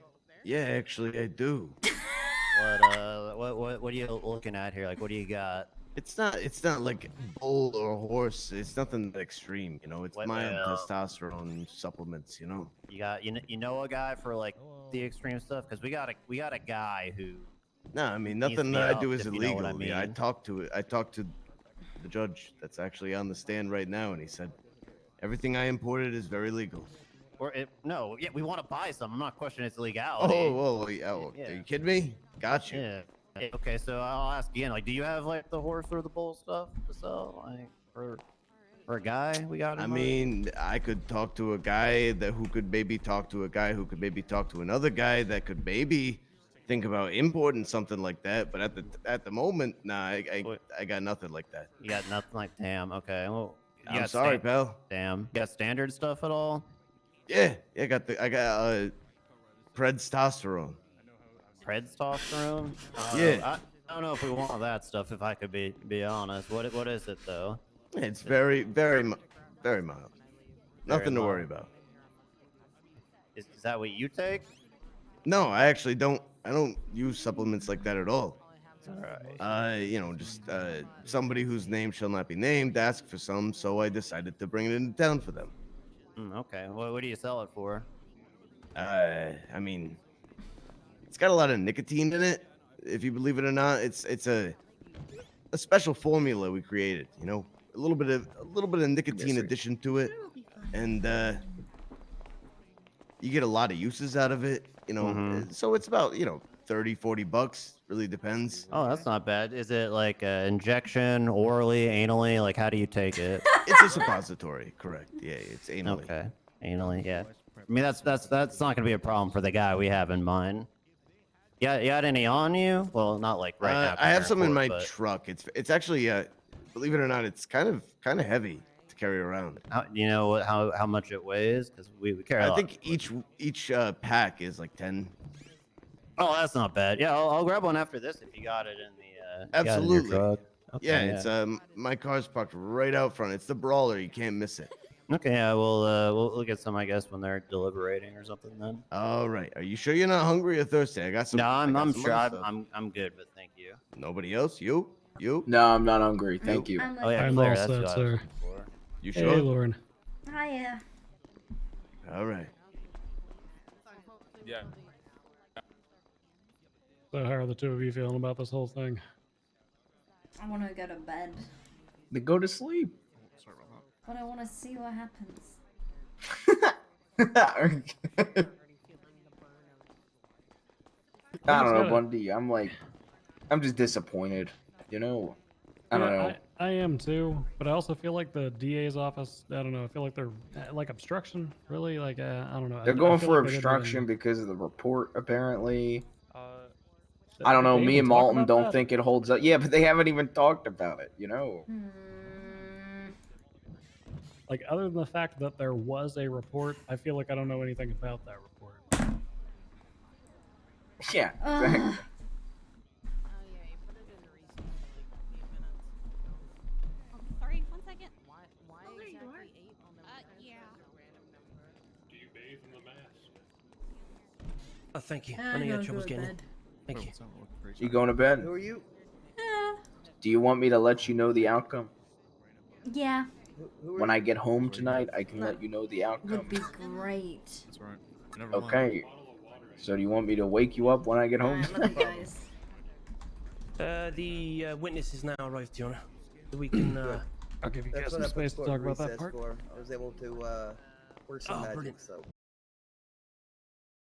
S25: actually, I do.
S14: What are you looking at here? Like, what do you got?
S25: It's not like bull or horse. It's nothing that extreme, you know. It's mild testosterone supplements, you know.
S14: You got you know a guy for like the extreme stuff because we got a guy who.
S25: No, I mean
S14: needs
S25: nothing
S14: me
S25: that I
S14: up,
S25: do is
S14: if you know
S25: illegal.
S14: what I mean.
S25: I talked to the judge that's actually on the stand right now, and he said everything I imported is very legal.
S14: No, yeah, we want to buy some. I'm not questioning its legality.
S25: Oh, are you kidding me? Got you.
S14: Yeah. Okay, so I'll ask again. Like, do you have like the horse or the bull stuff to sell? Like, for a guy we got?
S25: I mean, I could talk to a guy who could maybe talk to a guy who could maybe talk to another guy that could maybe think about importing something like that. But at the moment, nah, I got nothing like that.
S14: You got nothing like damn. Okay, well, you
S25: I'm
S14: got
S25: sorry, pal.
S14: Damn, you got standard stuff at all?
S25: Yeah, I got predstosterone.
S14: Predstosterone?
S25: Yeah.
S14: I don't know if we want that stuff. If I could be honest, what is it though?
S25: It's very mild. Nothing to worry about.
S14: Is that what you take?
S25: No, I actually don't. I don't use supplements like that at all.
S14: All right.
S25: Just somebody whose name shall not be named asked for some, so I decided to bring it into town for them.
S14: Okay. Well, what do you sell it for?
S25: I mean, it's got a lot of nicotine in it. If you believe it or not, it's a special formula we created. You know, a little bit of nicotine addition to it, and you get a lot of uses out of it. You know, so it's about $30-40. Really depends.
S14: Oh, that's not bad. Is it like injection, orally, anally? Like, how do you take it?
S25: It's a suppository, correct? Yeah, it's anally.
S14: Okay, anally, yeah. I mean, that's not gonna be a problem for the guy we have in mind. Yeah, you got any on you? Well, not like right now.
S25: I have some in my
S14: but
S25: truck. It's actually believe it or not, it's kind of heavy to carry around.
S14: you know how much it weighs? Because we carry.
S25: I think each pack is like 10.
S14: Oh, that's not bad. Yeah, I'll grab one after this if you got it in the.
S25: Absolutely.
S14: Got it in your truck. Okay,
S25: Yeah, it's my car's parked right out front. It's the Brawler. You can't miss it.
S14: Okay, yeah, we'll get some, I guess, when they're deliberating or something. Then.
S25: All right. Are you sure you're not hungry or thirsty? I got some.
S14: No, I'm
S25: some
S14: sure.
S25: other stuff.
S14: I'm good, but thank you.
S25: Nobody else? You?
S5: No, I'm not hungry. Thank you.
S14: Oh yeah,
S7: I'm
S14: Claire,
S7: all
S14: that's
S7: set,
S14: who I was
S7: sir.
S14: looking for.
S25: You
S7: Hey,
S25: sure?
S7: Lauren.
S22: Hiya.
S25: All right.
S9: Yeah.
S7: So how are the two of you feeling about this whole thing?
S22: I want to go to bed,
S5: Then go to sleep.
S22: but I want to see what happens.
S5: I don't know, Bundy. I'm just disappointed. You know, I don't know.
S7: I am too, but I also feel like the DA's office. I don't know. I feel like they're like obstruction. Really, like I don't know.
S5: They're
S7: I
S5: going
S7: feel
S5: for
S7: like they didn't
S5: obstruction
S7: even-
S5: because of the report, apparently.
S7: Did
S5: I don't know.
S7: they
S5: Me
S7: even
S5: and
S7: talk
S5: Malton
S7: about
S5: don't
S7: that?
S5: think it holds up. Yeah, but they haven't even talked about it. You know.
S7: Like other than the fact that there was a report, I feel like I don't know anything about that report.
S5: Yeah.
S22: Ugh.
S10: Sorry, 1 second. Why exactly 8 on the
S22: yeah.
S7: Do you bathe in the mask?
S19: Oh, thank you. I know you had troubles getting in. Thank you.
S5: You going to bed?
S2: Who are you?
S5: Do you want me to let you know the outcome?
S22: Yeah,
S5: When I get home tonight, I can let you know the outcome.
S22: would be great.
S6: That's right.
S5: Okay. So do you want me to wake you up when I get home?
S22: Alright, love you guys.
S19: The witness is now arrived, Your Honor. We can.
S7: I'll give you guys
S2: That's
S7: some
S2: what I put
S7: space to
S2: for
S7: talk about that
S2: recess
S7: part.
S2: for. I was able to work some
S19: Oh,
S2: magic,
S19: brilliant.
S2: so.